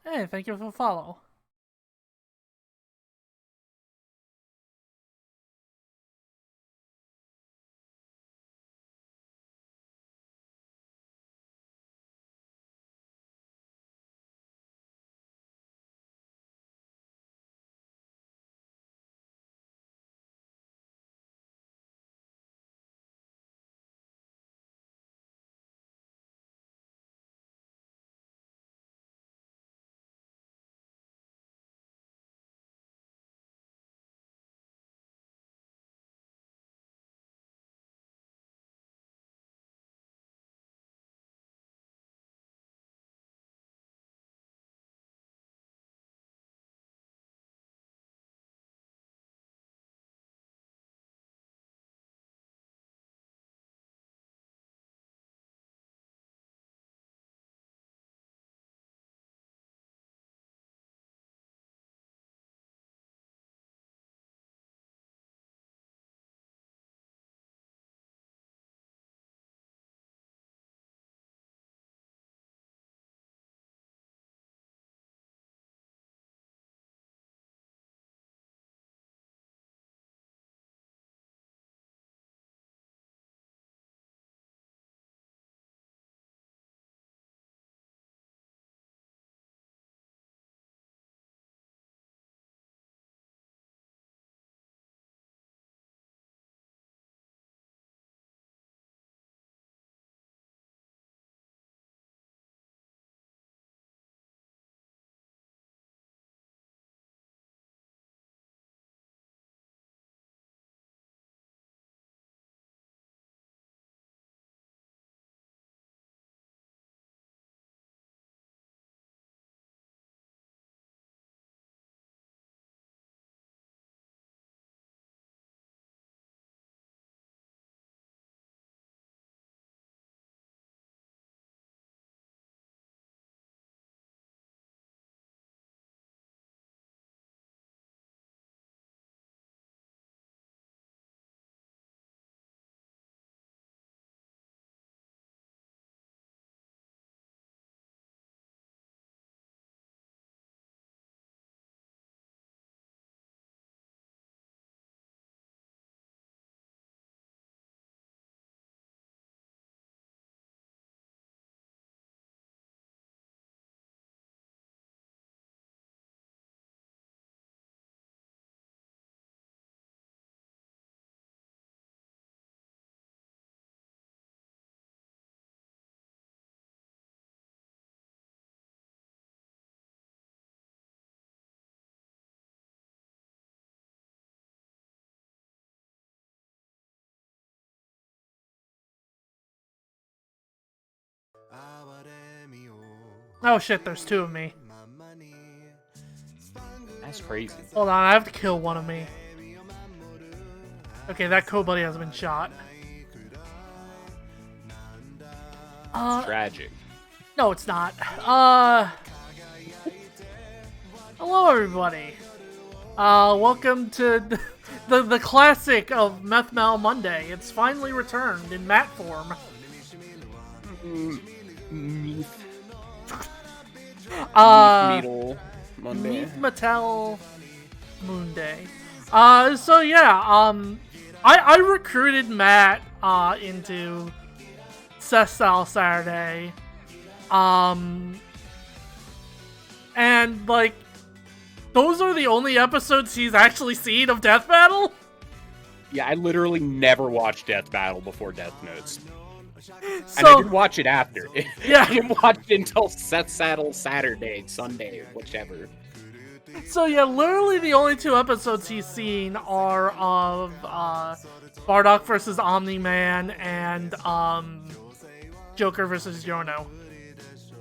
Hey, thank you for the follow. Oh shit, there's two of me. That's crazy. Hold on, I have to kill one of me. Okay, that co-buddy has been shot. Tragic. No, it's not. Hello everybody. Welcome to the classic of Mattle Monday. It's finally returned in Matt form. Meath. Mattle Monday. Mattel Monday. So yeah, I recruited Matt into Sestile Saturday. And like those are the only episodes he's actually seen of Death Battle? Yeah, I literally never watched Death Battle before Death Notes. So, and I didn't watch it after. Yeah. I didn't watch it until Saturday, Sunday, whichever. So yeah, literally the only two episodes he's seen are of Bardock versus Omni-Man and Joker versus Yorno.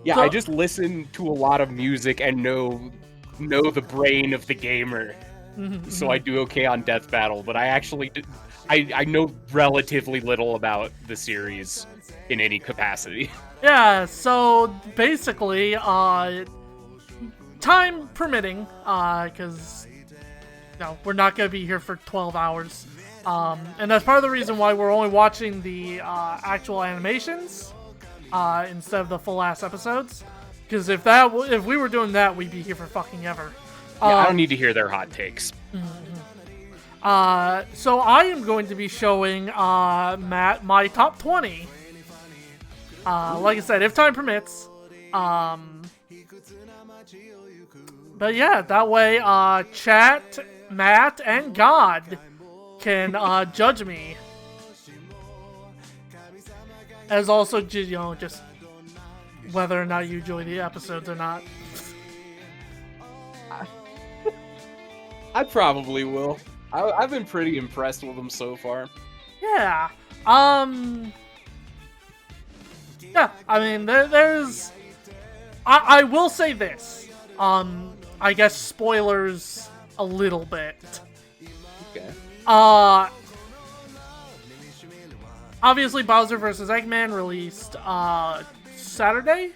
Yeah, So, I just listen to a lot of music and know the brain of the gamer. So I do okay on Death Battle, but I actually I know relatively little about the series in any capacity. Yeah, so basically, time permitting, because we're not going to be here for 12 hours. And that's part of the reason why we're only watching the actual animations instead of the full-ass episodes. Because if we were doing that, we'd be here for fucking ever. Yeah, I don't need to hear their hot takes. So I am going to be showing Matt my top 20. Like I said, if time permits. But yeah, that way chat, Matt, and God can judge me. As also, just whether or not you enjoy the episodes or not. I probably will. I've been pretty impressed with them so far. Yeah. Yeah, I mean, there's... I will say this. I guess spoilers a little bit. Okay. Obviously, Bowser vs. Eggman released, Saturday.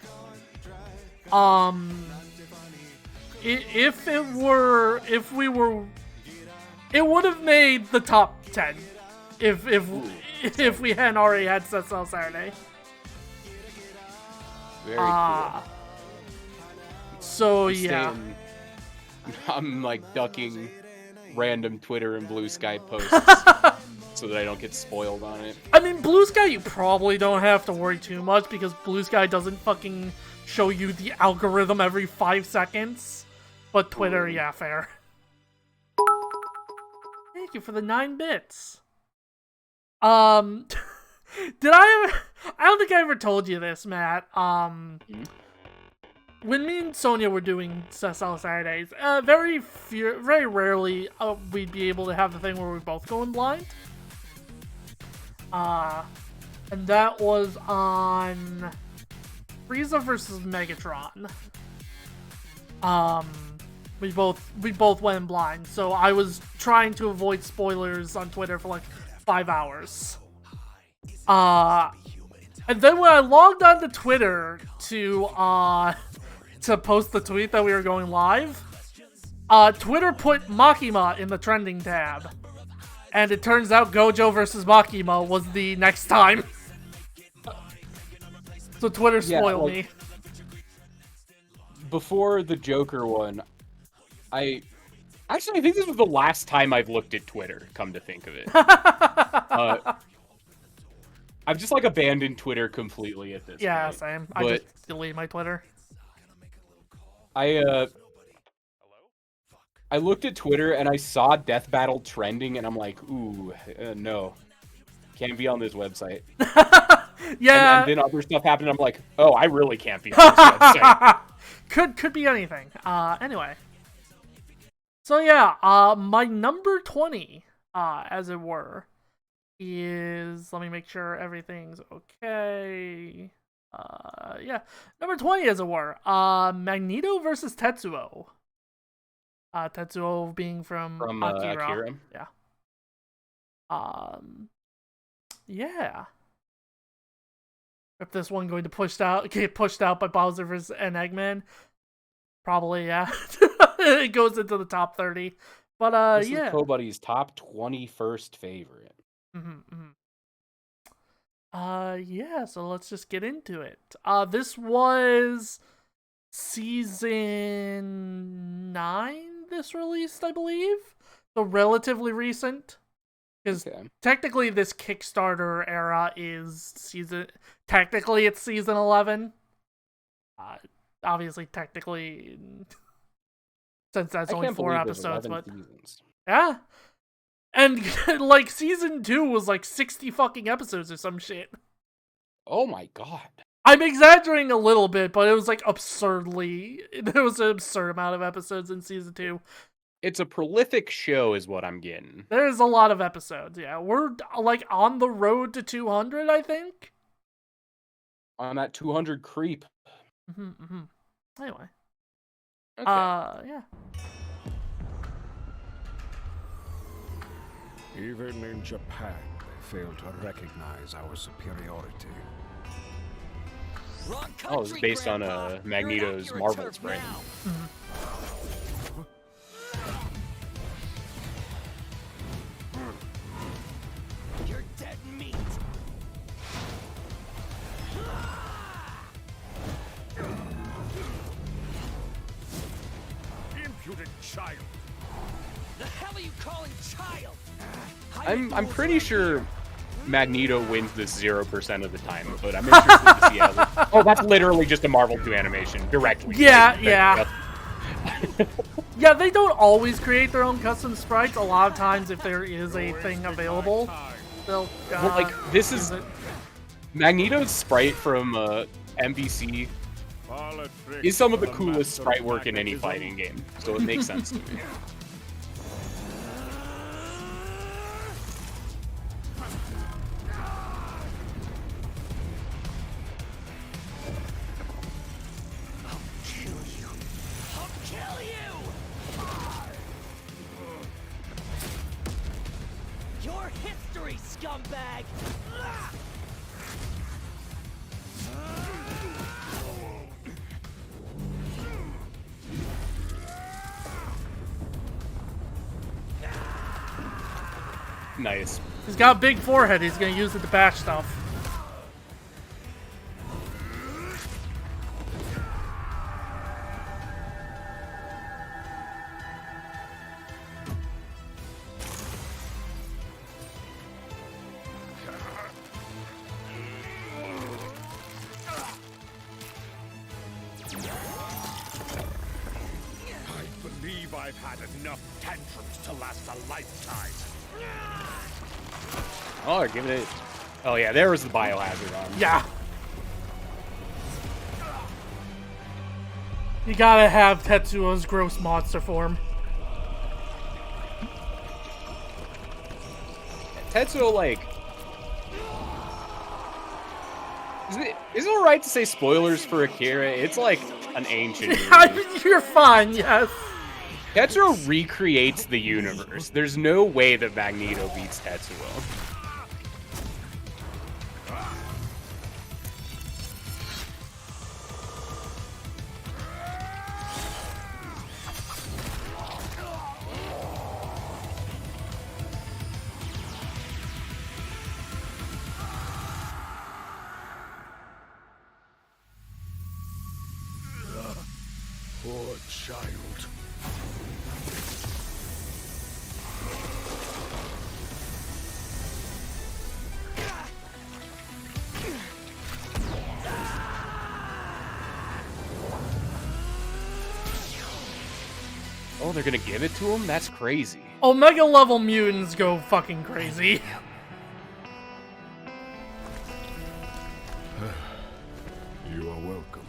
It would have made the top 10 if we hadn't already had Set Sail Saturday. Very cool. So yeah, I'm like ducking random Twitter and Blue Sky posts so that I don't get spoiled on it. I mean, Blue Sky you probably don't have to worry too much because Blue Sky doesn't fucking show you the algorithm every 5 seconds. But Twitter, yeah, fair. Thank you for the 9 bits. Did I don't think I ever told you this, Matt. When me and Sonia were doing Saturdays, very rarely we'd be able to have the thing where we're both going blind. And that was on Frieza versus Megatron. We both went blind, so I was trying to avoid spoilers on Twitter for like 5 hours. And then when I logged onto Twitter to post the tweet that we were going live, Twitter put Makima in the trending tab. And it turns out Gojo versus Makima was the next time. So Twitter spoiled me. Before the Joker one, I think this was the last time I've looked at Twitter, come to think of it. I've just like abandoned Twitter completely at this point. Yeah, same. I just deleted my Twitter. I looked at Twitter and I saw Death Battle trending and I'm like, ooh, no. Can't be on this website. Yeah. And then other stuff happened and I'm like, oh, I really can't be on this website. Could be anything. Anyway. So yeah, my number 20, as it were, is, let me make sure everything's okay. Yeah, number 20 as it were, Magneto versus Tetsuo. Tetsuo being from Akira. Yeah. Yeah. If this one going to get pushed out by Bowser vs. and Eggman, probably, yeah. It goes into the top 30. But this yeah. is Kobuddy's top 21st favorite. Yeah, so let's just get into it. This was season 9 this released, I believe. So relatively recent. Because technically this Kickstarter era is technically it's season 11. Obviously, technically, since that's only 4 episodes, but seasons. Yeah. And like season 2 was like 60 fucking episodes or some shit. Oh my god. I'm exaggerating a little bit, but it was like there was an absurd amount of episodes in season 2. It's a prolific show is what I'm getting. There's a lot of episodes, yeah. We're like on the road to 200, I think. On that 200 creep. Anyway. Okay. Yeah. Even in Japan, they fail to recognize our superiority. Oh, it's based on Magneto's Marvel's brand. You're dead meat. child. The hell are you calling child? I'm pretty sure Magneto wins this 0% of the time, but I'm interested to see how. Oh, that's literally just a Marvel 2 animation directly. Yeah, yeah. Yeah, they don't always create their own custom sprites. A lot of times, if there is a thing available, they'll Well, like, this is use it. Magneto's sprite from MVC is some of the coolest sprite work in any fighting game, so it makes sense to me. Your history, scumbag! Nice. He's got a big forehead. He's gonna use it to bash stuff. I believe I've had enough tantrums to last a lifetime. Oh, give it. Oh yeah, there was the biohazard on. Yeah. You gotta have Tetsuo's gross monster form. Tetsuo, like, is it alright to say spoilers for Akira? It's like an ancient movie. You're fine, yes. Tetsuo recreates the universe. There's no way that Magneto beats Tetsuo. Poor child. Oh, they're gonna give it to him? That's crazy. Omega level mutants go fucking crazy. You are welcome.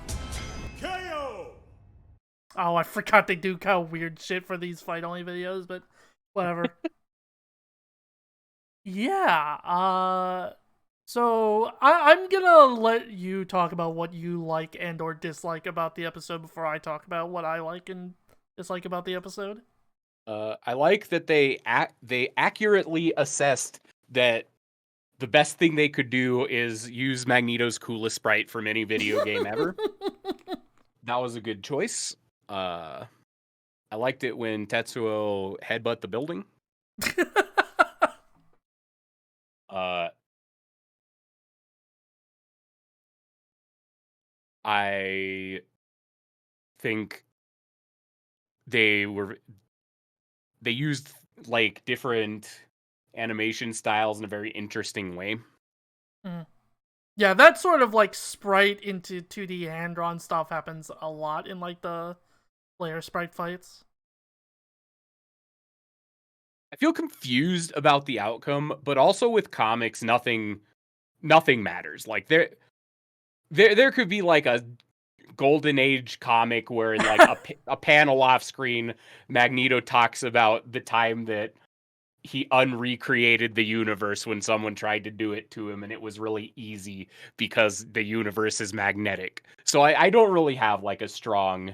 Oh, I forgot they do kind of weird shit for these fight-only videos, but whatever. Yeah, so I'm gonna let you talk about what you like and or dislike about the episode before I talk about what I like and dislike about the episode. I like that they accurately assessed that the best thing they could do is use Magneto's coolest sprite from any video game ever. That was a good choice. I liked it when Tetsuo headbutt the building. I think they used like different animation styles in a very interesting way. Yeah, that sort of like sprite into 2D hand-drawn stuff happens a lot in like the player sprite fights. I feel confused about the outcome, but also with comics, nothing matters. Like there could be like a Golden Age comic where in like a panel off screen, Magneto talks about the time that he unrecreated the universe when someone tried to do it to him, and it was really easy because the universe is magnetic. So I don't really have like a strong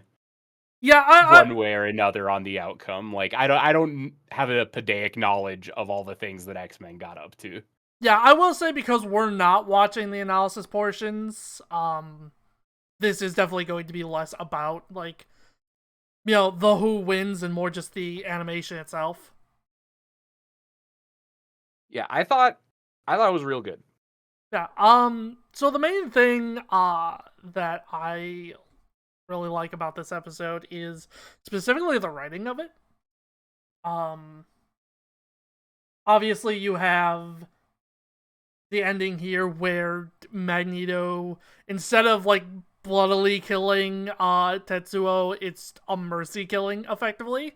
one way or another on the outcome. Like I don't have a pedantic knowledge of all the things that X-Men got up to. Yeah, I will say because we're not watching the analysis portions, this is definitely going to be less about like, you know, the who wins and more just the animation itself. Yeah, I thought it was real good. Yeah. So the main thing that I really like about this episode is specifically the writing of it. Obviously you have the ending here where Magneto, instead of like bloodily killing Tetsuo, it's a mercy killing effectively.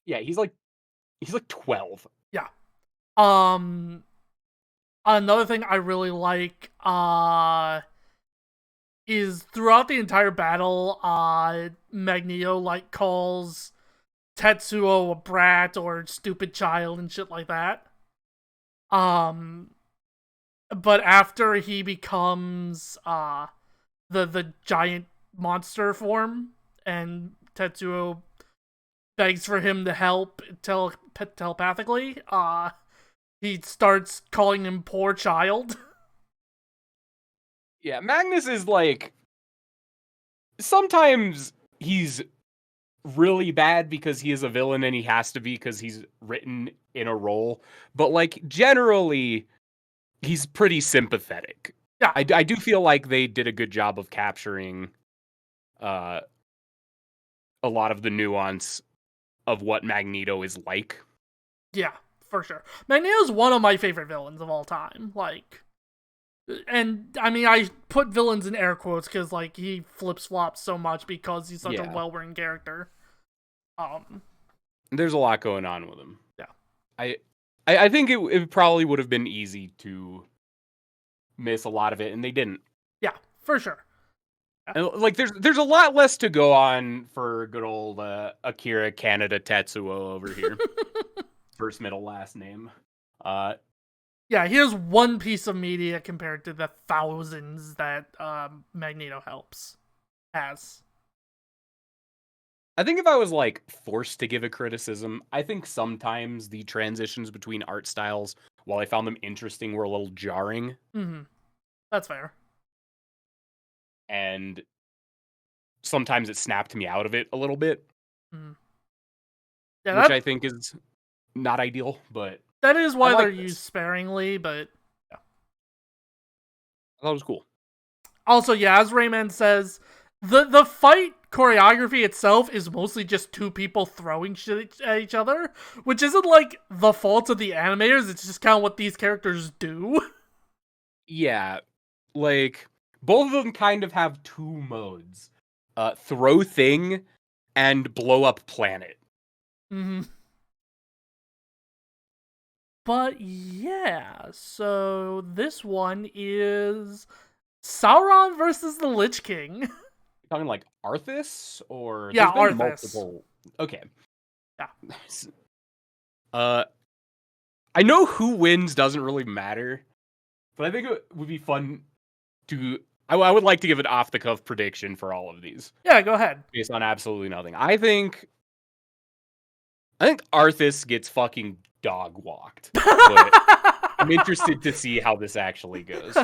Yeah, he's like 12. Yeah. Another thing I really like is throughout the entire battle, Magneto like calls Tetsuo a brat or stupid child and shit like that. But after he becomes the giant monster form and Tetsuo begs for him to help telepathically, he starts calling him poor child. Yeah, Magnus is like, sometimes he's really bad because he is a villain and he has to be because he's written in a role, but like generally he's pretty sympathetic. Yeah. I do feel like they did a good job of capturing a lot of the nuance of what Magneto is like. Yeah, for sure. Magneto's one of my favorite villains of all time. Like, and I mean, I put villains in air quotes because like he flips flops so much because he's such a well-written character. There's a lot going on with him. Yeah, I think it probably would have been easy to miss a lot of it, and they didn't. Yeah, for sure. And, like there's a lot less to go on for good old Akira Canada Tetsuo over here. First, middle, last name. Yeah, he has one piece of media compared to the thousands that Magneto has. I think if I was like forced to give a criticism, I think sometimes the transitions between art styles, while I found them interesting, were a little jarring. Mm-hmm. That's fair. And sometimes it snapped me out of it a little bit. Mm. Yeah, which I think is not ideal, but that is why they're this. used sparingly, but yeah. I thought it was cool. Also, yeah, as Rayman says, the fight choreography itself is mostly just two people throwing shit at each other, which isn't like the fault of the animators, it's just kind of what these characters do. Yeah, like both of them kind of have two modes. Throw thing and blow up planet. Mm-hmm. But yeah, so this one is Sauron versus the Lich King. You're talking like Arthas or yeah, there's been Arthas. multiple. Okay. Yeah. I know who wins doesn't really matter, but I think it would be fun to. I would like to give an off the cuff prediction for all of these. Yeah, go ahead. Based on absolutely nothing. I think Arthas gets fucking dog walked. But I'm interested to see how this actually goes.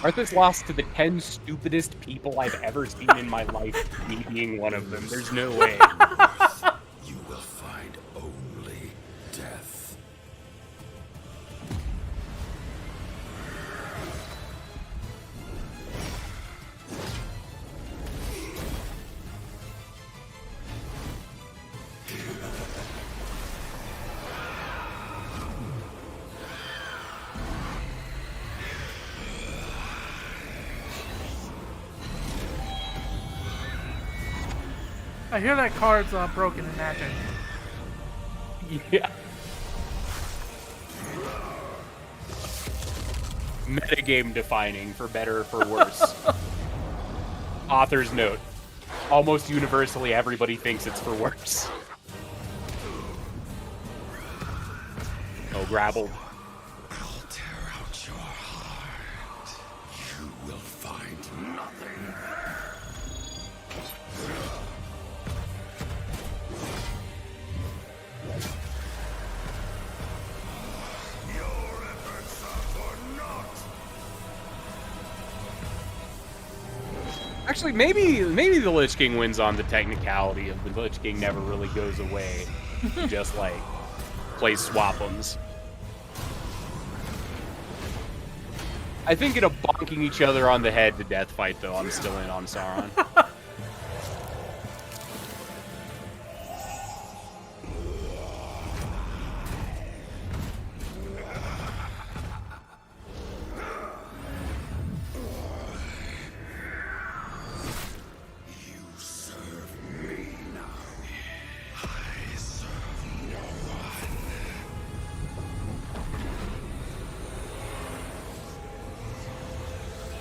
Arthas lost to the 10 stupidest people I've ever seen in my life, me being one of them. There's no way. You will find only death. I hear that card's broken in Magic. Yeah. Metagame defining, for better or for worse. Author's note. Almost universally, everybody thinks it's for worse. Oh, grappled. I'll tear out your heart. You will find nothing. Your efforts are for naught. Actually, maybe the Lich King wins on the technicality of the Lich King never really goes away. He just like plays swap'ems. I think in a bonking each other on the head to death fight, though, I'm still in on Sauron.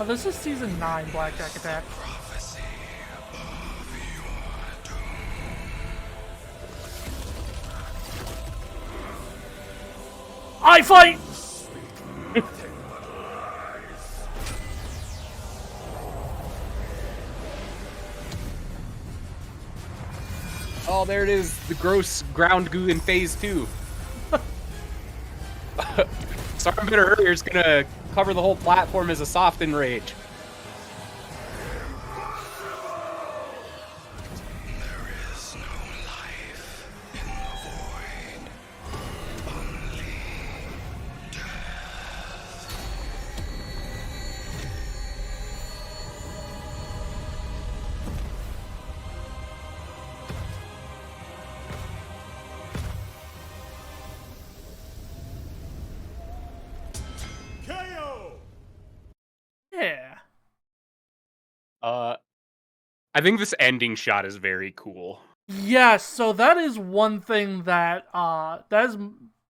Oh, this is season 9 Blackjack Attack. I fight! Oh, there it is. The gross ground goo in phase 2. Sauron better hurry, or it's gonna cover the whole platform as a soft enrage. Yeah. I think this ending shot is very cool. Yes, so that is one thing that is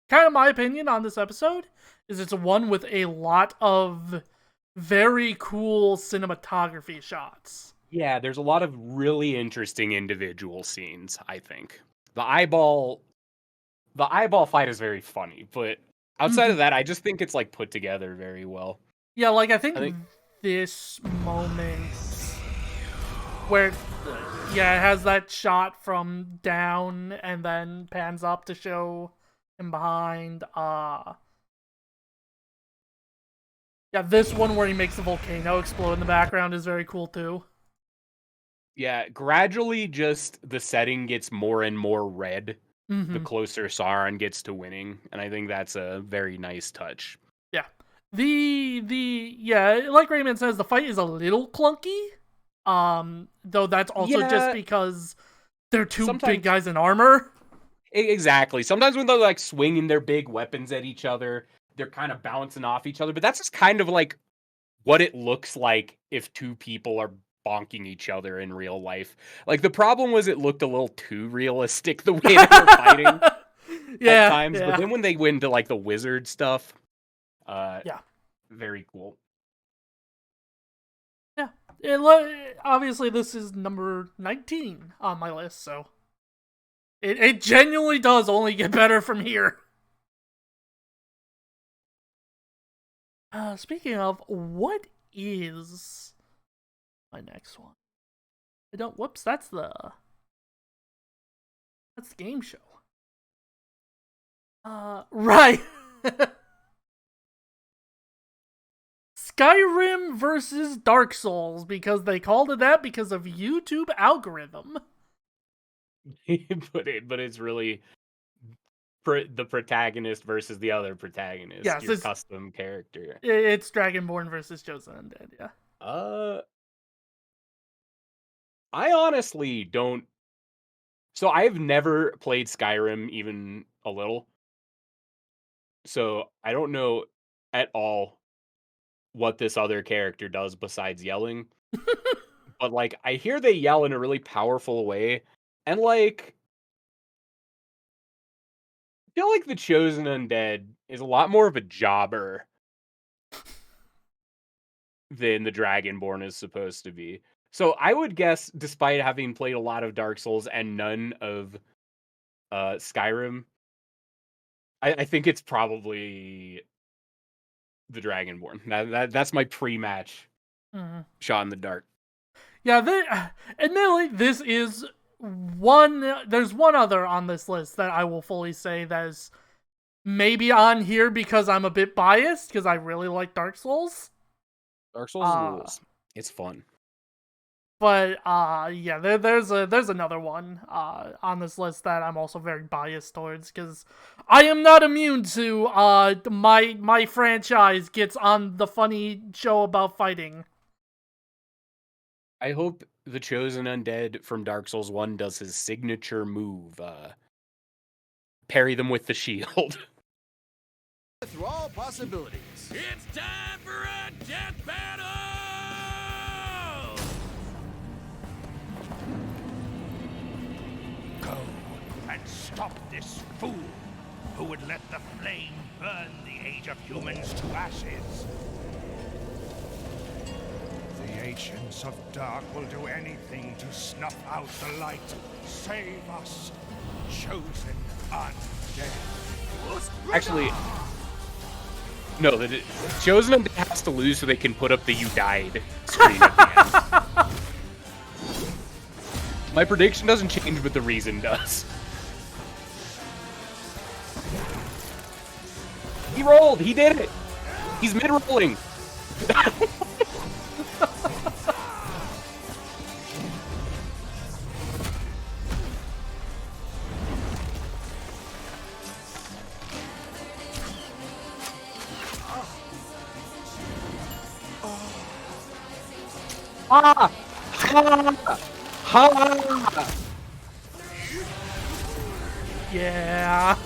kind of my opinion on this episode, is it's one with a lot of very cool cinematography shots. Yeah, there's a lot of really interesting individual scenes, I think. The eyeball fight is very funny, but outside of that, I just think it's like put together very well. Yeah, like I think this moment where it has that shot from down and then pans up to show him behind. Yeah, this one where he makes the volcano explode in the background is very cool too. Yeah, gradually just the setting gets more and more red the closer Sauron gets to winning, and I think that's a very nice touch. Yeah. Like Rayman says, the fight is a little clunky. Though that's also just because they're two big guys in armor. Exactly. Sometimes when they're like swinging their big weapons at each other, they're kind of bouncing off each other, but that's just kind of like what it looks like if two people are bonking each other in real life. Like the problem was it looked a little too realistic the way they were fighting at times, but then when they went into like the wizard stuff, very cool. Yeah, obviously this is number 19 on my list, so it genuinely does only get better from here. Speaking of, what is my next one? That's the game show. Right. Skyrim versus Dark Souls, because they called it that because of YouTube algorithm. but it's really the protagonist versus the other protagonist. Yes, your custom character. It's Dragonborn versus Chosen Undead. Yeah. I honestly don't. So I've never played Skyrim even a little. So I don't know at all what this other character does besides yelling. But like I hear they yell in a really powerful way, and like I feel like the Chosen Undead is a lot more of a jobber than the Dragonborn is supposed to be. So I would guess, despite having played a lot of Dark Souls and none of Skyrim, I think it's probably the Dragonborn. That's my pre-match shot in the dark. Yeah, admittedly, this is one. There's one other on this list that I will fully say that is maybe on here because I'm a bit biased because I really like Dark Souls. Dark Souls rules. It's fun. But yeah, there's another one on this list that I'm also very biased towards, because I am not immune to my franchise gets on the funny show about fighting. I hope the Chosen Undead from Dark Souls 1 does his signature move, parry them with the shield. Through all possibilities. It's time for a death battle! Go and stop this fool who would let the flame burn the age of humans to ashes. The Ancients of Dark will do anything to snuff out the light. Save us, Chosen Undead. Actually, no, the Chosen Undead has to lose so they can put up the "You died" screen at the end. My prediction doesn't change, but the reason does. He rolled! He did it! He's mid-rolling! Ha! Ha! Ha! Yeah.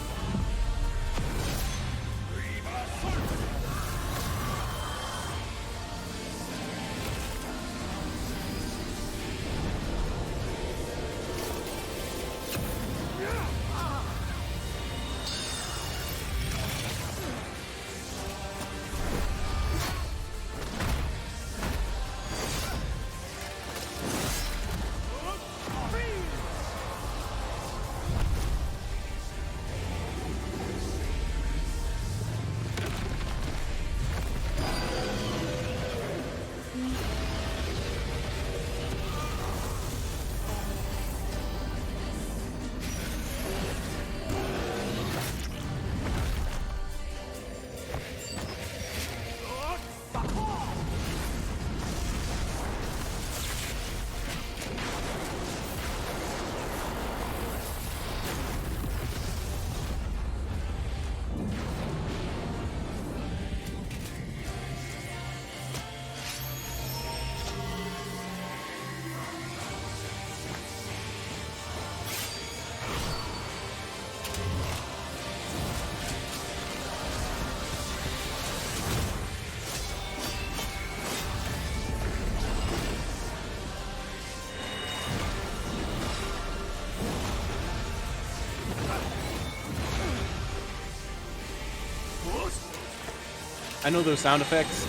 I know those sound effects.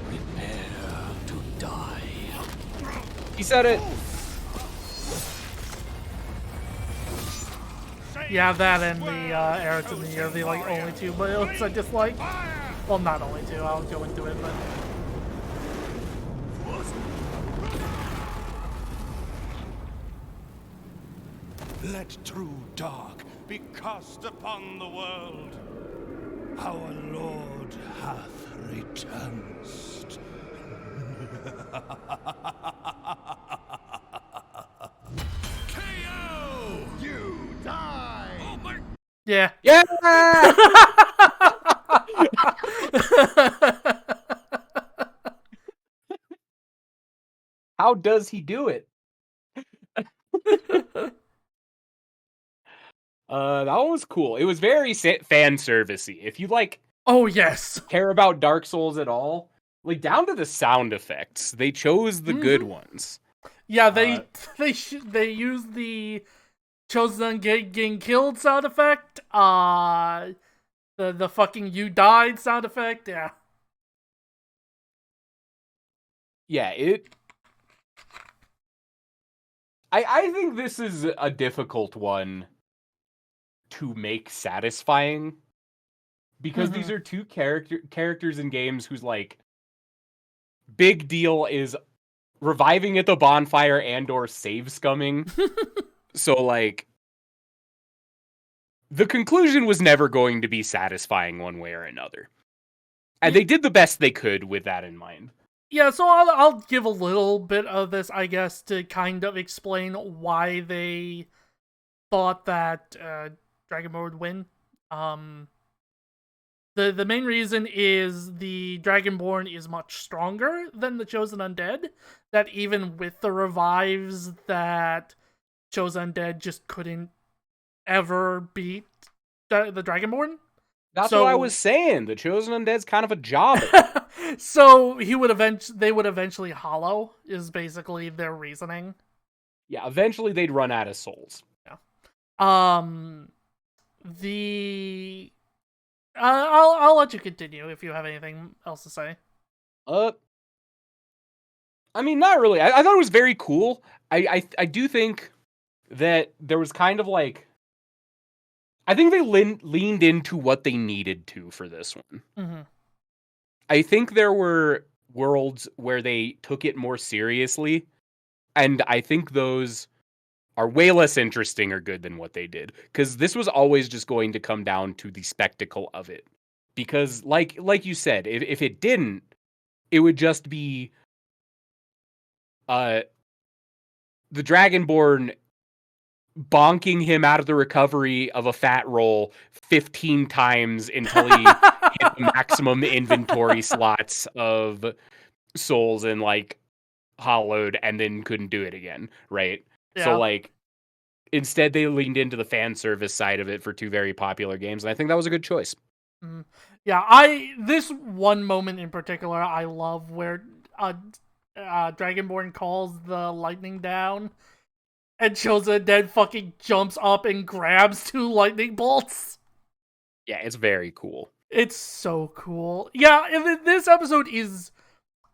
Prepare to die. He said it! Yeah, that and the Era to Me are the like only two builds I dislike. Well, not only two. I'll go into it, but Let true dark be cast upon the world. Our Lord hath returned. KO! You die! Oh my... yeah. Yeah! How does he do it? That one was cool. It was very fan servicey. If you like Oh yes. care about Dark Souls at all, like down to the sound effects, they chose the good ones. Yeah, they use the Chosen getting killed sound effect. The fucking you died sound effect. Yeah. Yeah, I think this is a difficult one to make satisfying, because these are two characters in games whose like big deal is reviving at the bonfire and or save scumming. So, like, the conclusion was never going to be satisfying one way or another. And they did the best they could with that in mind. Yeah, so I'll give a little bit of this, I guess, to kind of explain why they thought that Dragonborn would win. The main reason is the Dragonborn is much stronger than the Chosen Undead. That even with the revives, that Chosen Undead just couldn't ever beat the Dragonborn. That's what I was saying. The Chosen Undead's kind of a job. So they would eventually hollow, is basically their reasoning. Yeah, eventually they'd run out of souls. Yeah. I'll let you continue if you have anything else to say. I mean, not really. I thought it was very cool. I do think that there was kind of like, I think they leaned into what they needed to for this one. Mm-hmm. I think there were worlds where they took it more seriously, and I think those are way less interesting or good than what they did. Because this was always just going to come down to the spectacle of it. Because, like you said, if it didn't, it would just be the Dragonborn bonking him out of the recovery of a fat roll 15 times until he hit the maximum inventory slots of souls and like hollowed and then couldn't do it again, right? Yeah. So like instead they leaned into the fan service side of it for two very popular games, and I think that was a good choice. Mm. Yeah, this one moment in particular I love where Dragonborn calls the lightning down and Chosen Undead fucking jumps up and grabs 2 lightning bolts. Yeah, it's very cool. It's so cool. Yeah, and this episode is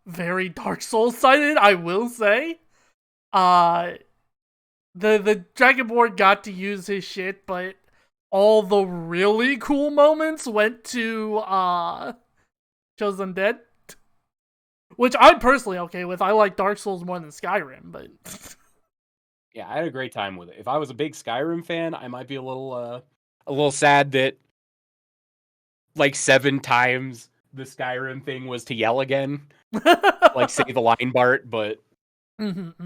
very Dark Souls sided, I will say. The Dragonborn got to use his shit, but all the really cool moments went to Chosen Undead. Which I'm personally okay with. I like Dark Souls more than Skyrim, but yeah, I had a great time with it. If I was a big Skyrim fan, I might be a little sad that like 7 times the Skyrim thing was to yell again, like say the line Bart. But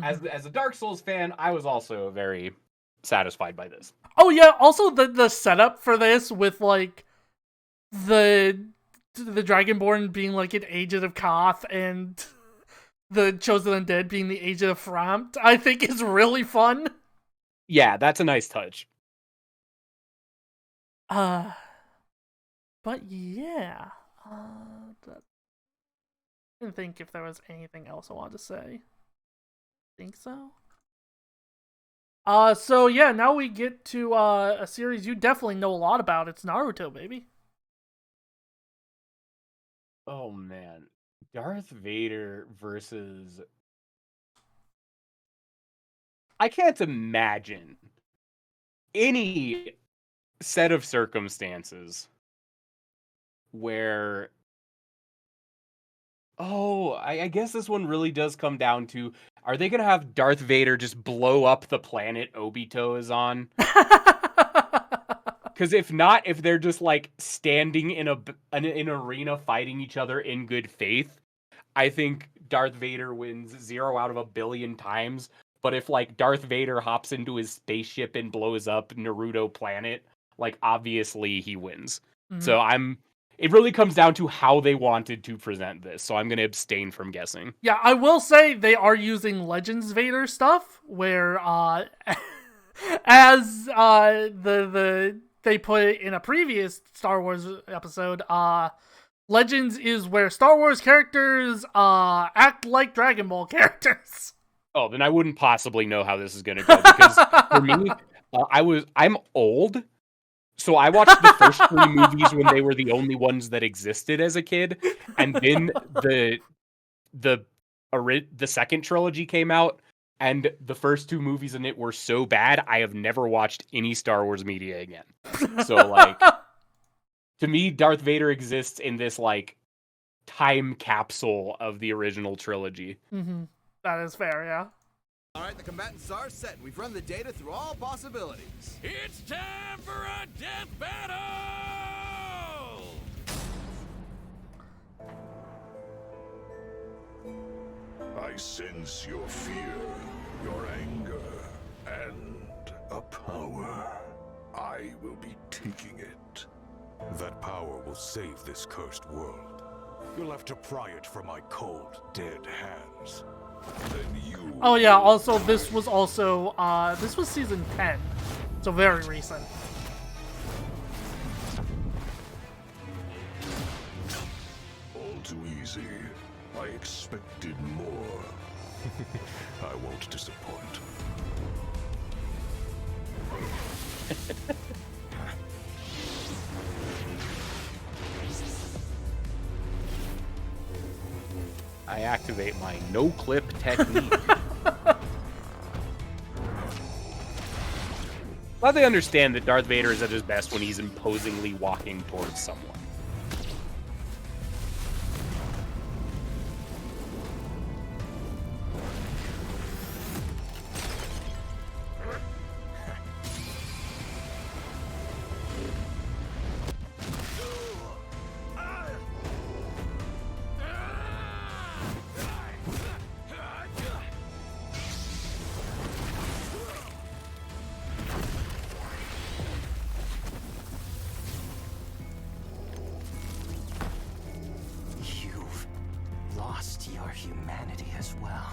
as a Dark Souls fan, I was also very satisfied by this. Oh yeah, also the setup for this with like the Dragonborn being like an agent of Koth and the Chosen Undead being the agent of Frampt, I think is really fun. Yeah, that's a nice touch. But yeah. I didn't think if there was anything else I wanted to say. Think so? So yeah, now we get to a series you definitely know a lot about. It's Naruto, baby. Oh man. Darth Vader versus... I can't imagine any set of circumstances where... Oh, I guess this one really does come down to, are they going to have Darth Vader just blow up the planet Obito is on? Because if not, if they're just like standing in an arena fighting each other in good faith, I think Darth Vader wins 0 out of 1 billion times. But if like Darth Vader hops into his spaceship and blows up Naruto planet, like obviously he wins. Mm-hmm. So it really comes down to how they wanted to present this. So I'm going to abstain from guessing. Yeah, I will say they are using Legends Vader stuff where as they put it in a previous Star Wars episode, Legends is where Star Wars characters act like Dragon Ball characters. Oh, then I wouldn't possibly know how this is going to go, because for me, I'm old, so I watched the first 3 movies when they were the only ones that existed as a kid, and then the second trilogy came out, and the first 2 movies in it were so bad, I have never watched any Star Wars media again. So, like, to me, Darth Vader exists in this, like, time capsule of the original trilogy. Mm-hmm. That is fair, yeah. All right, the combatants are set. We've run the data through all possibilities. It's time for a death battle! I sense your fear, your anger, and a power. I will be taking it. That power will save this cursed world. You'll have to pry it from my cold, dead hands. Then you... Oh yeah, also this was season 10. So very recent. All too easy. I expected more. I won't disappoint. I activate my no-clip technique. Glad they understand that Darth Vader is at his best when he's imposingly walking towards someone. You've lost your humanity as well.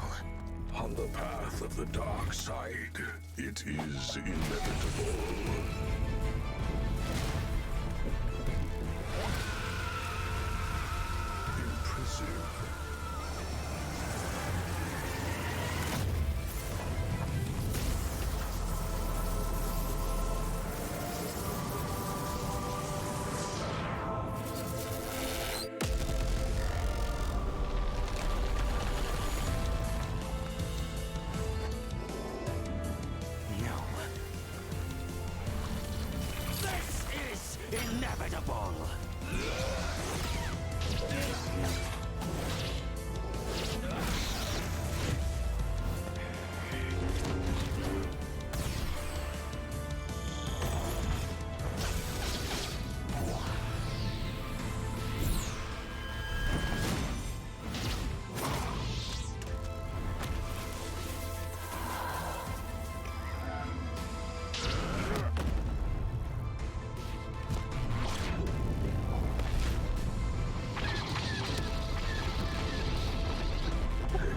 On the path of the dark side, it is inevitable. Impressive. No. This is inevitable.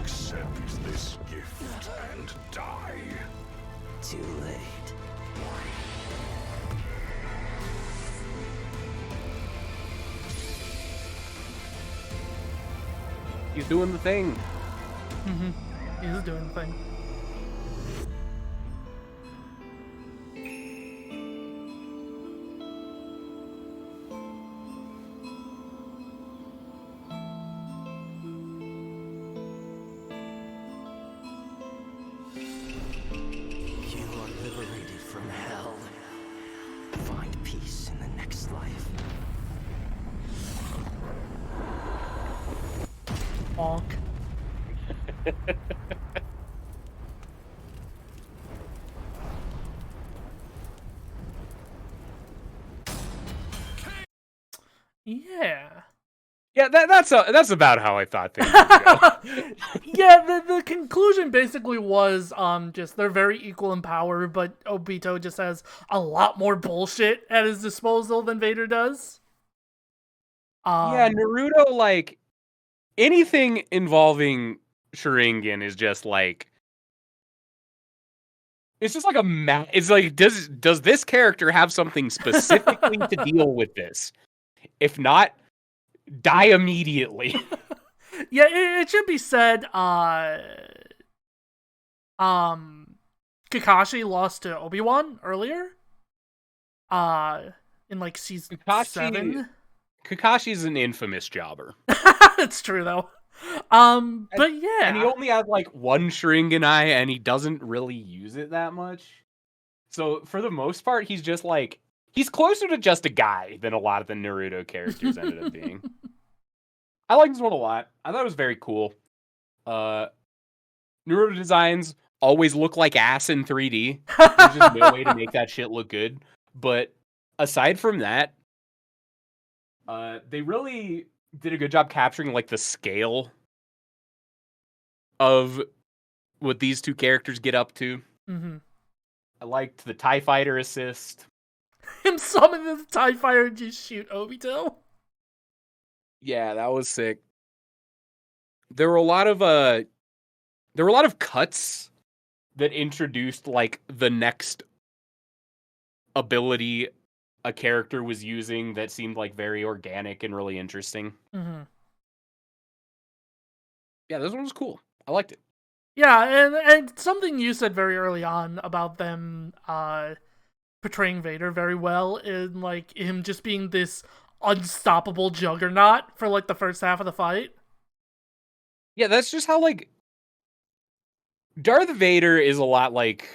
Accept this gift and die. Too late. He's doing the thing. He's doing the thing. You are liberated from hell. Find peace in the next life. Bonk. Yeah. Yeah, that's about how I thought things would go. Yeah, the conclusion basically was just they're very equal in power, but Obito just has a lot more bullshit at his disposal than Vader does. Yeah, Naruto, like, anything involving Sharingan is just like, it's just like it's like, does this character have something specifically to deal with this? If not, die immediately. Yeah, it should be said, Kakashi lost to Obi-Wan earlier. In like season 7. Kakashi's an infamous jobber. It's true though. But yeah. And he only has like one Sharingan eye and he doesn't really use it that much. So for the most part, he's just like, he's closer to just a guy than a lot of the Naruto characters ended up being. I like this one a lot. I thought it was very cool. Naruto designs always look like ass in 3D. There's just no way to make that shit look good. But aside from that, they really did a good job capturing like the scale of what these two characters get up to. Mm-hmm. I liked the TIE Fighter assist. Him summon the TIE Fighter and just shoot Obito. Yeah, that was sick. There were a lot of cuts that introduced like the next ability a character was using that seemed like very organic and really interesting. Mm-hmm. Yeah, this one was cool. I liked it. Yeah, and something you said very early on about them portraying Vader very well, in like him just being this unstoppable juggernaut for like the first half of the fight. Yeah, that's just how like Darth Vader is a lot like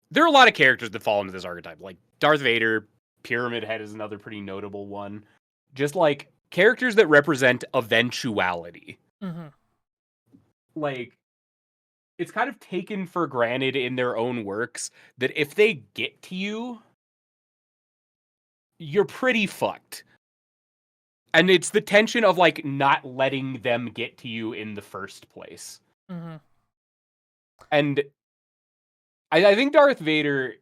there are a lot of characters that fall into this archetype. Like Darth Vader, Pyramid Head is another pretty notable one. Just like characters that represent eventuality. Mm-hmm. Like it's kind of taken for granted in their own works that if they get to you, you're pretty fucked. And it's the tension of like not letting them get to you in the first place. Mm-hmm. And I think Darth Vader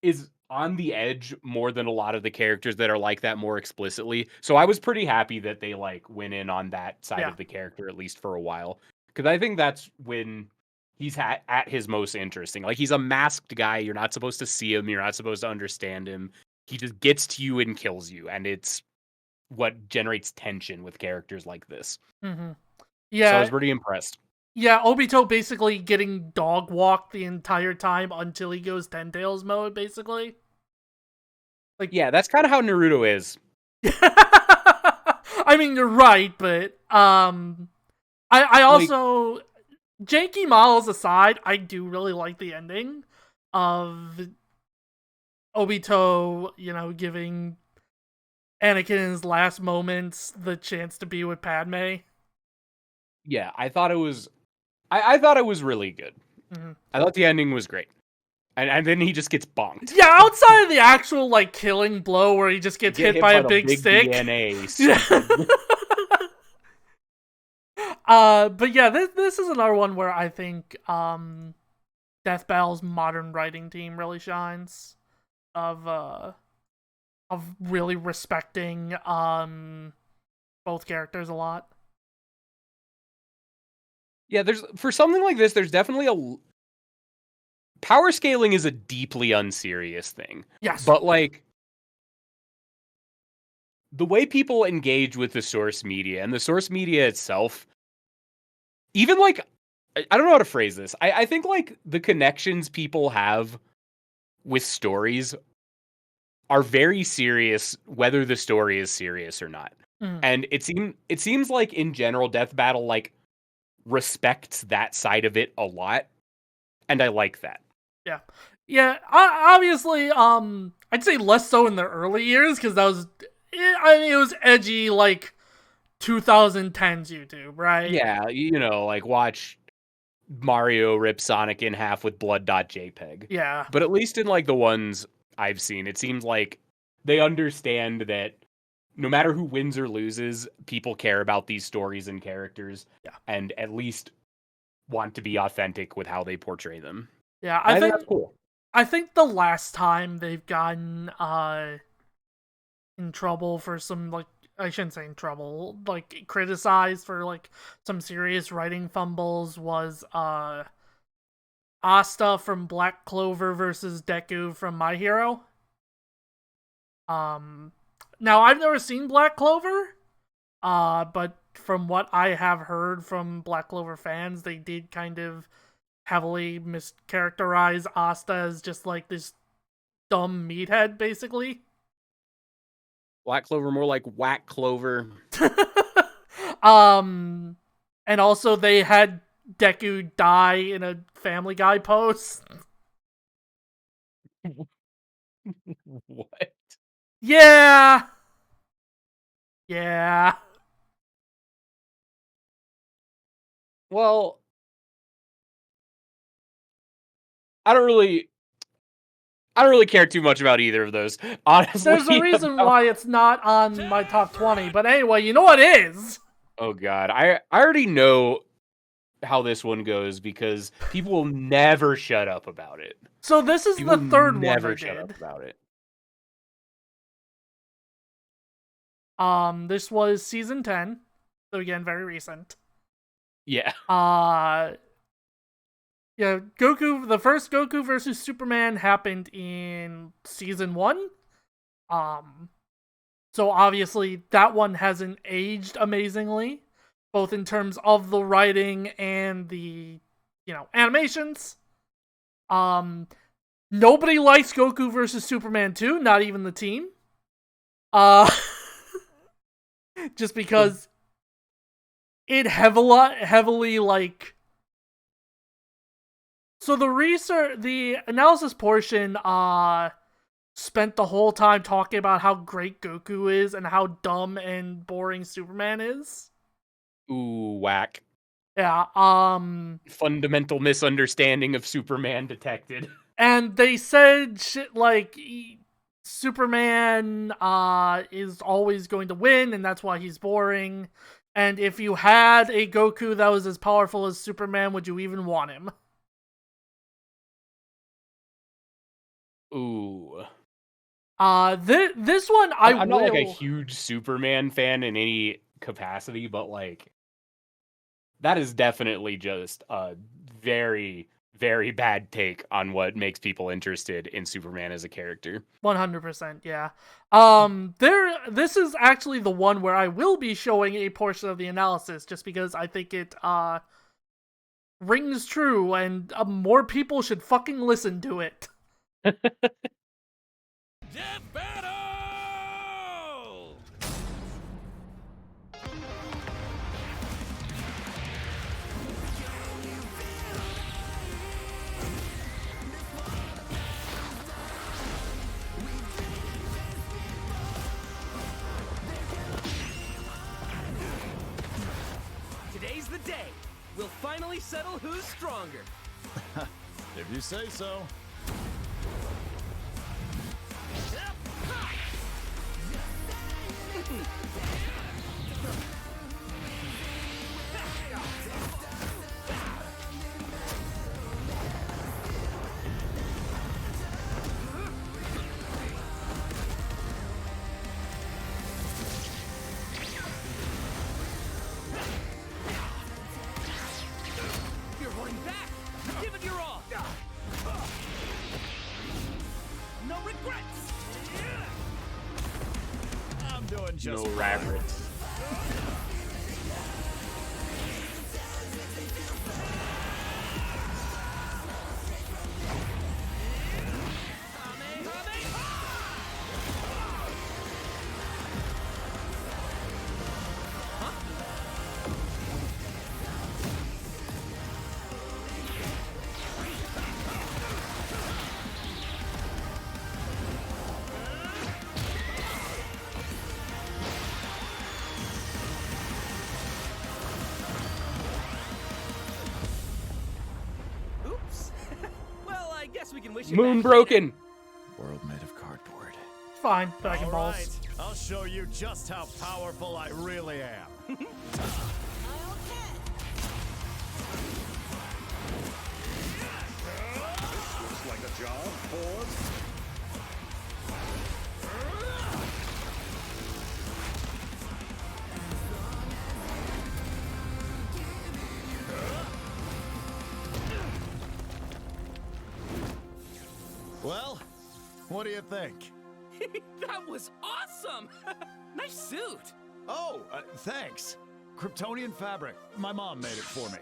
is on the edge more than a lot of the characters that are like that more explicitly. So I was pretty happy that they like went in on that side of the character at least for a while, because I think that's when he's at his most interesting. Like he's a masked guy. You're not supposed to see him. You're not supposed to understand him. He just gets to you and kills you, and it's what generates tension with characters like this. Mm-hmm. So Yeah, I was pretty impressed. yeah. Obito basically getting dog walked the entire time until he goes Ten Tails mode, basically. Like, Yeah, that's kind of how Naruto is. I mean, you're right, but I also janky models aside, I do really like the ending of Obito, you know, giving Anakin in his last moments the chance to be with Padme. Yeah, I thought it was I thought it was really good. Mm-hmm. I thought the ending was great. And then he just ggets bonked. Yeah, outside of the actual like killing blow where he just gets hit by a big stick. DNA. But yeah, this is another one where I think Death Battle's modern writing team really shines. Of really respecting both characters a lot. Yeah, there's for something like this, there's definitely a power scaling is a deeply unserious thing. Yes. But like the way people engage with the source media and the source media itself, even like I don't know how to phrase this. I think like the connections people have with stories are very serious, whether the story is serious or not. Mm. And it seems like in general, Death Battle like respects that side of it a lot, and I like that. Yeah. Yeah, obviously, I'd say less so in the early years, because that was, I mean, it was edgy, like, 2010s YouTube, right? Yeah, you know, like watch Mario rip Sonic in half with blood.jpg. Yeah. But at least in like the ones I've seen, it seems like they understand that no matter who wins or loses, people care about these stories and characters, and at least want to be authentic with how they portray them. Yeah, I think that's cool. I think the last time they've gotten in trouble for some, like, I shouldn't say in trouble, like criticized for like some serious writing fumbles was Asta from Black Clover versus Deku from My Hero. Now I've never seen Black Clover, but from what I have heard from Black Clover fans, they did kind of heavily mischaracterize Asta as just like this dumb meathead, basically. Black Clover, more like Whack Clover. And also they had Deku die in a Family Guy post. What? Yeah. Yeah. Well, I don't really care too much about either of those. Honestly, There's a reason why it's not on my top 20, but anyway, you know what is? Oh god, I already know how this one goes because people will never shut up about it. So this is People the third one never I shut did. up about it. This was season 10, so again, very recent. Yeah. Yeah, Goku. The first Goku versus Superman happened in season 1. So obviously that one hasn't aged amazingly, both in terms of the writing and the, animations. Nobody likes Goku versus Superman 2, not even the team. Just because it heavily like. So the analysis portion, spent the whole time talking about how great Goku is and how dumb and boring Superman is. Ooh, whack. Yeah, Fundamental misunderstanding of Superman detected. and they said shit like Superman is always going to win and that's why he's boring. And if you had a Goku that was as powerful as Superman, would you even want him? Ooh. This one I'm not like a huge Superman fan in any capacity, but like that is definitely just a very, very bad take on what makes people interested in Superman as a character. 100%, yeah. This is actually the one where I will be showing a portion of the analysis just because I think it rings true and more people should fucking listen to it. Death Battle! Today's the day. We'll finally settle who's stronger. If you say so. You're holding back. Give it your all. No regrets. I'm doing just No rabbits. Oops. Well, I guess we can wish you Moon back broken. world made of cardboard. Fine, Dragon All Balls. right, I'll show you just how powerful I really am. Looks like a job for Well, what do you think? That was awesome! Nice suit! Oh, thanks. Kryptonian fabric. My mom made it for me.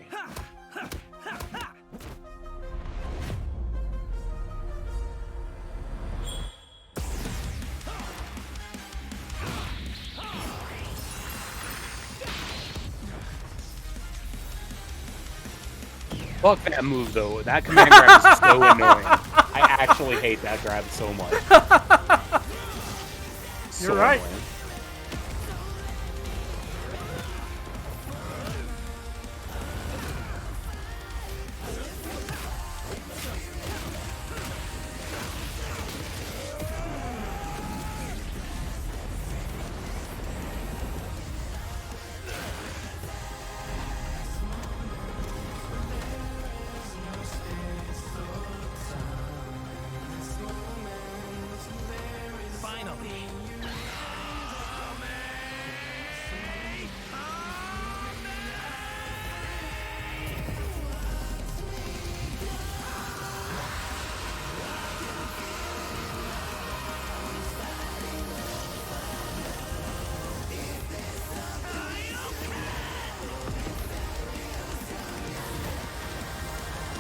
Fuck that move though. That command grab is so annoying. I actually hate that grab so much. You're right. Annoying.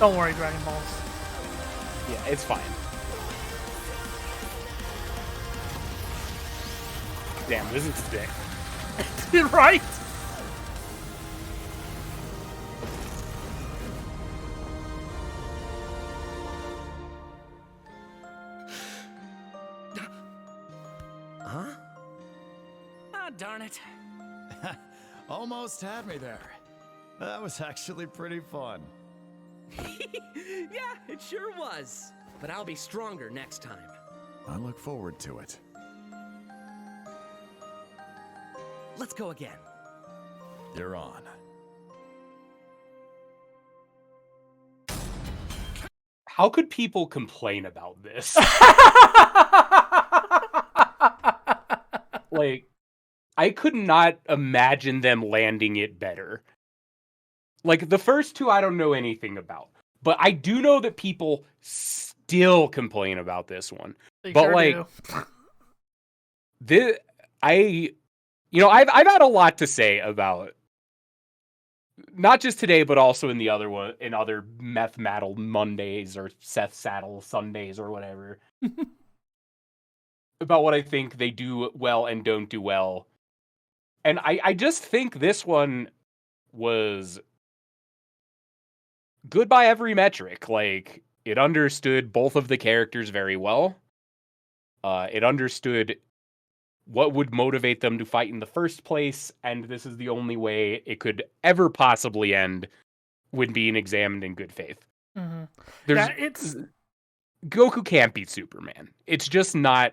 Don't worry, Dragon Balls. Yeah, it's fine. Damn, this is sick. Right? Huh? Ah, darn it. Almost had me there. That was actually pretty fun. Yeah, it sure was. But I'll be stronger next time. I look forward to it. Let's go again. You're on. How could people complain about this? Like, I could not imagine them landing it better. Like, the first two I don't know anything about. But I do know that people still complain about this one. They But sure like do. I've had a lot to say about not just today, but also in the other one, in other Meth Mattle Mondays or Seth Saddle Sundays or whatever. About what I think they do well and don't do well. And I just think this one was good by every metric. Like, it understood both of the characters very well. It understood what would motivate them to fight in the first place, and this is the only way it could ever possibly end when being examined in good faith. Mm-hmm. There's Yeah, it's Goku can't beat Superman. It's just not.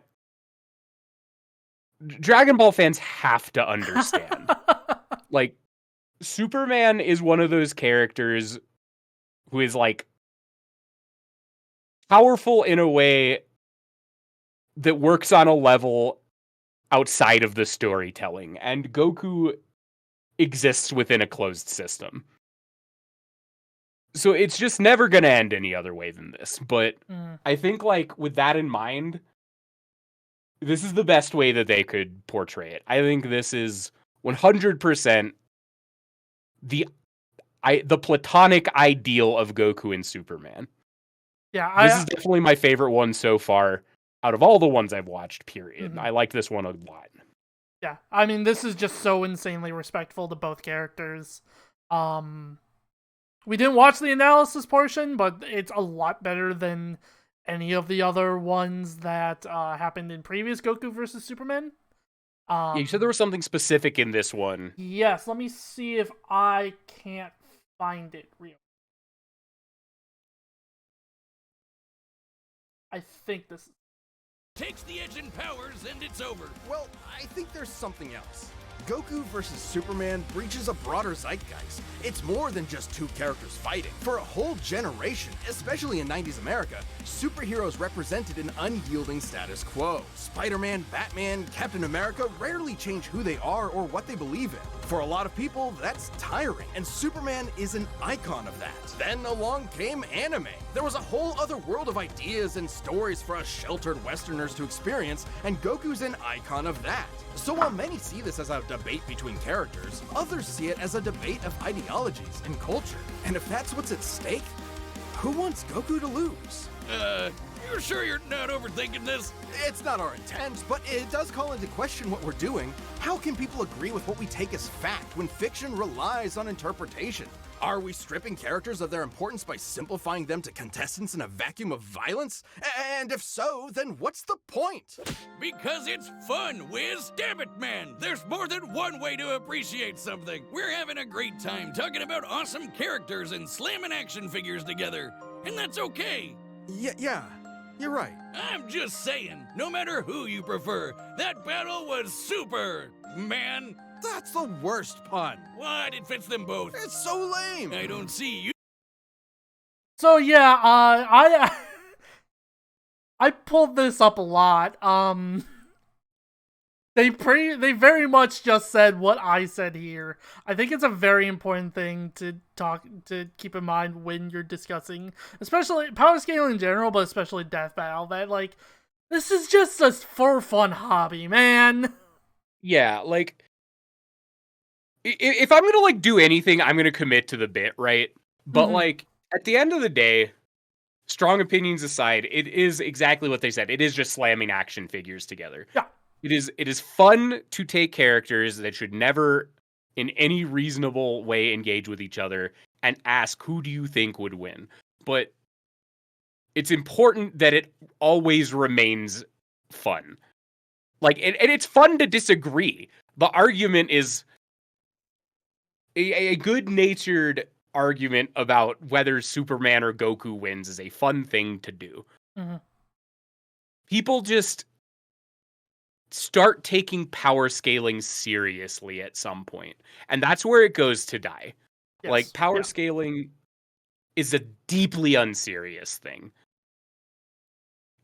Dragon Ball fans have to understand. Like, Superman is one of those characters who is like powerful in a way that works on a level outside of the storytelling, and Goku exists within a closed system. So it's just never going to end any other way than this. But I think, like, with that in mind, this is the best way that they could portray it. I think this is 100% the platonic ideal of Goku and Superman. Yeah, This is definitely my favorite one so far out of all the ones I've watched, period. I like this one a lot. Yeah, I mean, this is just so insanely respectful to both characters. We didn't watch the analysis portion, but it's a lot better than any of the other ones that happened in previous Goku versus Superman. Yeah, you said there was something specific in this one. Yes, let me see if I can't find it real. I think this Takes the edge in powers and it's over. Well, I think there's something else. Goku versus Superman breaches a broader zeitgeist. It's more than just two characters fighting. For a whole generation, especially in 90s America, superheroes represented an unyielding status quo. Spider-Man, Batman, Captain America rarely change who they are or what they believe in. For a lot of people, that's tiring, and Superman is an icon of that. Then along came anime. There was a whole other world of ideas and stories for us sheltered Westerners to experience, and Goku's an icon of that. So while many see this as a debate between characters, others see it as a debate of ideologies and culture. And if that's what's at stake, who wants Goku to lose? You're sure you're not overthinking this? It's not our intent, but it does call into question what we're doing. How can people agree with what we take as fact when fiction relies on interpretation? Are we stripping characters of their importance by simplifying them to contestants in a vacuum of violence? And if so, then what's the point? Because it's fun, Wiz. Damn it, man. There's more than one way to appreciate something. We're having a great time talking about awesome characters and slamming action figures together. And that's okay. Yeah, you're right. I'm just saying, no matter who you prefer, that battle was super, man. That's the worst pun. What? It fits them both. It's so lame. I don't see you. So yeah, I pulled this up a lot. They very much just said what I said here. I think it's a very important thing to keep in mind when you're discussing, especially power scale in general, but especially Death Battle, that like this is just a for fun hobby, man. Yeah, like if I'm gonna like do anything, I'm gonna commit to the bit, right? But like At the end of the day, strong opinions aside, it is exactly what they said. It is just slamming action figures together. Yeah. It is fun to take characters that should never in any reasonable way engage with each other and ask, who do you think would win? But it's important that it always remains fun. Like, and it's fun to disagree. The argument is a good-natured argument about whether Superman or Goku wins is a fun thing to do. Mm-hmm. People just start taking power scaling seriously at some point, and that's where it goes to die. Yes. Like, power scaling is a deeply unserious thing.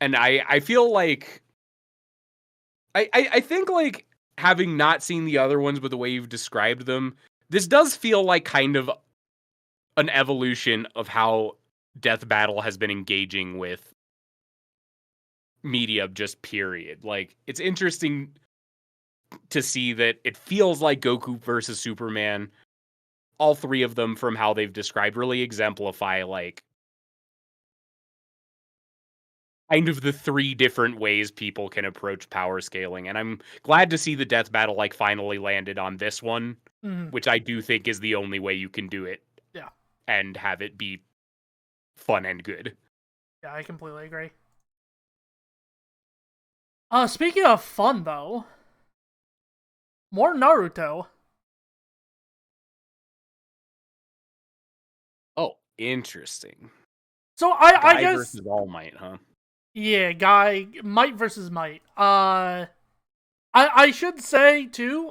And I feel like I think, like, having not seen the other ones, but the way you've described them, this does feel like kind of an evolution of how Death Battle has been engaging with media, just period. Like, it's interesting to see that it feels like Goku versus Superman, all three of them, from how they've described, really exemplify, like, kind of the three different ways people can approach power scaling. And I'm glad to see the Death Battle, like, finally landed on this one, which I do think is the only way you can do it. Yeah. And have it be fun and good. Yeah, I completely agree. Speaking of fun, though, more Naruto. Oh, interesting. So I guess versus All Might, huh? Yeah, Might versus Might. I should say too,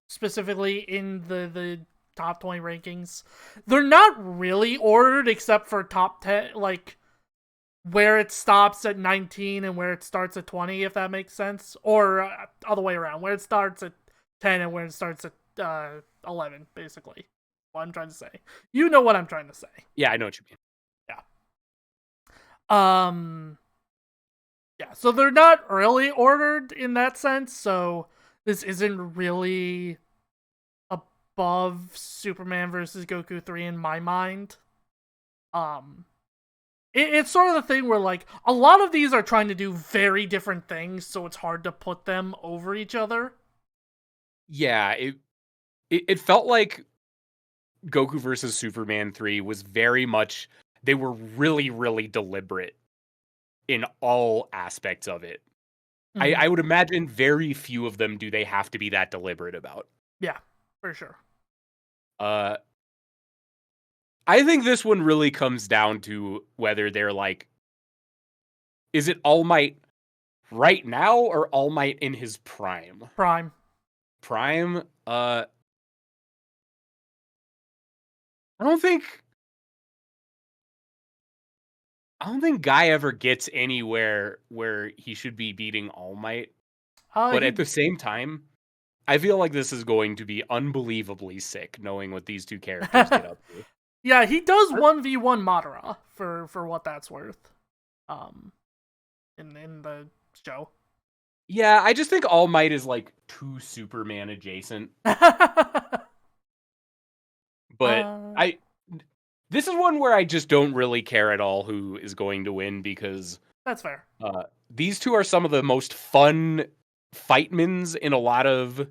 specifically in the top 20 rankings, they're not really ordered except for top 10, like where it stops at 19 and where it starts at 20, if that makes sense, or other way around, where it starts at 10 and where it starts at 11, basically. What I'm trying to say. You know what I'm trying to say. Yeah, I know what you mean. Yeah, so they're not really ordered in that sense, so this isn't really above Superman versus Goku 3 in my mind. It's sort of the thing where, like, a lot of these are trying to do very different things, so it's hard to put them over each other. Yeah, it felt like Goku versus Superman 3 was very much, they were really, really deliberate in all aspects of it. I would imagine very few of them do they have to be that deliberate about. Yeah, for sure. I think this one really comes down to whether they're like, is it All Might right now or All Might in his prime? Prime. I don't think Guy ever gets anywhere where he should be beating All Might. But at the same time, I feel like this is going to be unbelievably sick, knowing what these two characters get up to. Yeah, he does 1v1 Madara, for what that's worth. In the show. Yeah, I just think All Might is, like, too Superman adjacent. But this is one where I just don't really care at all who is going to win, because that's fair. These two are some of the most fun fightmans in a lot of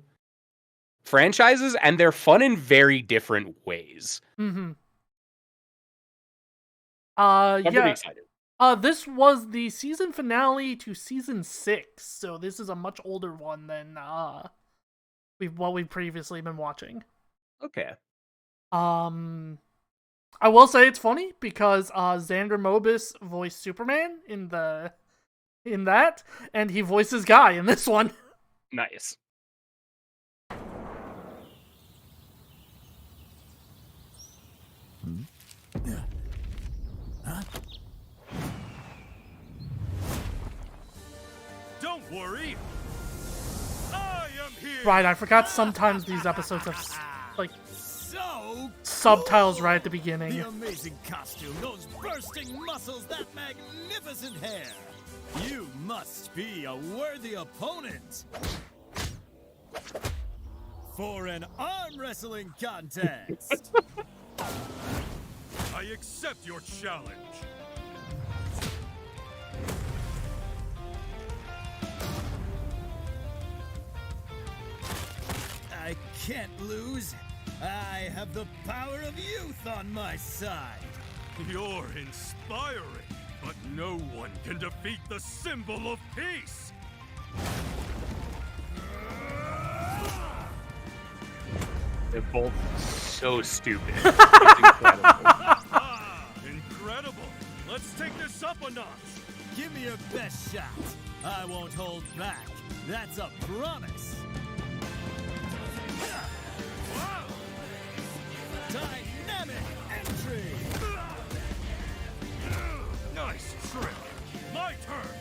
franchises, and they're fun in very different ways. Mm-hmm. I'm pretty excited. This was the season finale to season 6, so this is a much older one than what we've previously been watching. Okay. I will say it's funny because Xander Mobus voiced Superman in that, and he voices Guy in this one. Nice. Huh? Don't worry. I am here. Right, I forgot sometimes these episodes have like subtitles right at the beginning. The amazing costume, those bursting muscles, that magnificent hair. You must be a worthy opponent for an arm wrestling contest. I accept your challenge. I can't lose. I have the power of youth on my side. You're inspiring, but no one can defeat the symbol of peace. They're both so stupid. It's incredible. Incredible. Let's take this up a notch. Give me your best shot. I won't hold back. That's a promise. Dynamic entry. Nice trick. My turn.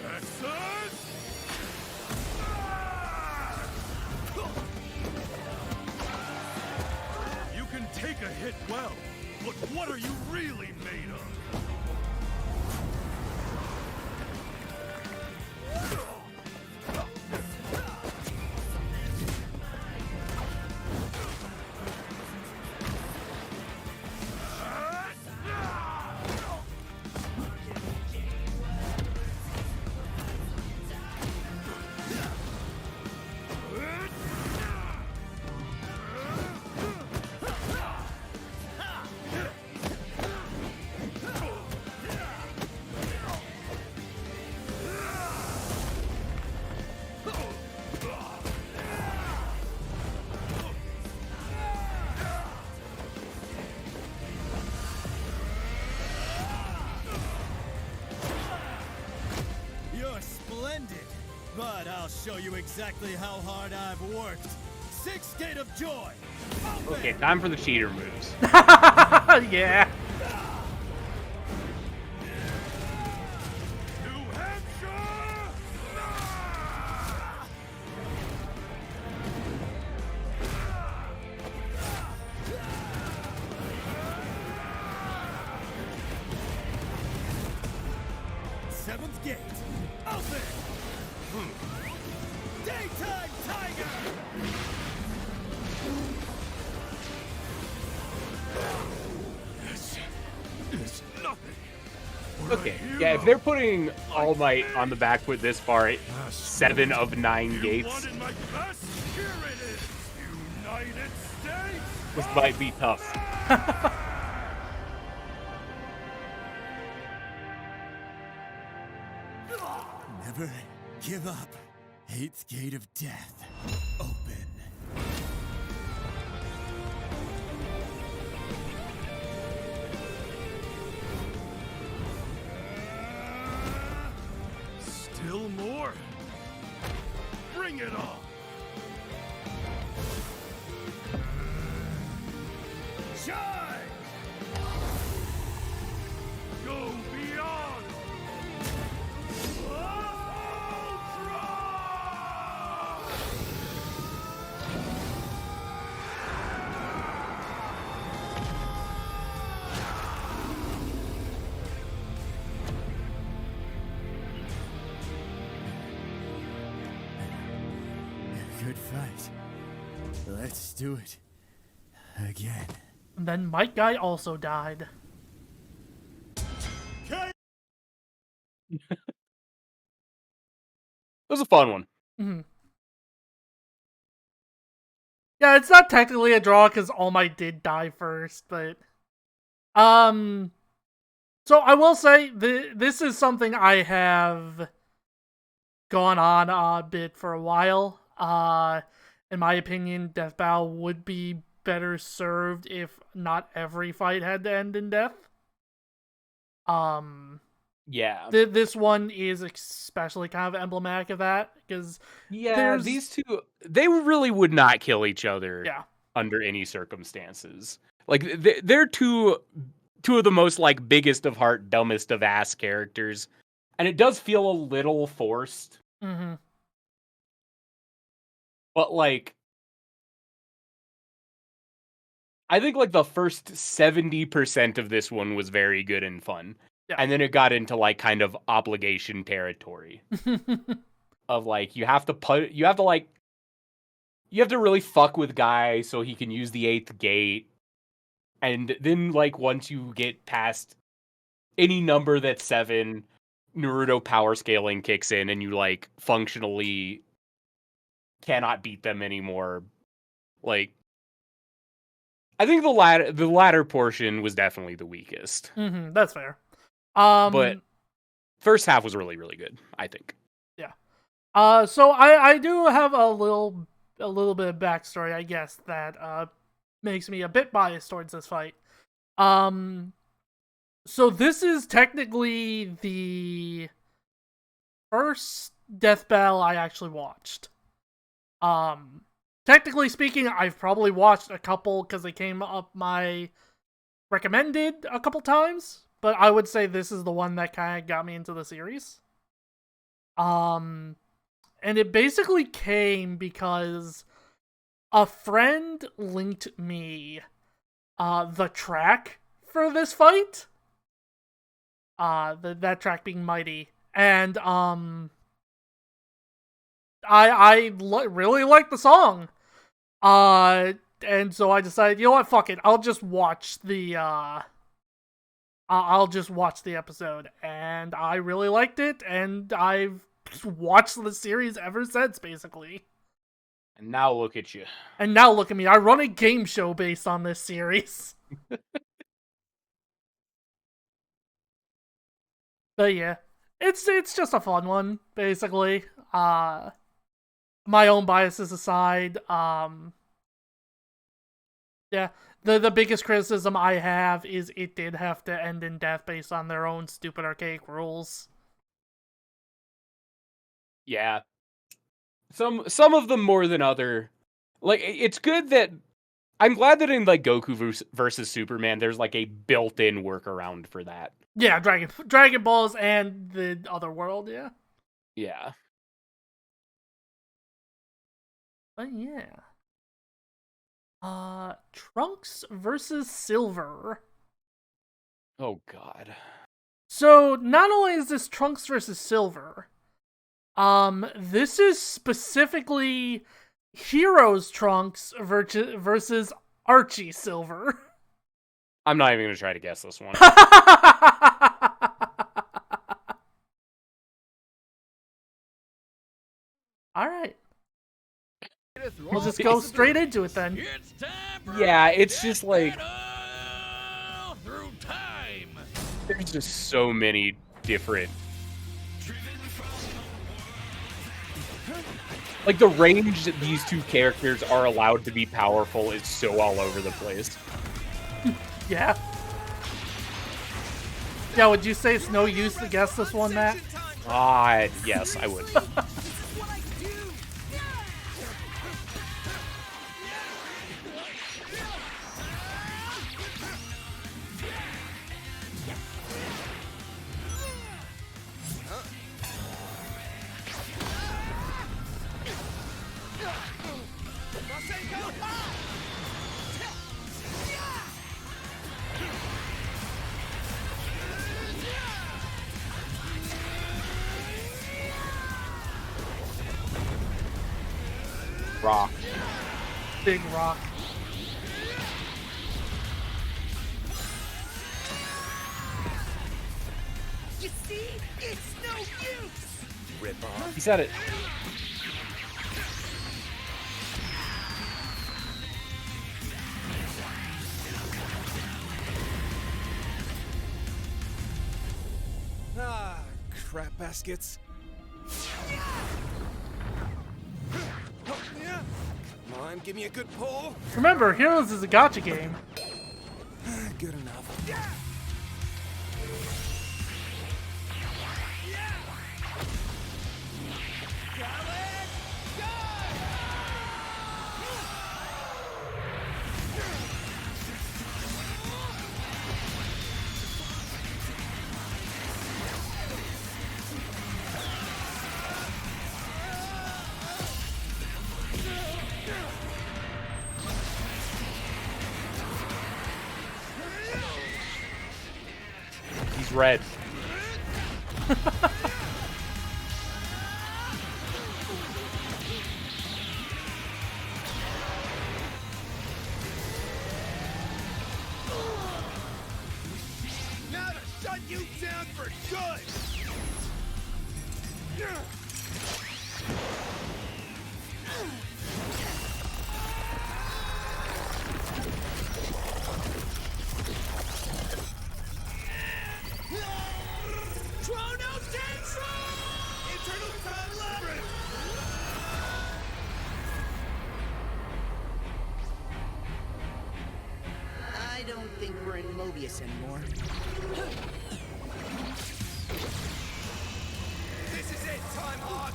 Texas. You can take a hit well, but what are you really made of? You're splendid, but I'll show you exactly how hard I've worked. Sixth Gate of Joy. Open. Okay, time for the cheater moves. Yeah. New Hampshire! Seventh Gate. Open! Daytime Tiger! This is nothing. Okay, yeah, if they're putting All Might on the back foot this far, 7 of 9 gates, Wanted my best? Here it is, United States! this might be tough. Never give up. Eighth Gate of Death. Open. Still more? Bring it on! Shine! Go beyond! Good fight. Let's do it again. And then Mike Guy also died. It was a fun one. Mm-hmm. Yeah, it's not technically a draw because All Might did die first, but so I will say this is something I have gone on a bit for a while. In my opinion, Death Battle would be better served if not every fight had to end in death. Yeah. This one is especially kind of emblematic of that because Yeah, these two, they really would not kill each other yeah. under any circumstances. Like, they're two of the most, like, biggest of heart, dumbest of ass characters. And it does feel a little forced. Mm-hmm. But, like, I think, like, the first 70% of this one was very good and fun. Yeah. And then it got into, like, kind of obligation territory. Of, like, you have to, you have to really fuck with Guy so he can use the 8th gate. And then, like, once you get past any number that's 7, Naruto power scaling kicks in and you, like, functionally cannot beat them anymore. Like, I think the latter portion was definitely the weakest. That's fair. But first half was really, really good, I think. Yeah. So I do have a little bit of backstory, I guess, that makes me a bit biased towards this fight. So this is technically the first death battle I actually watched. Technically speaking, I've probably watched a couple because they came up my recommended a couple times, but I would say this is the one that kind of got me into the series. And it basically came because a friend linked me the track for this fight. That track being Mighty. And I really like the song. And so I decided, you know what, fuck it. I'll just watch the episode, and I really liked it, and I've watched the series ever since, basically. And now look at you. And now look at me. I run a game show based on this series. But yeah, it's just a fun one, basically. My own biases aside, yeah, the biggest criticism I have is it did have to end in death based on their own stupid archaic rules. Yeah. Some of them more than other. Like, it's good that I'm glad that in, like, Goku versus Superman, there's, like, a built-in workaround for that. Yeah, Dragon Balls and the other world, yeah. Yeah. But yeah. Trunks versus Silver. Oh, God. So, not only is this Trunks versus Silver, this is specifically Heroes Trunks versus Archie Silver. I'm not even gonna try to guess this one. Alright. We'll just go straight into it then. Yeah, it's just like through time. there's just so many different. Like, the range that these two characters are allowed to be powerful is so all over the place. Yeah. Yeah, would you say it's no use to guess this one, Matt? Yes, I would. Rock. Big rock. You see? It's no use! Rip off. He said it. Ah, crap baskets. Come on, give me a good pull. Remember, Heroes is a gacha game. Good enough. He's red. you down for good! Chrono Tensei! Eternal Time Labyrinth! I don't think we're in Mobius anymore. This is it, Time Hog!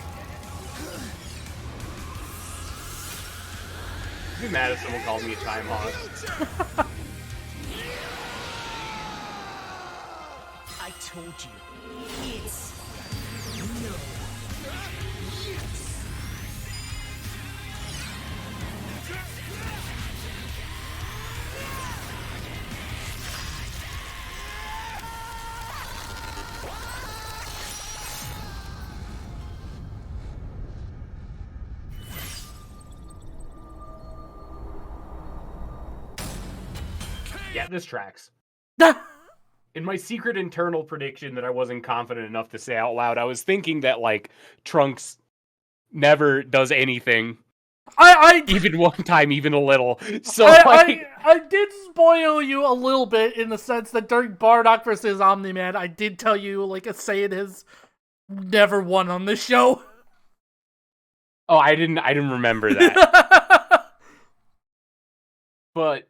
I'd be mad if someone called me a time hog. I told you. It's no use. Yeah, this tracks. In my secret internal prediction that I wasn't confident enough to say out loud, I was thinking that, like, Trunks never does anything. I Even one time, even a little. So, I did spoil you a little bit in the sense that during Bardock versus Omni-Man, I did tell you, like, a Saiyan has never won on this show. Oh, I didn't remember that. But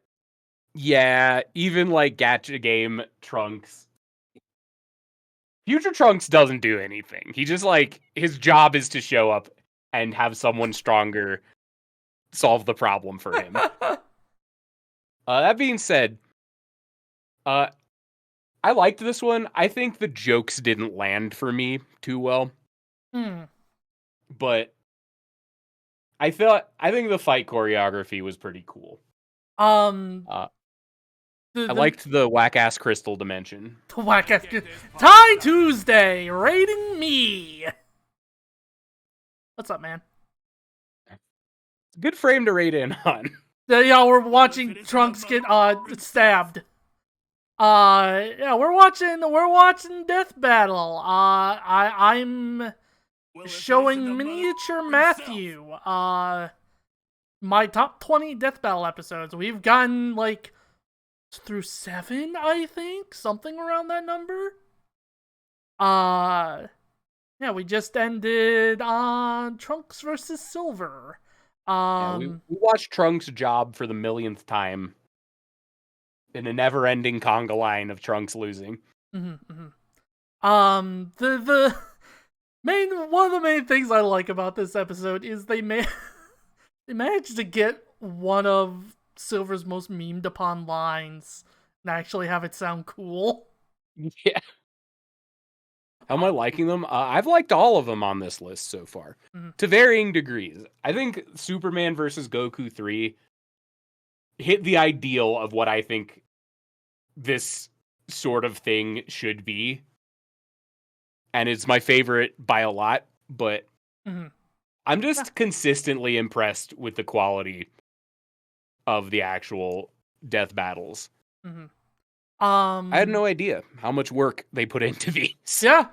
yeah, even like Gacha Game Trunks, Future Trunks doesn't do anything. He just, like, his job is to show up and have someone stronger solve the problem for him. That being said, I liked this one. I think the jokes didn't land for me too well. But I think the fight choreography was pretty cool. I liked the whack-ass crystal dimension. The whack-ass Ty Tuesday, rating me. What's up, man? Good frame to rate in on. Yeah, we're watching Trunks get stabbed. Yeah, we're watching Death Battle. I'm showing Miniature Matthew. My top 20 Death Battle episodes. We've gotten like through 7, I think, something around that number. Yeah, we just ended on Trunks versus Silver. We watched Trunks' job for the millionth time in a never-ending conga line of Trunks losing. The one of the main things I like about this episode is they managed to get one of Silver's most memed upon lines and actually have it sound cool. Yeah. How am I liking them? I've liked all of them on this list so far, to varying degrees. I think Superman versus Goku 3 hit the ideal of what I think this sort of thing should be. And it's my favorite by a lot, but I'm just consistently impressed with the quality of the actual death battles. I had no idea how much work they put into these. Yeah.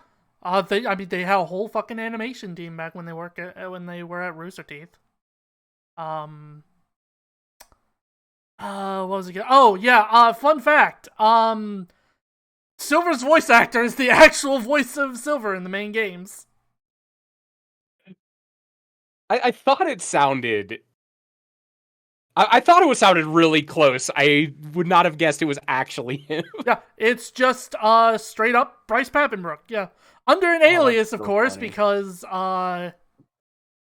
They had a whole fucking animation team back when they were at Rooster Teeth. What was it? Oh yeah. Fun fact. Silver's voice actor is the actual voice of Silver in the main games. I thought it sounded. I thought it sounded really close. I would not have guessed it was actually him. Yeah, it's just straight up Bryce Papenbrook. Yeah, under an alias, of course, funny. Because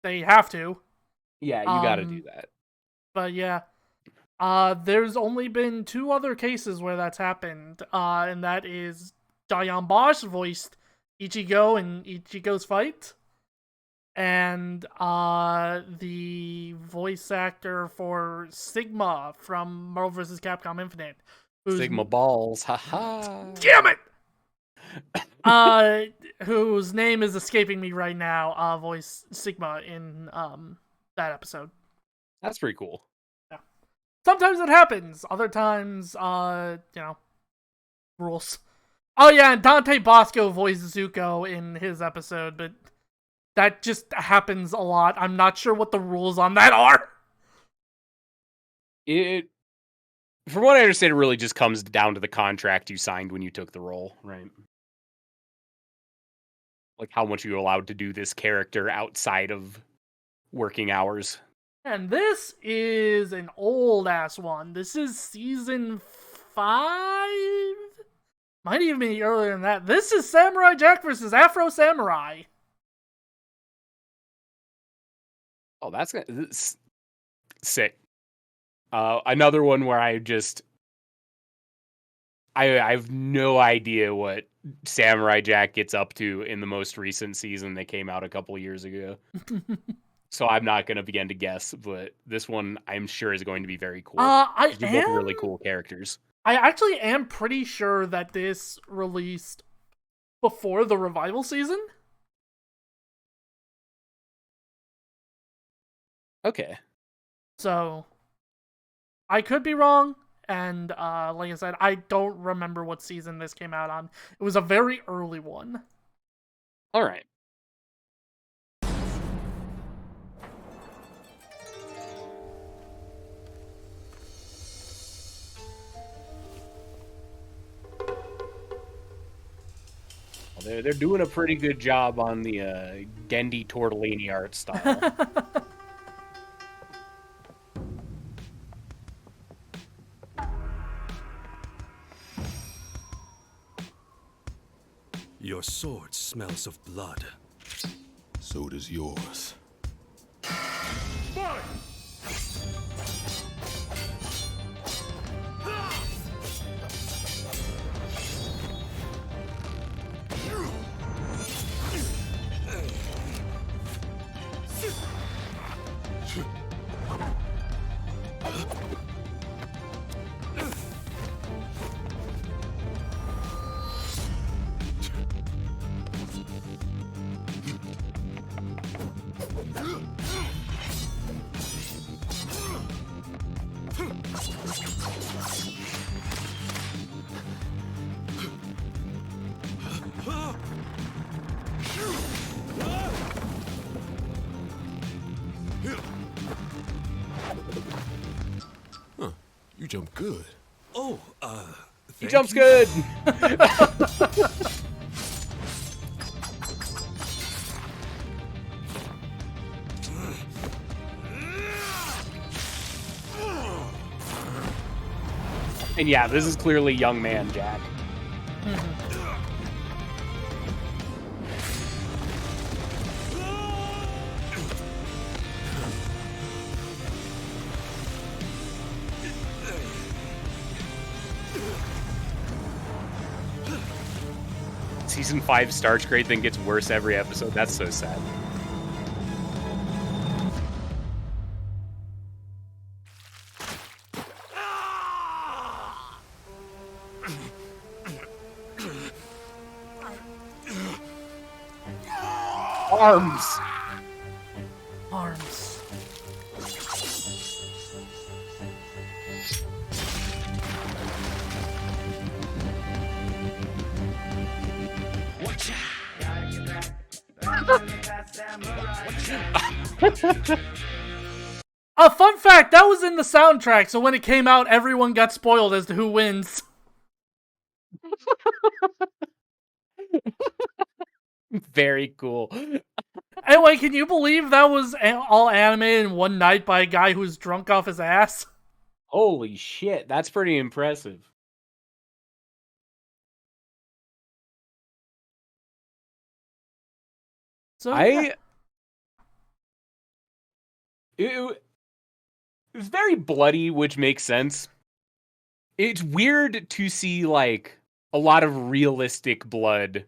they have to. Yeah, you got to do that. But yeah, there's only been 2 other cases where that's happened, and that is Diane Bosch voiced Ichigo in Ichigo's fight. And the voice actor for Sigma from Marvel vs. Capcom Infinite. Sigma balls, haha. Damn it! Whose name is escaping me right now, voiced Sigma in that episode. That's pretty cool. Yeah. Sometimes it happens. Other times, rules. Oh yeah, and Dante Bosco voiced Zuko in his episode, but that just happens a lot. I'm not sure what the rules on that are. It, from what I understand, it really just comes down to the contract you signed when you took the role, right? Like how much you're allowed to do this character outside of working hours. And this is an old ass one. This is season 5? Might even be earlier than that. This is Samurai Jack versus Afro Samurai. Oh, that's sick. Another one where I have no idea what Samurai Jack gets up to in the most recent season that came out a couple years ago. So I'm not going to begin to guess, but this one I'm sure is going to be very cool. They're both really cool characters. I actually am pretty sure that this released before the revival season. Okay. So, I could be wrong, and like I said, I don't remember what season this came out on. It was a very early one. All right. Well, they're doing a pretty good job on the Gendy Tortellini art style. Your sword smells of blood. So does yours. You jump good. Oh, He jumps good. And yeah, this is clearly young man Jack. Season 5 starts great, then gets worse every episode. That's so sad. Arms! Arms. A fun fact, that was in the soundtrack, so when it came out, everyone got spoiled as to who wins. Very cool. Anyway, can you believe that was all animated in one night by a guy who was drunk off his ass? Holy shit, that's pretty impressive. So It was very bloody, which makes sense. It's weird to see, like, a lot of realistic blood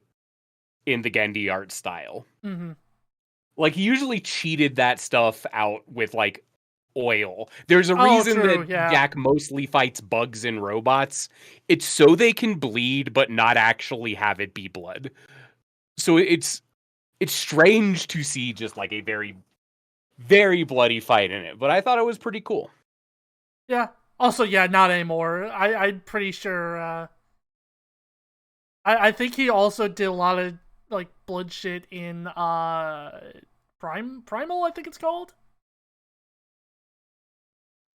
in the Gendy art style. Mm-hmm. Like, he usually cheated that stuff out with, like, oil. There's a reason that Jack mostly fights bugs and robots. It's so they can bleed, but not actually have it be blood. So it's strange to see just, like, a very, very bloody fight in it. But I thought it was pretty cool. Yeah. Also, yeah, not anymore. I'm pretty sure... I think he also did a lot of like blood shit in Primal, I think it's called.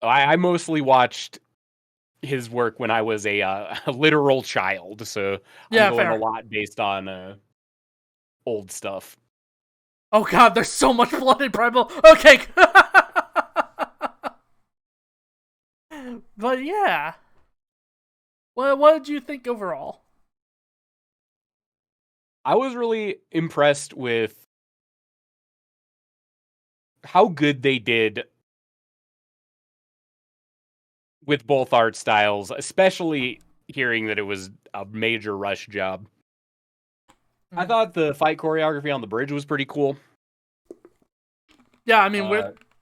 I mostly watched his work when I was a literal child, so I'm Yeah, going a fair. lot based on old stuff. Oh god, there's so much blood in Primal. Okay. But yeah. What did you think overall? I was really impressed with how good they did with both art styles, especially hearing that it was a major rush job. I thought the fight choreography on the bridge was pretty cool. Yeah, I mean,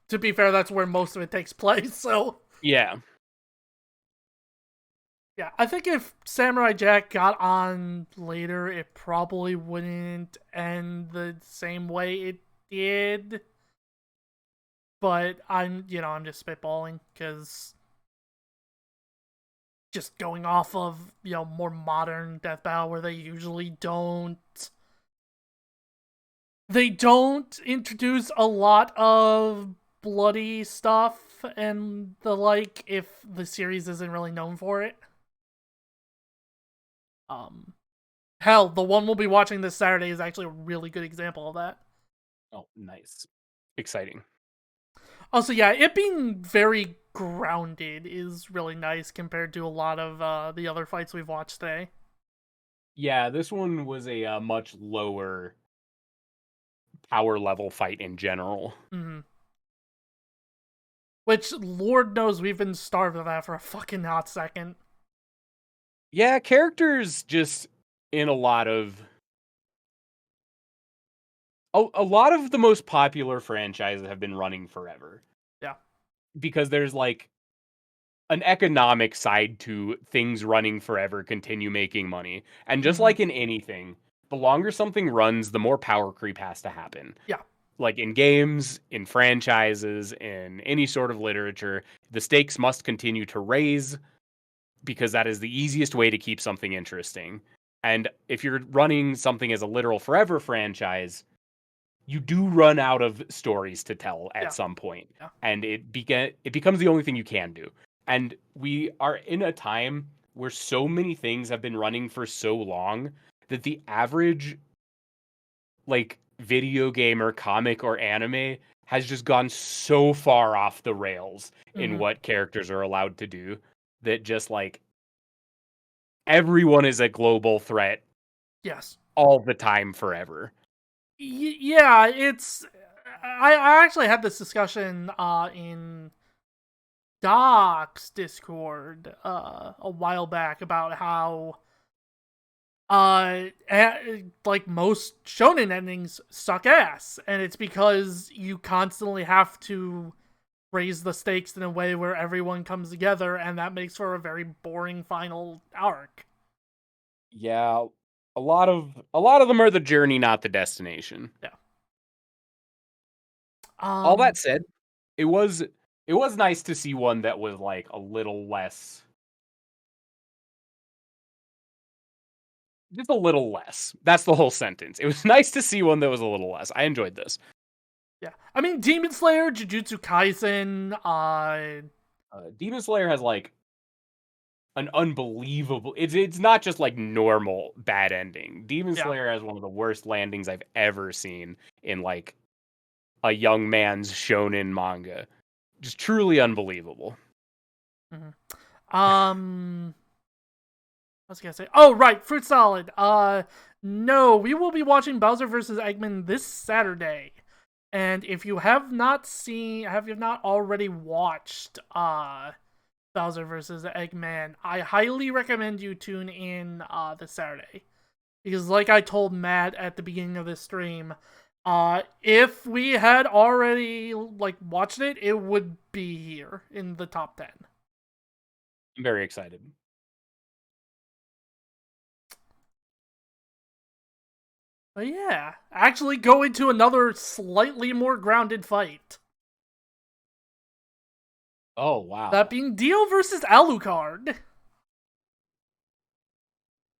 to be fair, that's where most of it takes place, so... Yeah. Yeah, I think if Samurai Jack got on later, it probably wouldn't end the same way it did. But I'm just spitballing, because just going off of, more modern Death Battle where they don't introduce a lot of bloody stuff and the like if the series isn't really known for it. Hell, the one we'll be watching this Saturday is actually a really good example of that. Oh, nice. Exciting. Also, yeah, it being very grounded is really nice compared to a lot of the other fights we've watched today. Yeah, this one was a much lower power level fight in general. Mm-hmm. Which, Lord knows, we've been starved of that for a fucking hot second. Yeah, characters just in a lot of the most popular franchises have been running forever. Yeah. Because there's like an economic side to things running forever, continue making money. And just like in anything, the longer something runs, the more power creep has to happen. Yeah. Like in games, in franchises, in any sort of literature, the stakes must continue to raise because that is the easiest way to keep something interesting. And if you're running something as a literal forever franchise, you do run out of stories to tell at some point. Yeah. And it becomes the only thing you can do. And we are in a time where so many things have been running for so long that the average like video game or comic or anime has just gone so far off the rails in what characters are allowed to do that just like everyone is a global threat. Yes. All the time forever. Yeah, it's... I actually had this discussion in Doc's Discord a while back about how like most shonen endings suck ass, and it's because you constantly have to raise the stakes in a way where everyone comes together, and that makes for a very boring final arc. Yeah, a lot of them are the journey, not the destination. Yeah. All that said, it was nice to see one that was like a little less, just a little less. That's the whole sentence. It was nice to see one that was a little less. I enjoyed this. Yeah, I mean, Demon Slayer, Jujutsu Kaisen, Demon Slayer has like an unbelievable. It's not just like normal bad ending. Demon Slayer has one of the worst landings I've ever seen in like a young man's shonen manga. Just truly unbelievable. I was gonna say, oh right, Fruit Salad. No, we will be watching Bowser vs. Eggman this Saturday. And if you have not already watched Bowser vs. Eggman, I highly recommend you tune in this Saturday. Because like I told Matt at the beginning of this stream, if we had already like watched it, it would be here in the top 10. I'm very excited. But yeah, actually go into another slightly more grounded fight. Oh, wow. That being Dio versus Alucard.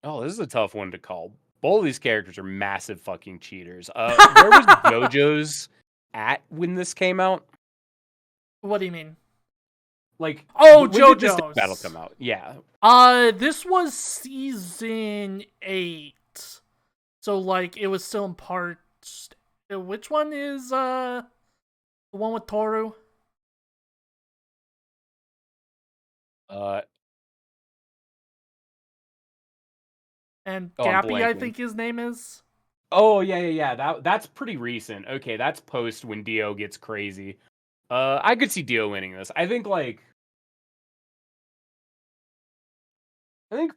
Oh, this is a tough one to call. Both of these characters are massive fucking cheaters. Where was JoJo's at when this came out? What do you mean? Like, Oh, when did this JoJo's battle come out? Yeah. This was season 8. So, like, it was still in parts. Which one is, the one with Toru? And Oh, I'm Gappy, I blanking. think his name is. Oh, yeah. That's pretty recent. Okay, that's post when Dio gets crazy. I could see Dio winning this. I think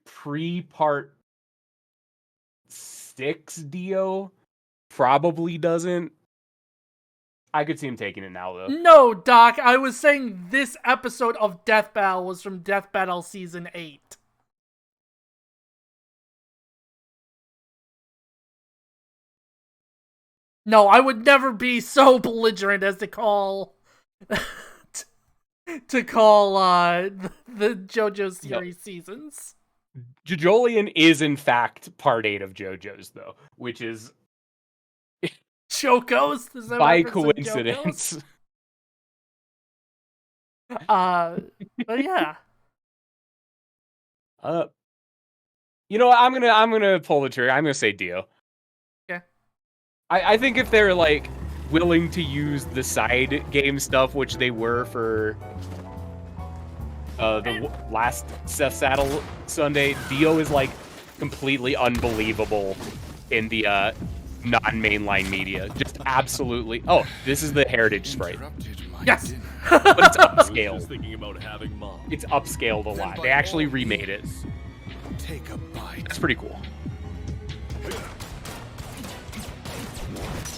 pre-part 6 Dio probably doesn't. I could see him taking it now, though. No, Doc, I was saying this episode of Death Battle was from Death Battle Season 8. No, I would never be so belligerent as to call... the JoJo series seasons. Jojolian is, in fact, part 8 of JoJo's, though, which is... Chocos? Is that by reference to coincidence. But yeah. You know what? I'm gonna pull the trigger. I'm gonna say Dio. Okay. I think if they're like willing to use the side game stuff, which they were for the last Seth Saddle Sunday, Dio is like completely unbelievable in the non-mainline media. Just absolutely. Oh, this is the heritage sprite. Yes. But it's upscaled. Thinking about having mom. It's upscaled a lot. They actually remade it. Take a bite. That's pretty cool.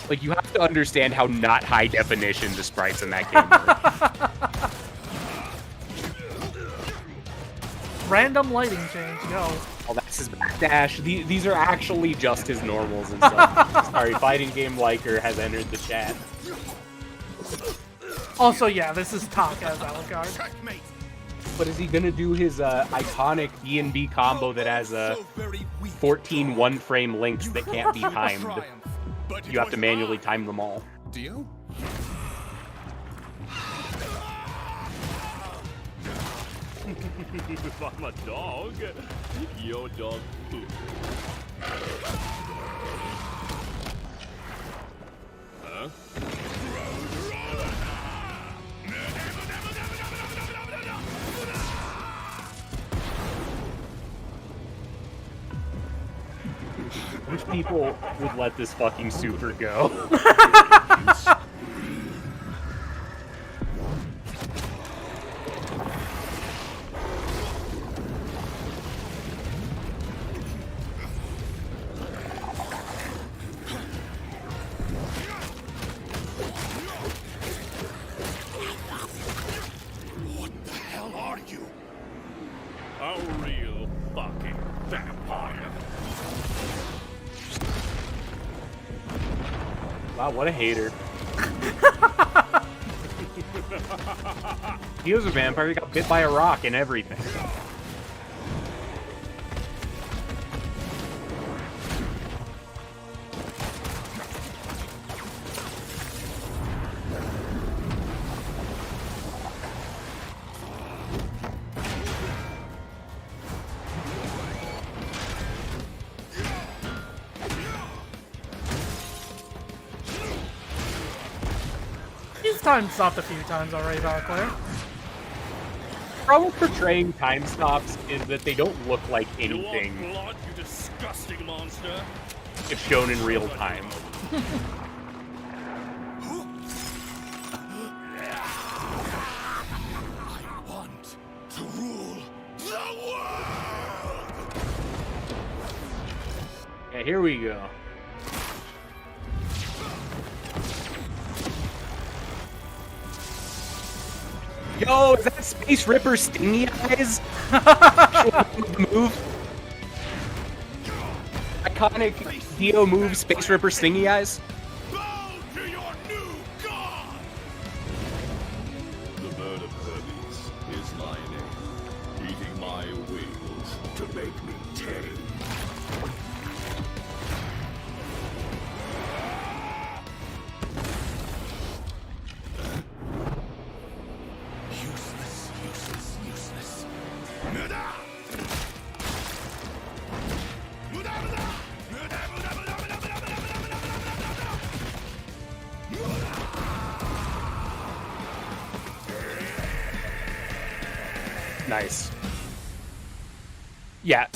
Like, you have to understand how not high definition the sprites in that game are. Random lighting change, go. Oh, that's his backdash. These are actually just his normals and stuff. Sorry, Fighting Game Liker has entered the chat. Also, yeah, this is Taka as Alucard. But is he gonna do his iconic D&B combo that has 14 one-frame links that can't be timed? You have to manually time them all. Dio? If I'm a dog, your dog too. Huh? Which people would let this fucking super go? What the hell are you? A real fucking vampire. Wow, what a hater. He was a vampire, he got bit by a rock and everything. He's time stopped a few times already, Valkyrie. The problem with portraying time stops is that they don't look like You want anything blood, you disgusting monster? if shown in real time. I want to rule the world! Yeah, here we go. Yo, is that Space Ripper Stingy Eyes? The move? Iconic Dio move, Space Ripper Stingy Eyes? Bow to your new god! The bird of Hermes is lying, eating my wings To make me tame. Nice. Yeah,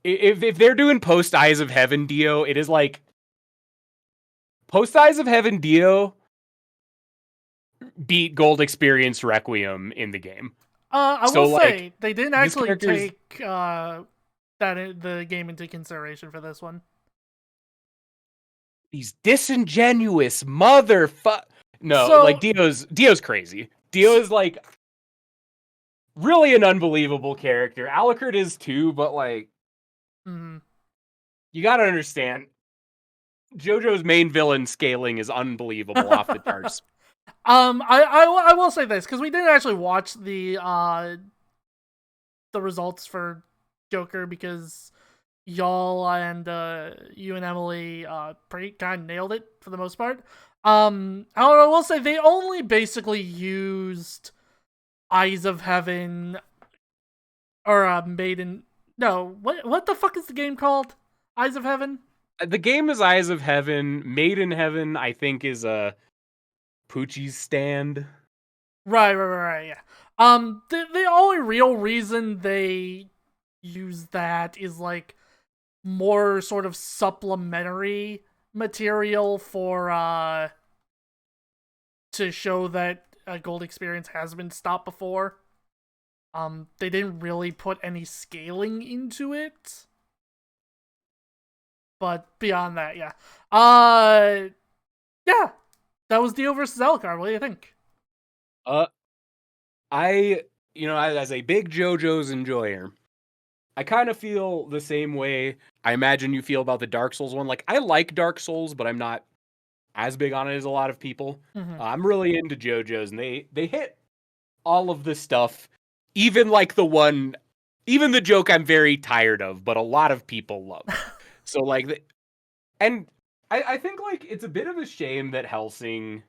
if they're doing post Eyes of Heaven Dio, it is like post Eyes of Heaven Dio beat Gold Experience Requiem in the game. I So, will like, say they didn't this actually character's- take the game into consideration for this one. These disingenuous motherfuck. No, So- like Dio's crazy. Dio's like really an unbelievable character. Alucard is too, but like Mhm. you gotta understand, JoJo's main villain scaling is unbelievable off the charts. I will say this because we didn't actually watch the results for Joker because y'all and you and Emily pretty kind of nailed it for the most part. I will say they only basically used Eyes of Heaven or Maiden. No, what the fuck is the game called? Eyes of Heaven? The game is Eyes of Heaven. Made in Heaven, I think, is a Poochie's stand. Right, yeah. The only real reason they use that is like more sort of supplementary material for to show that a Gold Experience has been stopped before. They didn't really put any scaling into it. But beyond that, yeah. Yeah. That was Dio versus Alucard. What do you think? As a big JoJo's enjoyer, I kind of feel the same way I imagine you feel about the Dark Souls one. Like, I like Dark Souls, but I'm not as big on it as a lot of people. Mhm. I'm really into JoJo's, and they hit all of the stuff, even the joke I'm very tired of, but a lot of people love. So, like, I think, like, it's a bit of a shame that Hellsing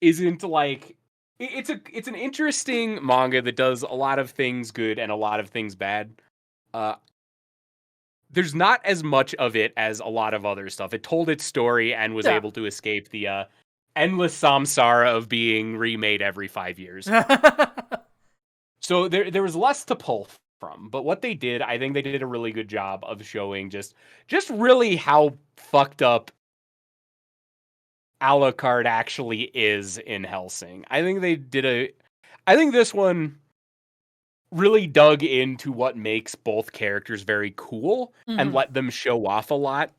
isn't, like... It's an interesting manga that does a lot of things good and a lot of things bad. There's not as much of it as a lot of other stuff. It told its story and was able to escape the endless samsara of being remade every 5 years. So there was less to pull from. But what they did, I think they did a really good job of showing just really how fucked up Alucard actually is in Hellsing. I think this one really dug into what makes both characters very cool and let them show off a lot.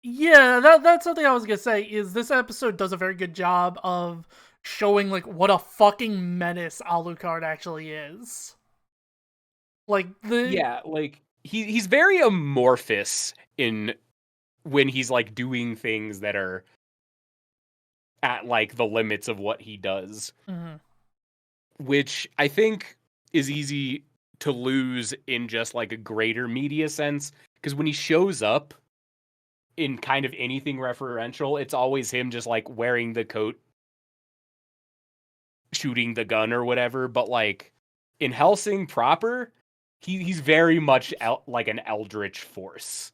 Yeah, that's something I was gonna say, is this episode does a very good job of showing, like, what a fucking menace Alucard actually is. Like, Yeah, like, he's very amorphous when he's, like, doing things that are at, like, the limits of what he does. Which I think is easy to lose in just, like, a greater media sense. Because when he shows up in kind of anything referential, it's always him just, like, wearing the coat, shooting the gun or whatever. But, like, in Hellsing proper, he's very much like an eldritch force.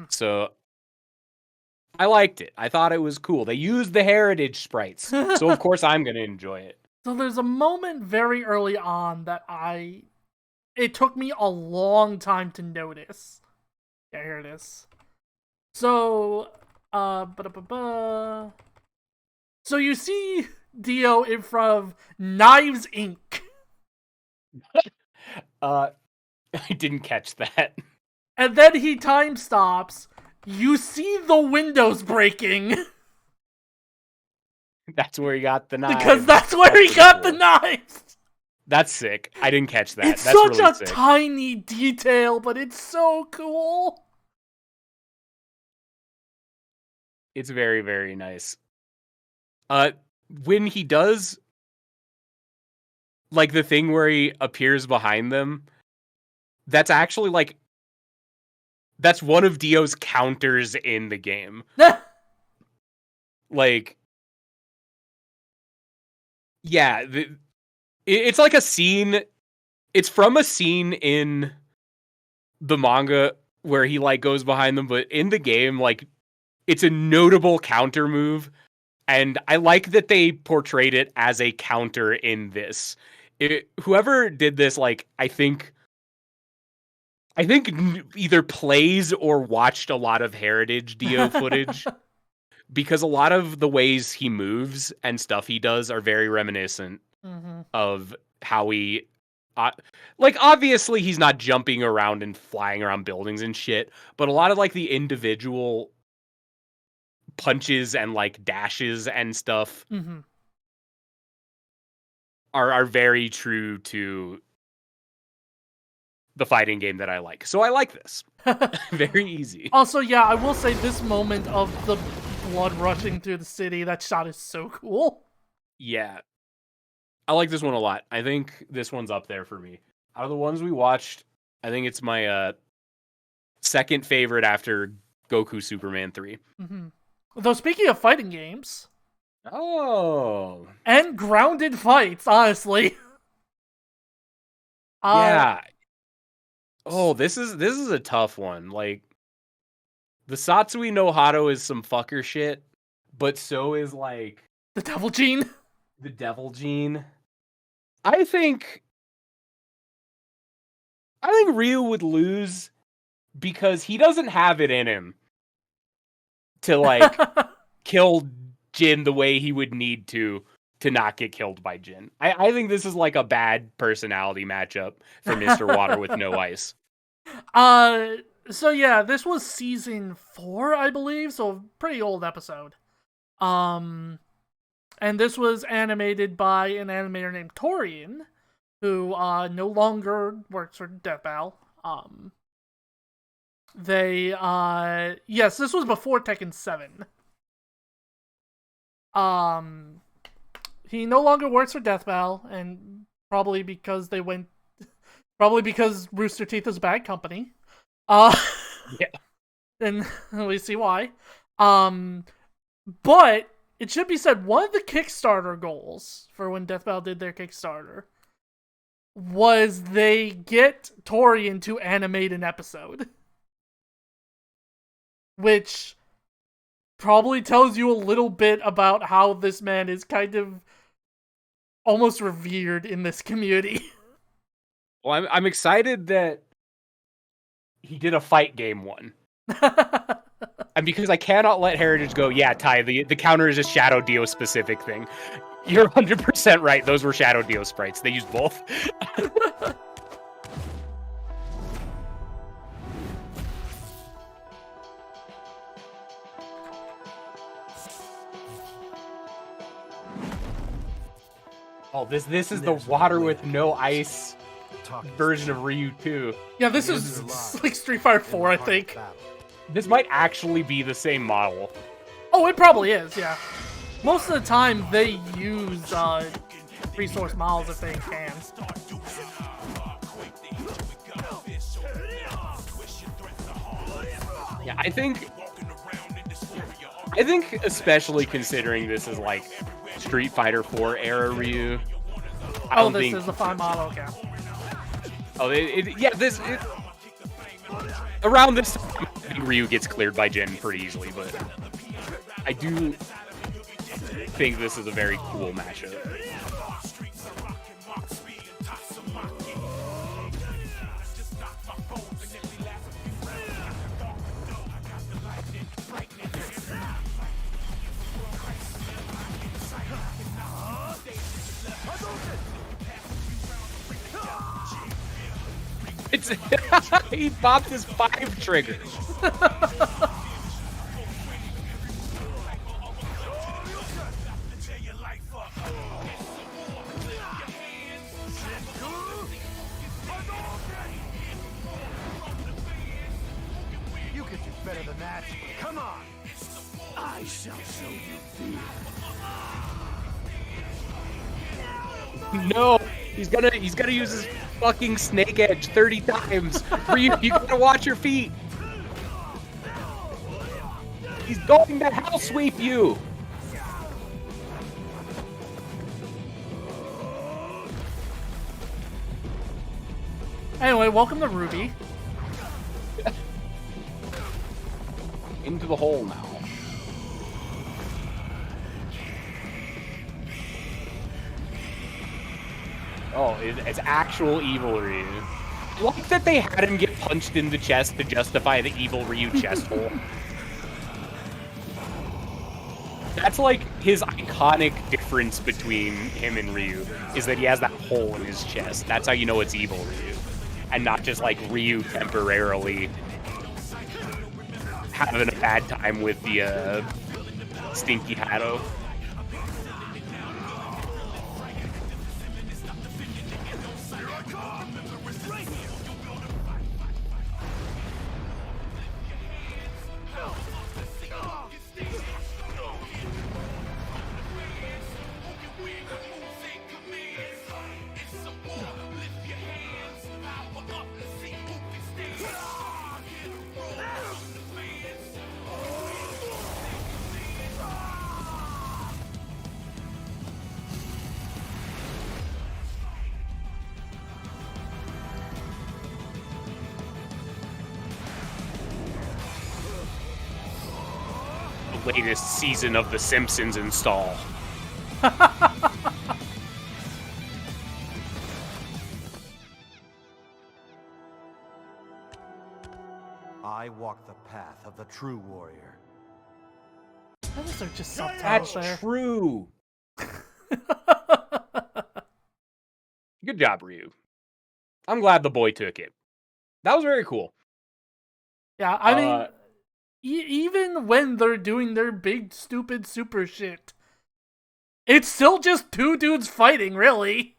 So I liked it. I thought it was cool. They used the heritage sprites, so of course I'm gonna enjoy it. So there's a moment very early on that it took me a long time to notice. Yeah, here it is. So, so you see Dio in front of Knives Inc. I didn't catch that. And then he time stops. You see the windows breaking. That's where he got the knife. Because that's where he got the knife. That's sick. I didn't catch that. It's That's such really a sick. tiny detail, but it's so cool. It's very, very nice. When he does, like, the thing where he appears behind them, that's actually, like, that's one of Dio's counters in the game. Like, yeah, it's like a scene. It's from a scene in the manga where he, like, goes behind them, but in the game, like, it's a notable counter move, And I like that they portrayed it as a counter in this. Whoever did this, like, I think either plays or watched a lot of Heritage Dio footage. Because a lot of the ways he moves and stuff he does are very reminiscent of how he... like, obviously, he's not jumping around and flying around buildings and shit, but a lot of, like, the individual punches and, like, dashes and stuff are very true to the fighting game that I like. So I like this. Very easy. Also, yeah, I will say this moment of the blood rushing through the city, that shot is so cool. Yeah. I like this one a lot. I think this one's up there for me. Out of the ones we watched, I think it's my second favorite after Goku Superman 3. Though speaking of fighting games... Oh. And grounded fights, honestly. Yeah. Oh, this is a tough one. Like, the Satsui no Hado is some fucker shit, but so is, like... The Devil Gene? The Devil Gene. I think Ryu would lose because he doesn't have it in him to, like, kill Jin the way he would need to not get killed by Jin. I think this is like a bad personality matchup for Mr. Water with no ice. So yeah, this was season 4, I believe, so pretty old episode. And this was animated by an animator named Torian, who no longer works for Death Battle. Yes, this was before Tekken 7. He no longer works for Death Battle, and probably because Rooster Teeth is a bad company. Yeah. And we see why. But it should be said, one of the Kickstarter goals for when Death Battle did their Kickstarter was they get Torian to animate an episode. Which probably tells you a little bit about how this man is kind of almost revered in this community. Well, I'm excited that he did a fight game one. And because I cannot let Heritage go, yeah, Ty, the counter is a Shadow Dio specific thing. You're 100% right. Those were Shadow Dio sprites. They used both. Oh, this is the water with no ice version of Ryu 2. Yeah, this is like Street Fighter 4, I think. This might actually be the same model. Oh, it probably is, yeah. Most of the time, they use resource models if they can. Yeah, I think especially considering this is like Street Fighter 4 era Ryu. This is the fine model, okay. Around this time, I think Ryu gets cleared by Jin pretty easily, but I do think this is a very cool matchup. He popped his 5 triggers. You could do better than that. Come on. I shall show you fear. No, he's gonna use his fucking snake edge 30 times. You gotta watch your feet. He's going to hell sweep you. Anyway, welcome to Ruby. Into the hole now. Oh, it's actual evil Ryu. I like that they had him get punched in the chest to justify the evil Ryu chest hole. That's like his iconic difference between him and Ryu, is that he has that hole in his chest. That's how you know it's evil Ryu. And not just like Ryu temporarily having a bad time with the Stinky Hatto. Latest season of The Simpsons install. I walk the path of the true warrior. Those are just subtitles there. That's true. Good job, Ryu. I'm glad the boy took it. That was very cool. Yeah, I mean, even when they're doing their big, stupid super shit, it's still just two dudes fighting, really.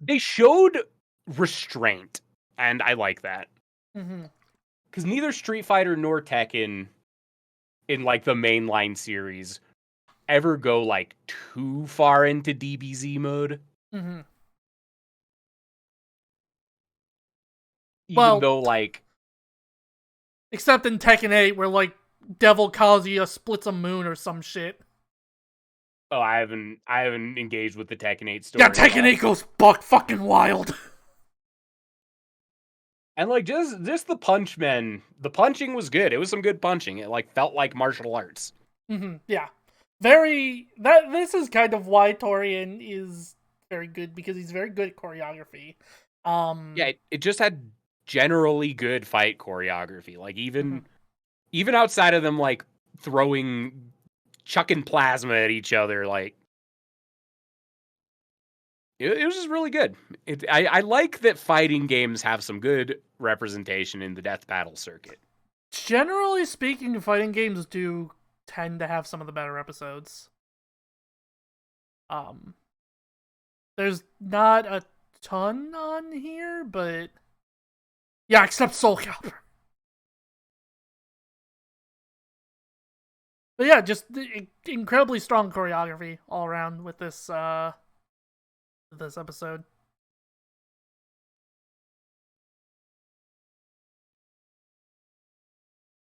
They showed restraint, and I like that. Because neither Street Fighter nor Tekken in like the mainline series ever go like too far into DBZ mode. Even though like, except in Tekken 8 where like Devil Kazuya splits a moon or some shit. Oh, I haven't engaged with the Tekken 8 story. Yeah, Tekken 8 goes buck fucking wild. And like just the the punching was good. It was some good punching. It like felt like martial arts. Yeah. This is kind of why Torian is very good, because he's very good at choreography. Yeah, it just had generally good fight choreography. Like even outside of them like chucking plasma at each other, like it was just really good. I like that fighting games have some good representation in the death battle circuit. Generally speaking, fighting games do tend to have some of the better episodes. There's not a ton on here, but yeah, except Soul Calibur. But yeah, just incredibly strong choreography all around with this episode.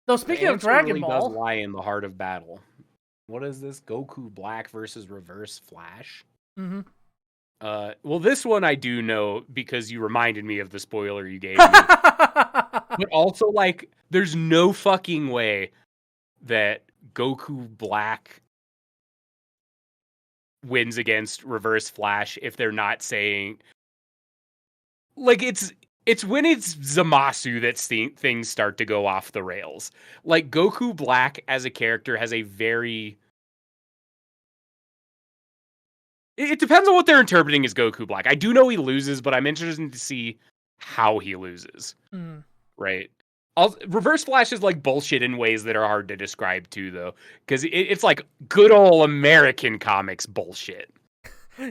Though speaking of Dragon really Ball, does lie in the heart of battle. What is this? Goku Black versus Reverse Flash? Well, this one I do know because you reminded me of the spoiler you gave me. But also, like, there's no fucking way that Goku Black wins against Reverse Flash if they're not saying, like, it's when it's Zamasu that things start to go off the rails. Like, Goku Black as a character has a very... It depends on what they're interpreting as Goku Black. I do know he loses, but I'm interested to see how he loses. Right? Reverse Flash is like bullshit in ways that are hard to describe too, though. Because it's like good old American comics bullshit.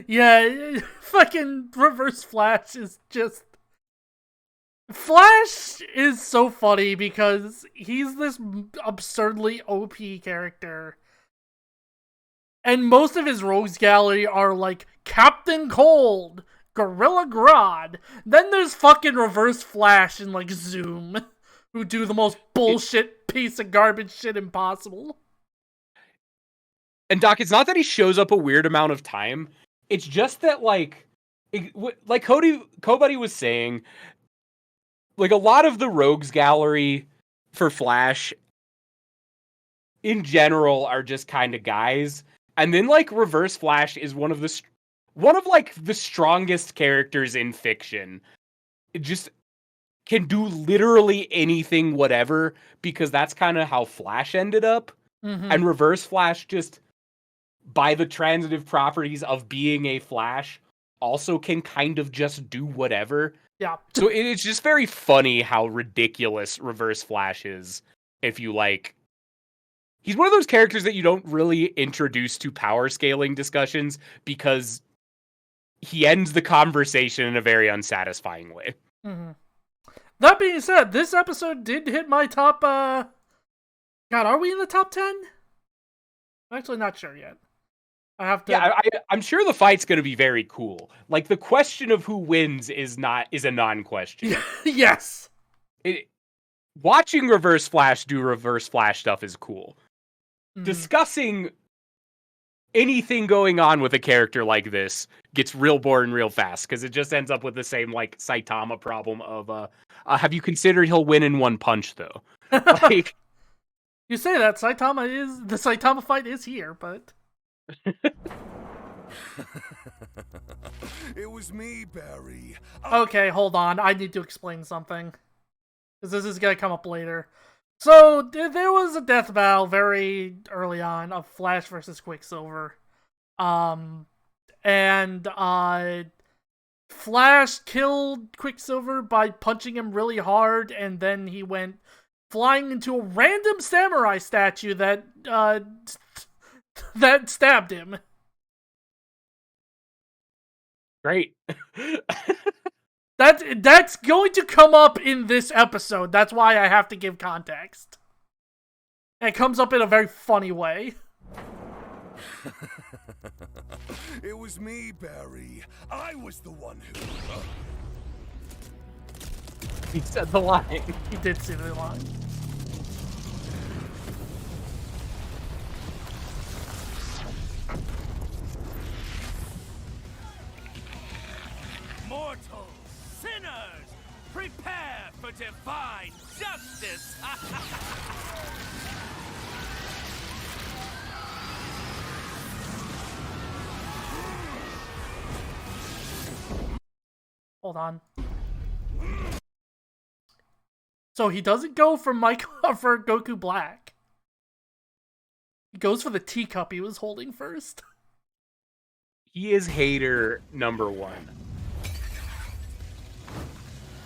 Yeah, fucking Reverse Flash is just... Flash is so funny because he's this absurdly OP character. And most of his rogues gallery are like Captain Cold, Gorilla Grodd. Then there's fucking Reverse Flash and like Zoom, who do the most bullshit piece of garbage shit impossible. And Doc, it's not that he shows up a weird amount of time. It's just that like Kobuddy was saying, like a lot of the rogues gallery for Flash in general are just kind of guys. And then, like, Reverse Flash is one of the one of like the strongest characters in fiction. It just can do literally anything, whatever, because that's kind of how Flash ended up. And Reverse Flash, just by the transitive properties of being a Flash, also can kind of just do whatever. Yeah. So it's just very funny how ridiculous Reverse Flash is. If you like, he's one of those characters that you don't really introduce to power scaling discussions because he ends the conversation in a very unsatisfying way. That being said, this episode did hit my top, God, are we in the top 10? I'm actually not sure yet. I have to... Yeah, I'm sure the fight's going to be very cool. Like, the question of who wins is a non-question. Yes! Watching Reverse Flash do Reverse Flash stuff is cool. Discussing anything going on with a character like this gets real boring real fast, because it just ends up with the same, like, Saitama problem of, have you considered he'll win in one punch, though? Like, you say that, the Saitama fight is here, but... It was me, Barry. Okay, hold on, I need to explain something. Because this is gonna come up later. So, there was a death battle very early on of Flash versus Quicksilver. Flash killed Quicksilver by punching him really hard, and then he went flying into a random samurai statue that stabbed him. great. That's going to come up in this episode. That's why I have to give context. And it comes up in a very funny way. It was me, Barry. I was the one who... He said the line. He did say the line. Mortals, sinners, prepare for divine justice! Hold on. So he doesn't go for for Goku Black. He goes for the teacup he was holding first. He is hater number one.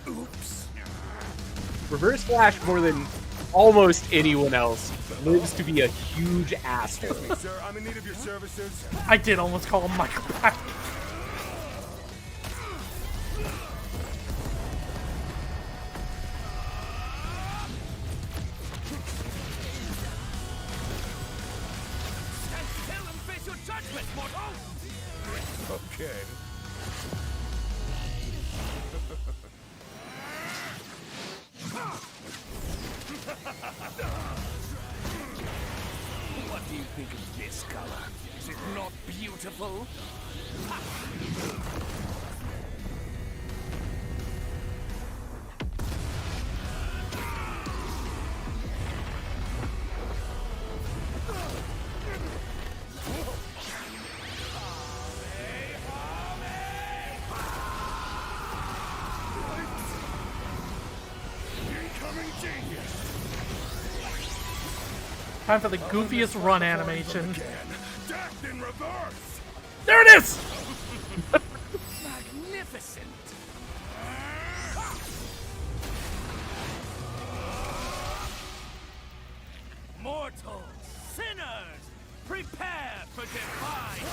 Oops. Reverse Flash, more than almost anyone else, lives to be a huge asshole. Excuse me, sir. I'm in need of your services. I did almost call him Michael Black. Okay. What do you think of this color? Is it not beautiful? Time for the goofiest run animation. Death in reverse. There it is! Magnificent! Mortals, sinners, prepare for divine...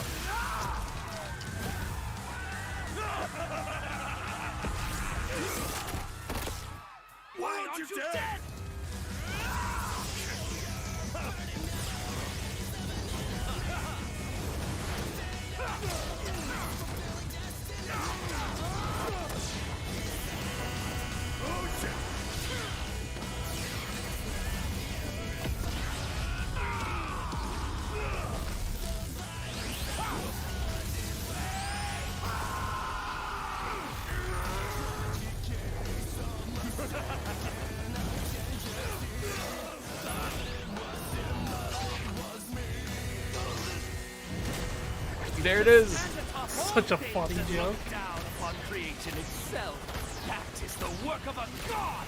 Why aren't you dead? There it is. At the top Such a funny joke. Down upon creation itself. That is the work of a god.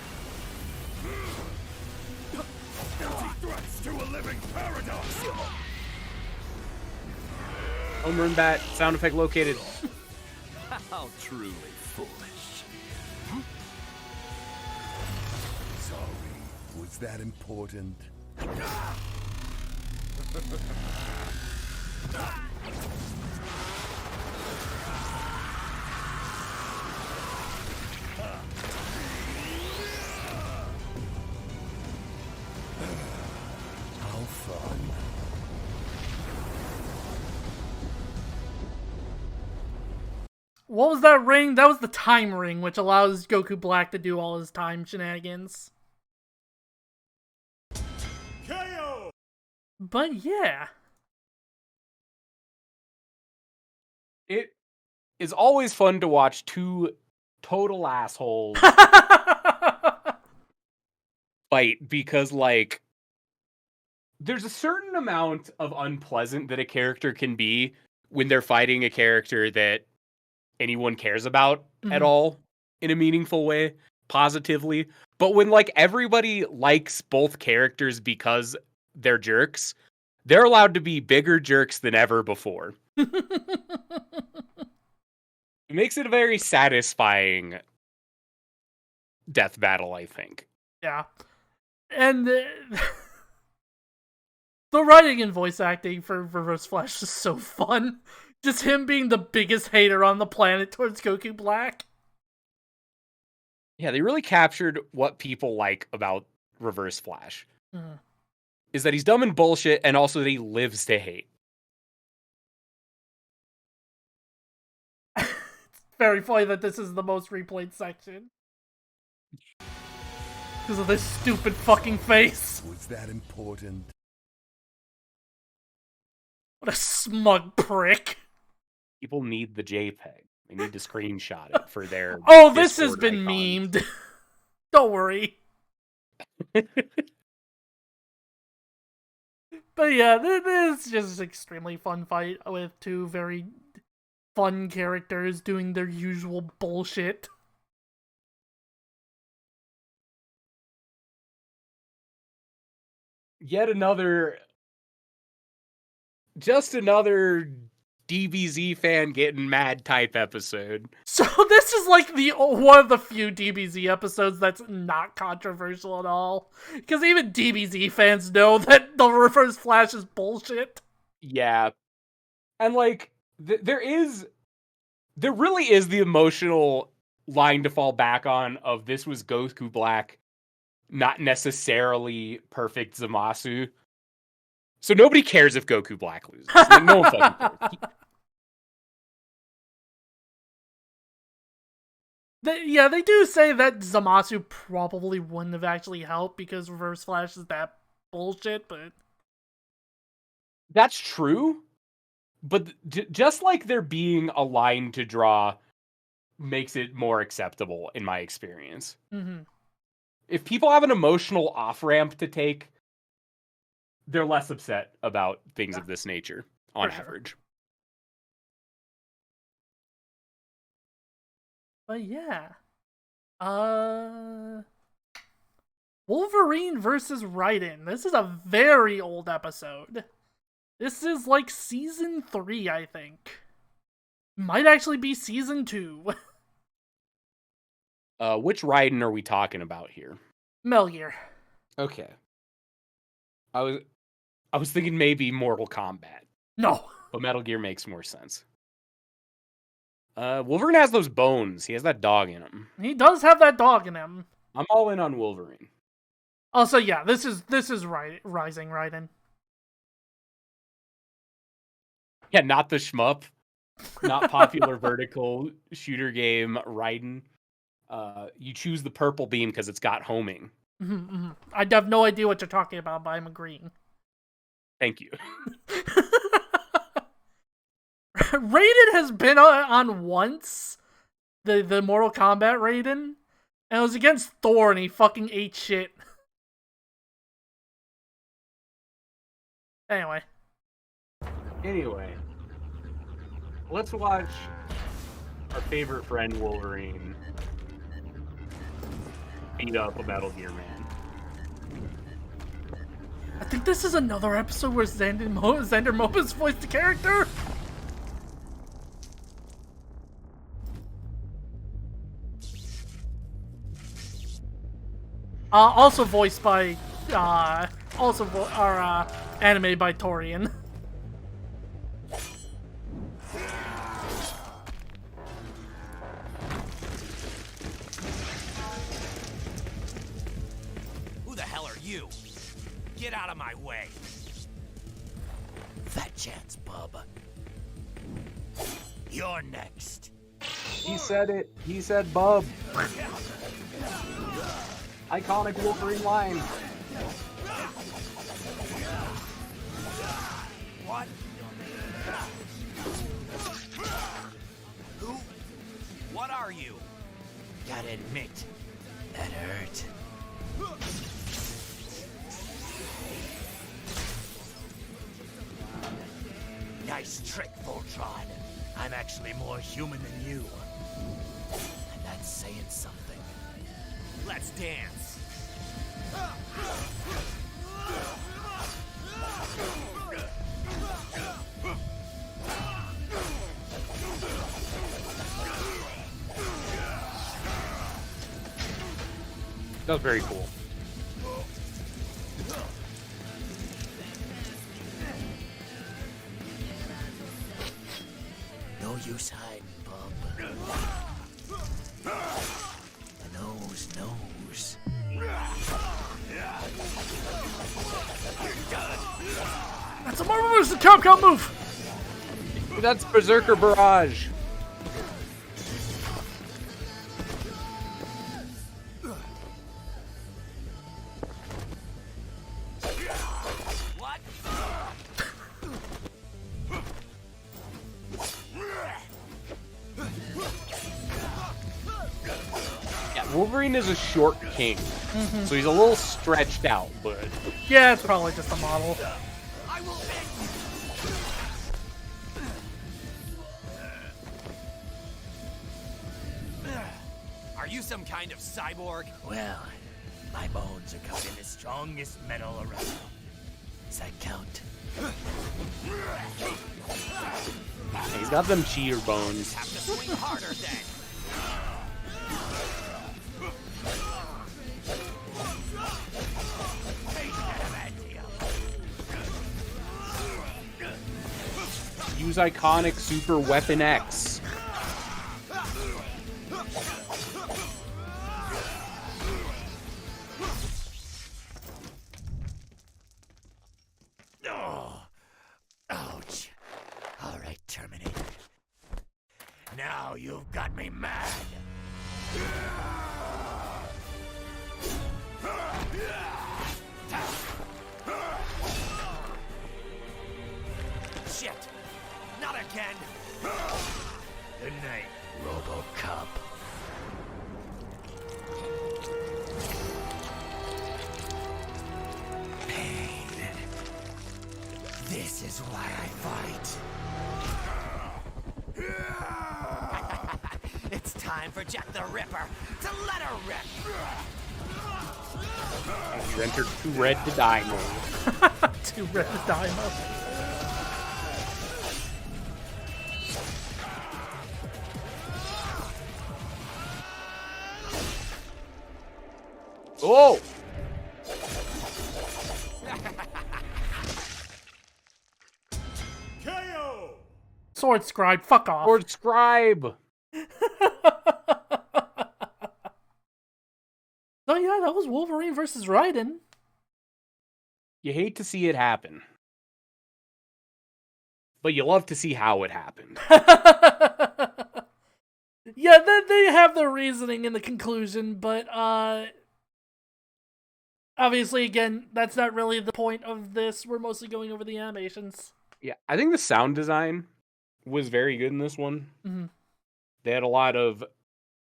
Empty threats to a living paradox. Home run bat, sound effect located. How truly foolish. Sorry, was that important? How fun. What was that ring? That was the time ring, which allows Goku Black to do all his time shenanigans. KO! But yeah. It is always fun to watch two total assholes fight because, like, there's a certain amount of unpleasant that a character can be when they're fighting a character that anyone cares about at all in a meaningful way, positively. But when, like, everybody likes both characters because they're jerks, they're allowed to be bigger jerks than ever before. It makes it a very satisfying death battle, I think. Yeah. And the writing and voice acting for Reverse Flash is so fun. Just him being the biggest hater on the planet towards Goku Black. Yeah, they really captured what people like about Reverse Flash. Is that he's dumb and bullshit, and also that he lives to hate. It's very funny that this is the most replayed section. Because of this stupid fucking face. Was that important? What a smug prick. People need the JPEG. They need to screenshot it for their Oh, this has Discord been icons. memed. Don't worry. But yeah, this is just an extremely fun fight with two very fun characters doing their usual bullshit. Yet another... Just another DBZ fan getting mad type episode. So this is like the one of the few DBZ episodes that's not controversial at all. Because even DBZ fans know that the Reverse Flash is bullshit. Yeah. And like, there really is the emotional line to fall back on of this was Goku Black, not necessarily perfect Zamasu. So nobody cares if Goku Black loses. Like, no one fucking cares. Yeah, they do say that Zamasu probably wouldn't have actually helped because Reverse Flash is that bullshit, but... That's true. But just like there being a line to draw makes it more acceptable in my experience. Mm-hmm. If people have an emotional off-ramp to take, they're less upset about things of this nature, on average. But yeah. Wolverine versus Raiden. This is a very old episode. This is like season 3, I think. Might actually be season 2. Which Raiden are we talking about here? Metal Gear. Okay. I was thinking maybe Mortal Kombat. No. But Metal Gear makes more sense. Wolverine has those bones. He has that dog in him. He does have that dog in him. I'm all in on Wolverine. Also, yeah, this is Rising Raiden. Yeah, not the shmup. Not popular vertical shooter game Raiden. You choose the purple beam because it's got homing. I have no idea what you're talking about, but I'm agreeing. Thank you. Raiden has been on once. The Mortal Kombat Raiden. And it was against Thor and he fucking ate shit. Anyway. let's watch our favorite friend Wolverine beat up a Metal Gear Man. I think this is another episode where Xander Moba's voiced the character. Also voiced by, animated by Torian. Who the hell are you? Get out of my way. Fat chance, bub. You're next. He said it. He said bub. Iconic Wolverine line. What? Who? What are you? Gotta admit, that hurt. Nice trick, Voltron. I'm actually more human than you. And that's saying something. Let's dance. That was very cool. No use hiding, bub. The nose knows. That's a Marvel vs. Capcom move! That's Berserker Barrage. What? Yeah, Wolverine is a short king, so he's a little stretched out, but Yeah, it's probably just a model. I will end you. Are you some kind of cyborg? Well, my bones are covered in the strongest metal around. Does that count? he's got them cheater bones. Have to swing harder then. Use iconic Super Weapon X. Oh, ouch. All right, Terminator. Now you've got me mad. Shit. Not again. Good night, RoboCop. Pain. This is why I fight. It's time for Jack the Ripper to let her rip. You entered Too Red to Die mode. Too red to die mode. Oh! KO! Sword Scribe, fuck off. Lord Scribe! Oh yeah, that was Wolverine versus Raiden. You hate to see it happen. But you love to see how it happened. Yeah, they have their reasoning in the conclusion, but obviously, again, that's not really the point of this. We're mostly going over the animations. Yeah, I think the sound design was very good in this one. Mm-hmm. They had a lot of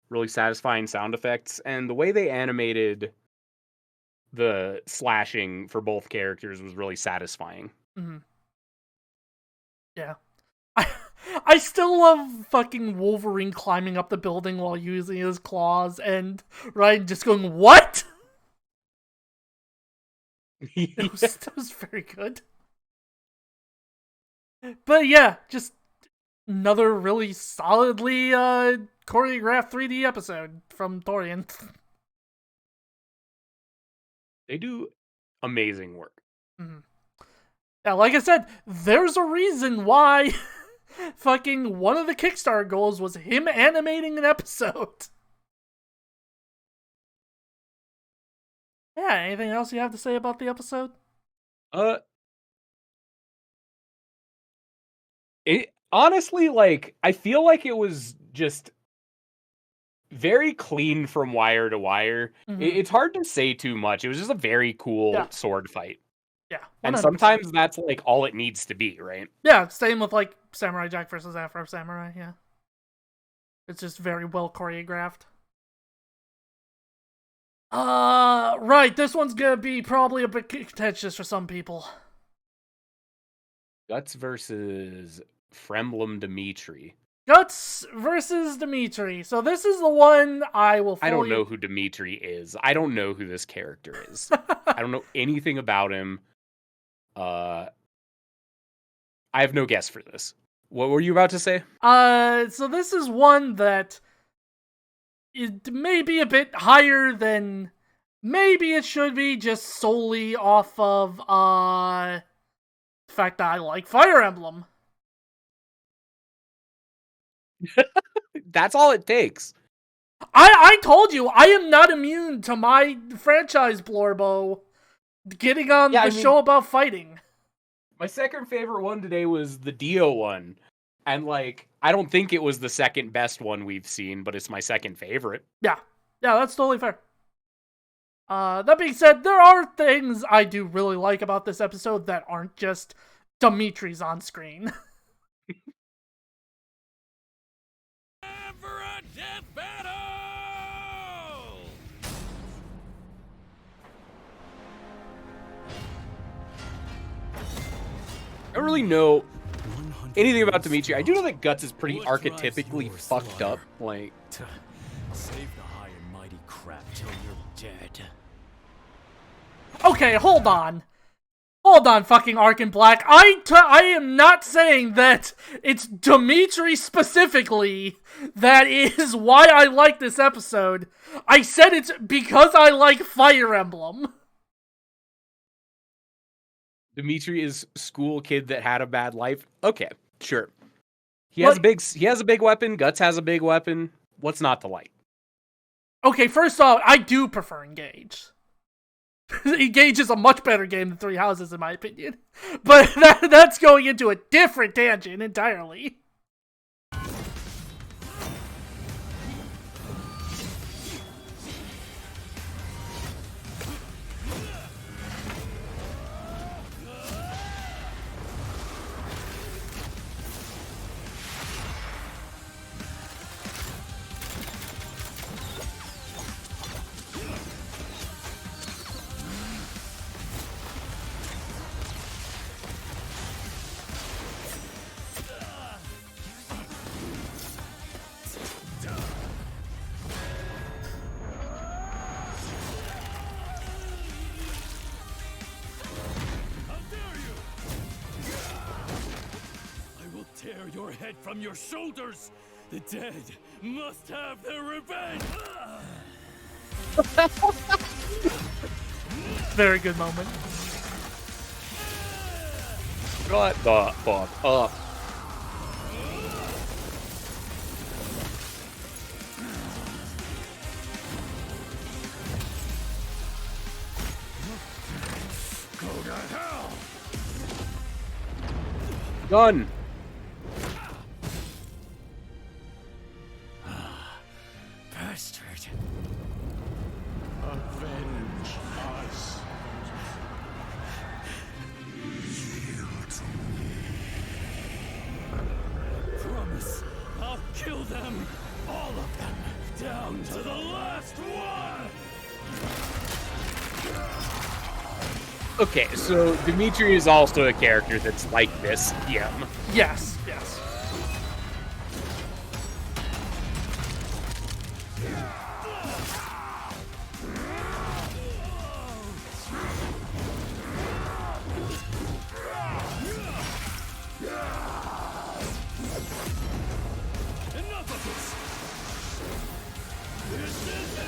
really satisfying sound effects, and the way they animated the slashing for both characters was really satisfying. Mm-hmm. Yeah. I still love fucking Wolverine climbing up the building while using his claws, and Ryan just going, "What?" That was very good. But yeah, just another really solidly choreographed 3D episode from Torian. They do amazing work. Mm-hmm. Yeah, like I said, there's a reason why fucking one of the Kickstarter goals was him animating an episode. Yeah, anything else you have to say about the episode? Honestly, like, I feel like it was just very clean from wire to wire. Mm-hmm. It's hard to say too much. It was just a very cool sword fight. Yeah. 100%. And sometimes that's like all it needs to be, right? Yeah, same with like Samurai Jack versus Afro Samurai, yeah. It's just very well choreographed. Right, this one's gonna be probably a bit contentious for some people. Guts versus Fremlum Dimitri. Guts versus Dimitri. So this is the one I will I don't know who Dimitri is. I don't know who this character is. I don't know anything about him. I have no guess for this. What were you about to say? So this is one that it may be a bit higher than maybe it should be, just solely off of the fact that I like Fire Emblem. That's all it takes. I told you, I am not immune to my franchise Blorbo getting on the show about fighting. My second favorite one today was the Dio one. And, like, I don't think it was the second best one we've seen, but it's my second favorite. Yeah. Yeah, that's totally fair. That being said, there are things I do really like about this episode that aren't just Dimitri's on screen. For a death battle! I don't really know anything about Dimitri. I do know that Guts is pretty archetypically fucked up. Like, save the high and mighty crap till you're dead. Okay, hold on. Hold on, fucking Ark and Black. I am not saying that it's Dimitri specifically that is why I like this episode. I said it's because I like Fire Emblem. Dimitri is school kid that had a bad life. Okay, sure. He has a big weapon. Guts has a big weapon. What's not to like? Okay, first off, I do prefer Engage. Engage is a much better game than Three Houses, in my opinion. But that's going into a different tangent entirely. Tear your head from your shoulders! The dead must have their revenge! Very good moment. Shut the fuck up. Go to hell! Gun. Bastard. Avenge us. Promise, I'll kill them, all of them, down to the last one! Okay, so Dimitri is also a character that's like this. Yeah. Yes, yes. Enough of this! This is it!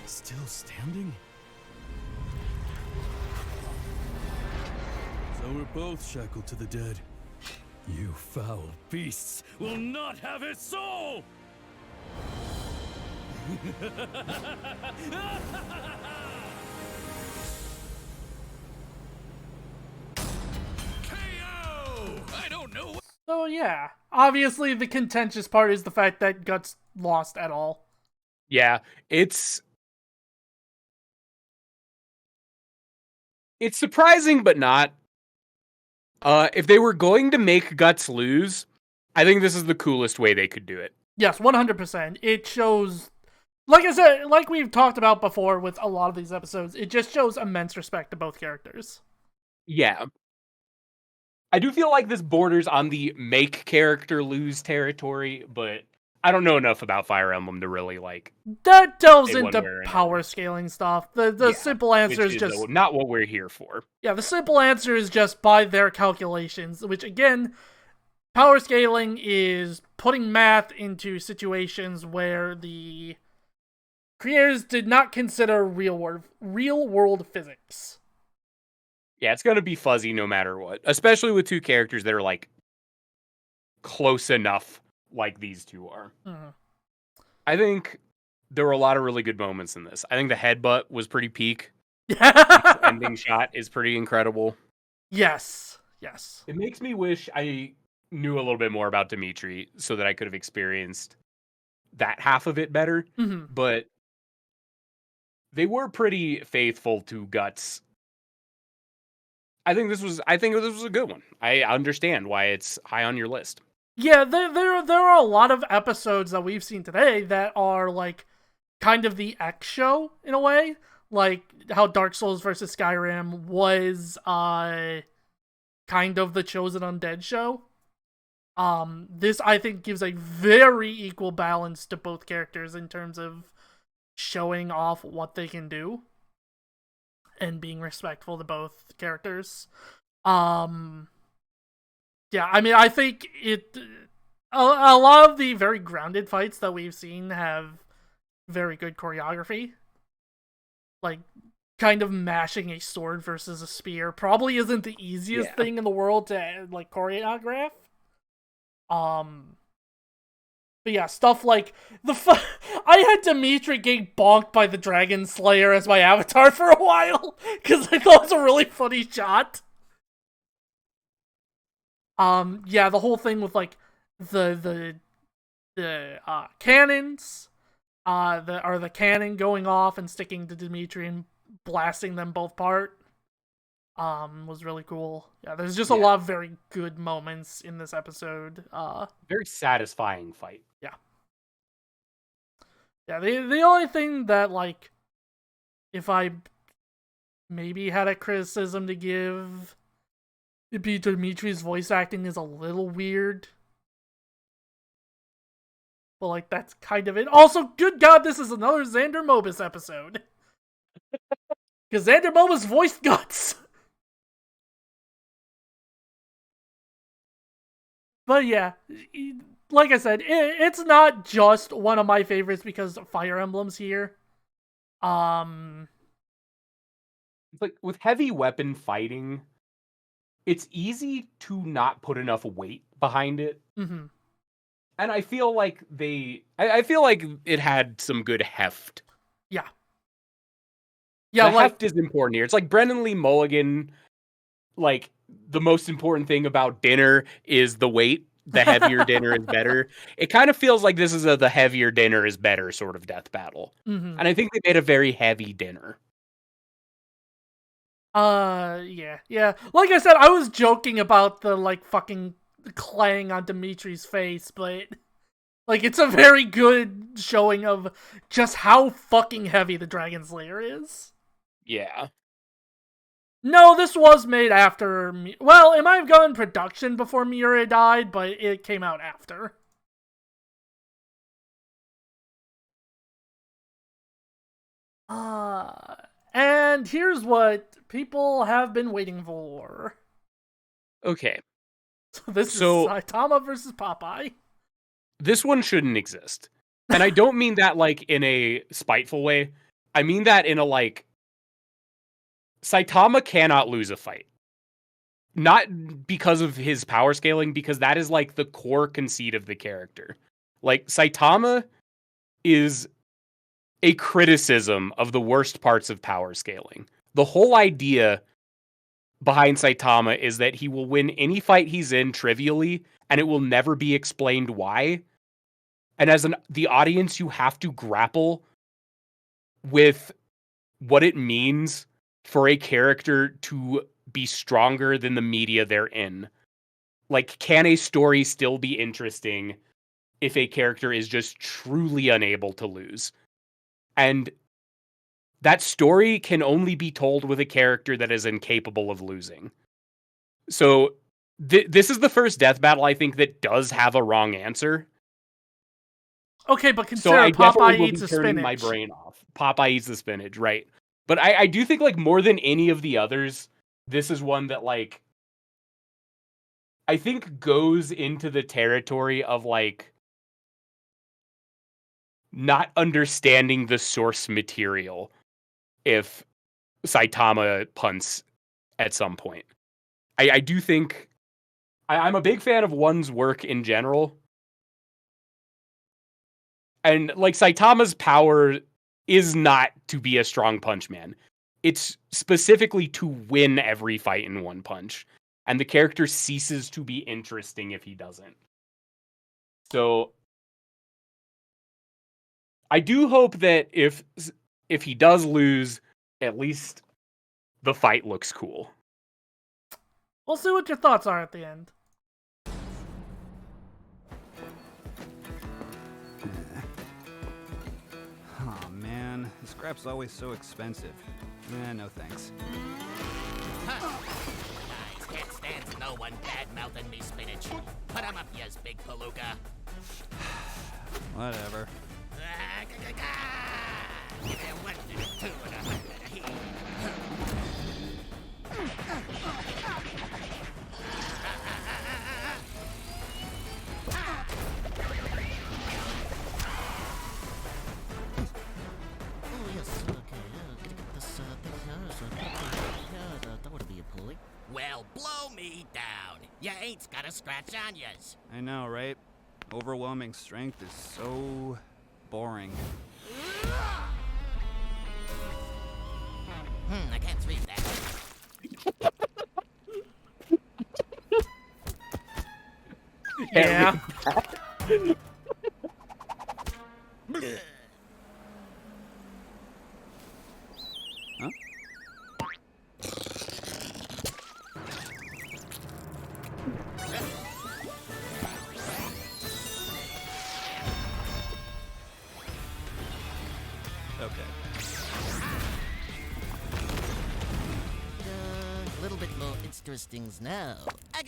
Still standing? So we're both shackled to the dead. You foul beasts will not have his soul! KO! I don't know. So yeah, obviously the contentious part is the fact that Guts lost at all. Yeah, it's surprising, but not. If they were going to make Guts lose, I think this is the coolest way they could do it. Yes, 100%. It shows, like I said, like we've talked about before with a lot of these episodes, it just shows immense respect to both characters. Yeah. I do feel like this borders on the make character lose territory, but I don't know enough about Fire Emblem to really like. That delves say one into way or power another. scaling stuff. The simple answer Which is just not what we're here for. yeah. The simple answer is just by their calculations, which again, power scaling is putting math into situations where the creators did not consider real world physics. Yeah, it's gonna be fuzzy no matter what, especially with two characters that are like close enough, like these two are. Mhm. I think there were a lot of really good moments in this. I think the headbutt was pretty peak. Yeah. Ending shot is pretty incredible. Yes. Yes. It makes me wish I knew a little bit more about Dimitri so that I could have experienced that half of it better. Mm-hmm. But they were pretty faithful to Guts. I think this was a good one. I understand why it's high on your list. Yeah, there are a lot of episodes that we've seen today that are like kind of the X show in a way, like how Dark Souls versus Skyrim was kind of the Chosen Undead show. This I think gives a very equal balance to both characters in terms of showing off what they can do and being respectful to both characters. Yeah, I mean, I think a lot of the very grounded fights that we've seen have very good choreography. Like, kind of mashing a sword versus a spear probably isn't the easiest thing in the world to, like, choreograph. But yeah, stuff like I had Dimitri get bonked by the Dragon Slayer as my avatar for a while because I thought it was a really funny shot. Yeah, the whole thing with like the cannons, the cannon going off and sticking to Dimitri and blasting them both apart, was really cool. Yeah, there's just a lot of very good moments in this episode. Very satisfying fight. Yeah. Yeah, the only thing that, like, if I maybe had a criticism to give, it'd be Dimitri's voice acting is a little weird. But, like, that's kind of it. Also, good God, this is another Xander Mobus episode. Because Xander Mobus voiced Guts. But yeah, like I said, it's not just one of my favorites because Fire Emblem's here. It's like with heavy weapon fighting, it's easy to not put enough weight behind it. Mm-hmm. And I feel like I feel like it had some good heft. Yeah. Yeah, the heft is important here. It's like Brennan Lee Mulligan, like, the most important thing about dinner is the weight. The heavier dinner is better. It kind of feels like this is the heavier dinner is better sort of death battle. Mm-hmm. And I think they made a very heavy dinner. Yeah. Like I said, I was joking about the, like, fucking clang on Dimitri's face, but, Like, it's a very good showing of just how fucking heavy the Dragon Slayer is. Yeah. No, this was made after... Well, it might have gone in production before Miura died, but it came out after. And here's what people have been waiting for. Okay. So this is Saitama versus Popeye. This one shouldn't exist. And I don't mean that, like, in a spiteful way. I mean that in a, like... Saitama cannot lose a fight. Not because of his power scaling, because that is, like, the core conceit of the character. Like, Saitama is a criticism of the worst parts of power scaling. The whole idea behind Saitama is that he will win any fight he's in trivially, and it will never be explained why. And as the audience, you have to grapple with what it means for a character to be stronger than the media they're in. Like, can a story still be interesting if a character is just truly unable to lose? And that story can only be told with a character that is incapable of losing. So this is the first death battle, I think, that does have a wrong answer. Okay, but consider So I definitely Popeye will eats be the turning spinach. my brain off. Popeye eats the spinach, right? But I do think, like, more than any of the others, this is one that, like, I think goes into the territory of, like, not understanding the source material if Saitama punts at some point. I do think... I'm a big fan of One's work in general. And, like, Saitama's power is not to be a strong punch man. It's specifically to win every fight in one punch. And the character ceases to be interesting if he doesn't. So I do hope that if he does lose, at least the fight looks cool. We'll see what your thoughts are at the end. Oh man, the scrap's always so expensive. No thanks. Guys, can't stand no one bad-mouthing me spinach. Put 'em up, yes, big palooka. Whatever. Give me a 1 and a 2 and a 100 and a heat. Oh, yes, okay, gotta get this thing here, so that would be a pulley. Well, blow me down. Ya ain't got a scratch on yas. I know, right? Overwhelming strength is so boring. I can't read that. Yeah. Huh? Okay. A little bit more interesting now. I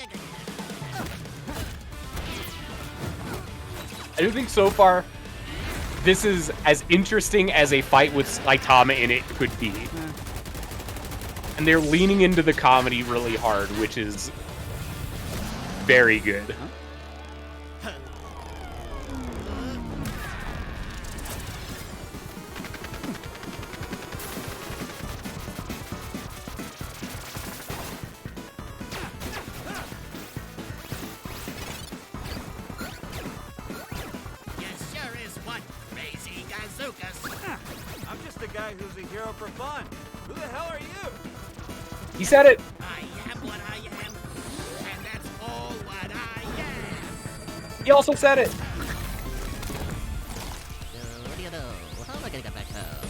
do think so far, this is as interesting as a fight with Saitama in it could be. And they're leaning into the comedy really hard, which is very good. You sure is one crazy gazookas. I'm just a guy who's a hero for fun. Who the hell are you? He said it. I am what I am, and that's all what I am. He also said it. What do you know? How am I gonna get back home?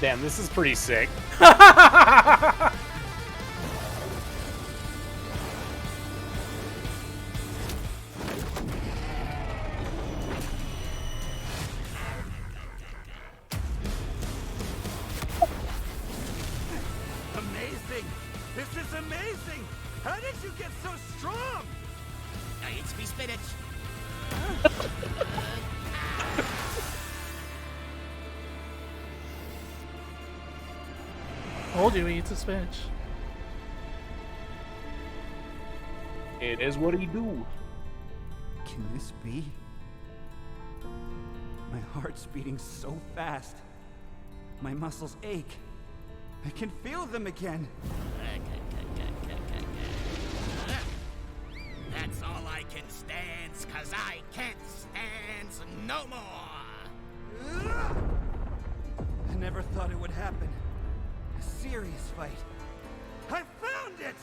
Damn, this is pretty sick. Amazing! This is amazing! How did you get so strong? It's me spinach. Told you he eats a spinach. It is what he do. Can this be? My heart's beating so fast. My muscles ache. I can feel them again. That's all I can stand, 'cause I can't stand no more. I never thought it would happen. A serious fight. I found it!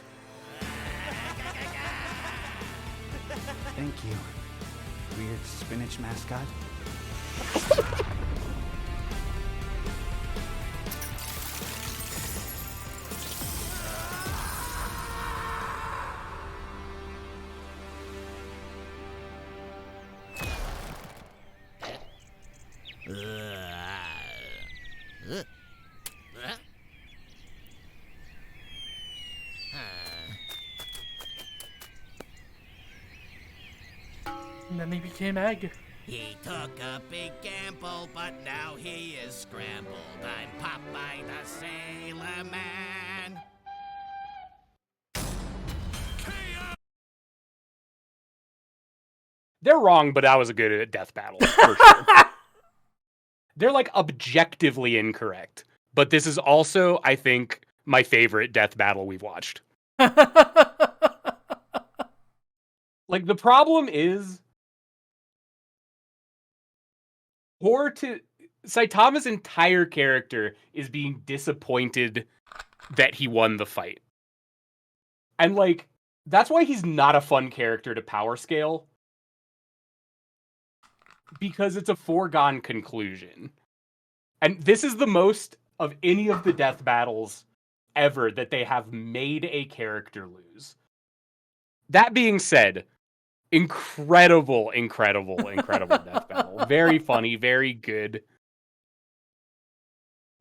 Thank you, weird spinach mascot. And then he became egg. He took a big gamble, but now he is scrambled. I'm Popeye the Sailor Man. They're wrong, but that was a good death battle, for sure. They're, like, objectively incorrect. But this is also, I think, my favorite death battle we've watched. Like, the problem is... Saitama's entire character is being disappointed that he won the fight. And, like, that's why he's not a fun character to power scale. Because it's a foregone conclusion. And this is the most of any of the death battles ever that they have made a character lose. That being said, incredible death battle. Very funny, very good.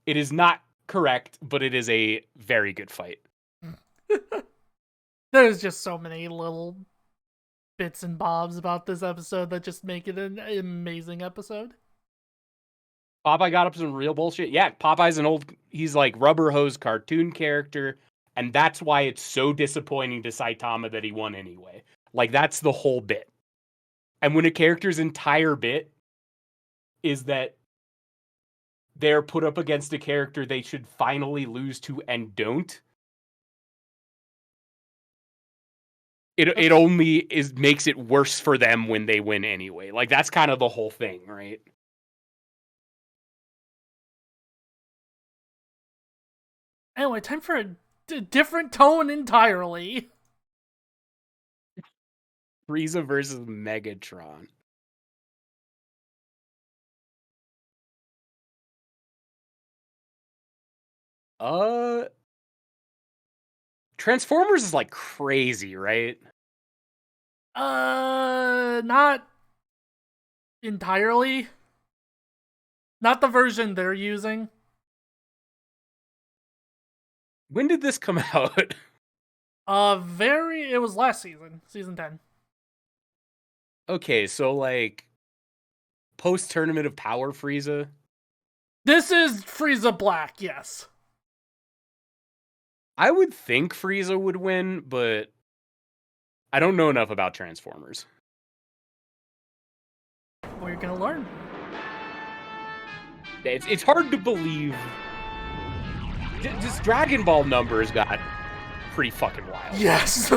It is not correct, but it is a very good fight. There's just so many little bits and bobs about this episode that just make it an amazing episode. Popeye got up to some real bullshit. Yeah, Popeye's he's like rubber hose cartoon character, and that's why it's so disappointing to Saitama that he won anyway. Like, that's the whole bit. And when a character's entire bit is that they're put up against a character they should finally lose to and don't, it only makes it worse for them when they win anyway. Like, that's kind of the whole thing, right? Anyway, time for a different tone entirely. Frieza versus Megatron. Transformers is like crazy, right? Not entirely. Not the version they're using. When did this come out? It was last season, season 10. Okay, so like post Tournament of Power Frieza. This is Frieza Black, yes. I would think Frieza would win, but I don't know enough about Transformers. We're gonna learn. It's hard to believe. This Dragon Ball numbers got pretty fucking wild. Yes.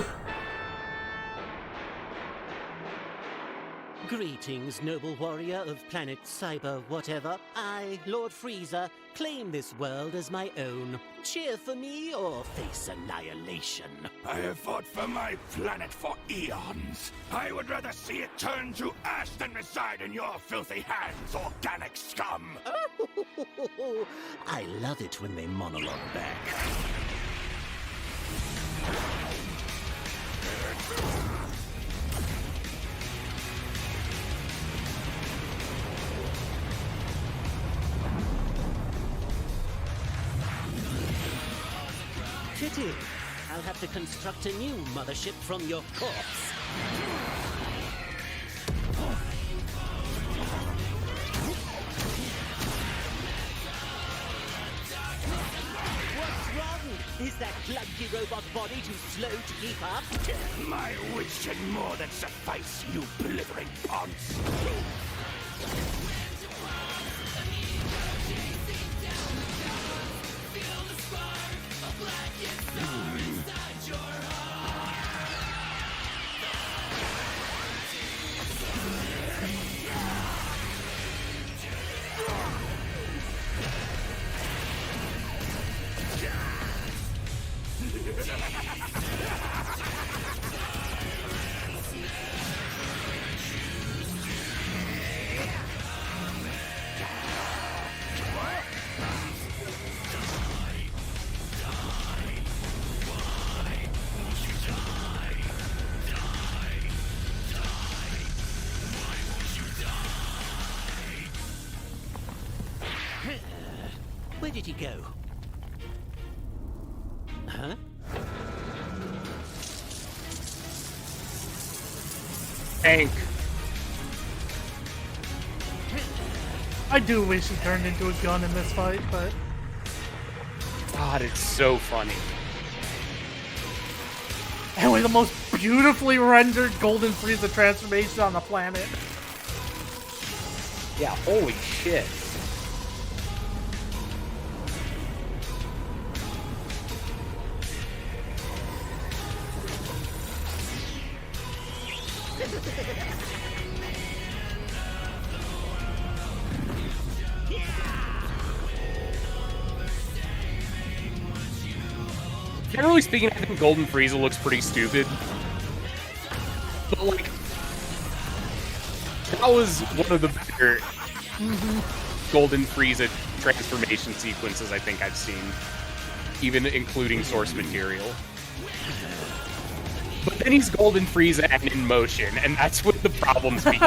Greetings, noble warrior of planet Cyber whatever. I, Lord Frieza, claim this world as my own. Cheer for me or face annihilation. I have fought for my planet for eons. I would rather see it turn to ash than reside in your filthy hands, organic scum! I love it when they monologue back. Pity. I'll have to construct a new mothership from your corpse. What's wrong? Is that clunky robot body too slow to keep up? My wits should more than suffice, you blithering ponce! Where did he go? Huh? Tank. I do wish he turned into a gun in this fight, but... God, it's so funny. And with the most beautifully rendered Golden Frieza transformation on the planet. Yeah, holy shit. Generally speaking, I think Golden Frieza looks pretty stupid. But, like, that was one of the better Golden Frieza transformation sequences I think I've seen, even including source material. But then he's Golden Frieza and in motion, and that's when the problems begin.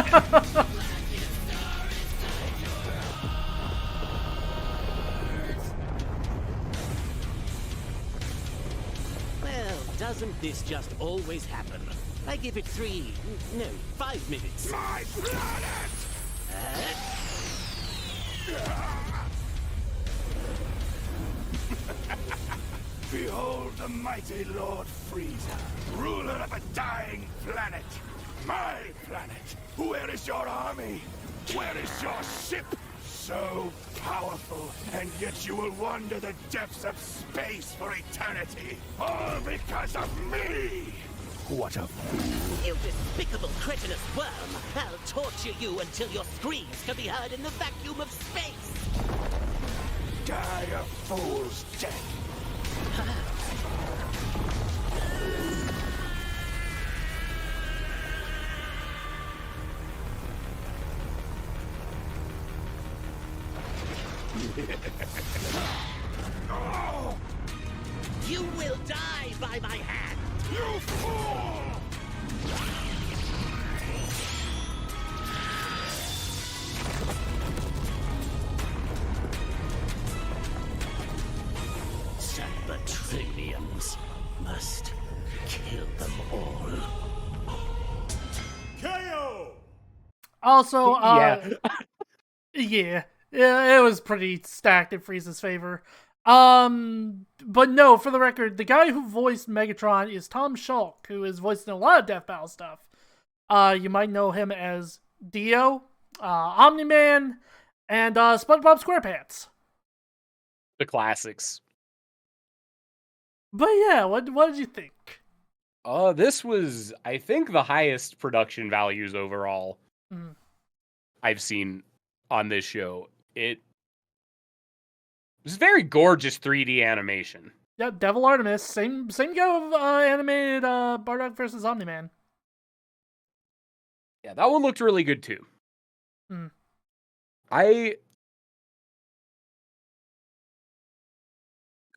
Well, doesn't this just always happen? I give it 5 minutes. My planet! Behold the mighty Lord Frieza, ruler of a dying planet. My planet. Where is your army? Where is your ship? So powerful, and yet you will wander the depths of space for eternity. All because of me! What a fool. You despicable cretinous worm! I'll torture you until your screams can be heard in the vacuum of space! Die a fool's death! You will die by my hand! You fool! Cybertronians must kill them all. KO! Also, Yeah. yeah, it was pretty stacked in Frieza's favor. But no, for the record, the guy who voiced Megatron is Tom Schalk, who is voiced in a lot of Death Battle stuff. You might know him as Dio, Omni-Man, And SpongeBob SquarePants. The classics. But yeah, what did you think? This was, I think, the highest production values overall I've seen on this show. It was very gorgeous 3D animation. Yeah, Devil Artemis, same go of animated Bardock versus Omni-Man. Yeah, that one looked really good too. Hmm.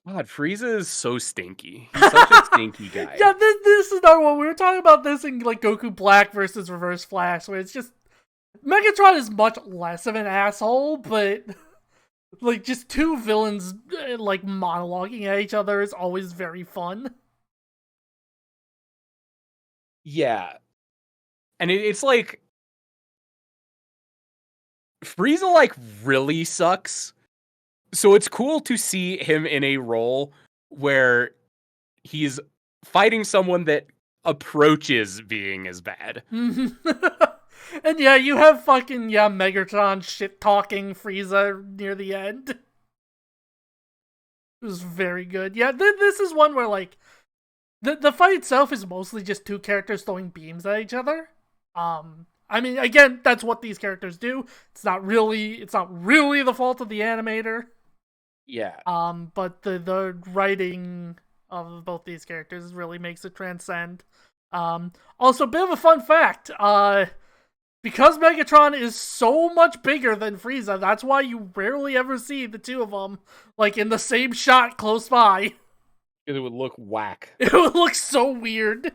God, Frieza is so stinky. He's such a stinky guy. Yeah, this is another one. We were talking about this in like Goku Black versus Reverse Flash, where it's just Megatron is much less of an asshole, but like just two villains like monologuing at each other is always very fun. Yeah. And it's like Frieza like really sucks. So it's cool to see him in a role where he's fighting someone that approaches being as bad. And yeah, you have fucking Megatron shit talking Frieza near the end. It was very good. Yeah, this is one where like the fight itself is mostly just two characters throwing beams at each other. I mean, again, that's what these characters do. It's not really the fault of the animator. Yeah. But the writing of both these characters really makes it transcend. Also, a bit of a fun fact. Because Megatron is so much bigger than Frieza, that's why you rarely ever see the two of them like in the same shot close by. It would look whack. It would look so weird.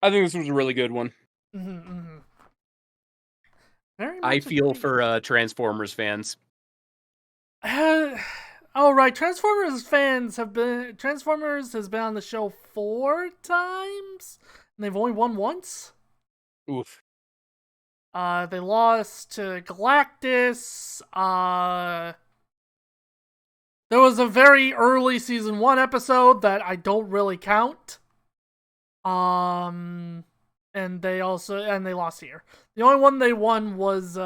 I think this was a really good one. Very much I feel for Transformers fans. Oh right, Transformers has been on the show 4 times, and they've only won once. Oof. They lost to Galactus. There was a very early season 1 episode that I don't really count. And they lost here. The only one they won was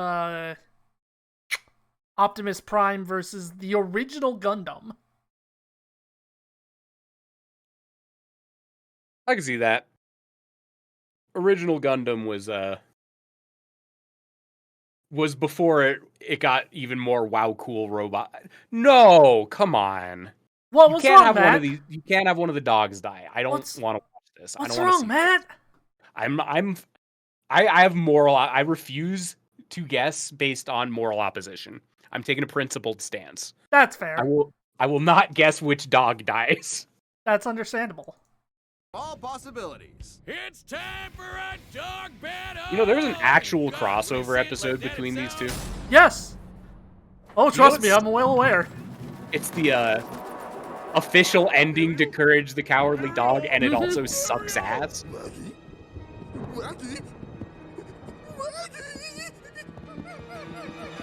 Optimus Prime versus the original Gundam. I can see that. Original Gundam was before it got even more wow cool robot. No, come on. What? What's wrong, Matt? You can't have one of the dogs die. I don't want to watch this. What's I don't wrong, Matt? I have moral. I refuse to guess based on moral opposition. I'm taking a principled stance. That's fair. I will not guess which dog dies. That's understandable. All possibilities. It's time for a dog battle. You know, there was an actual crossover episode between these two. Yes. Oh, trust me, I'm well aware. It's the official ending to Courage the Cowardly Dog, and it also sucks ass.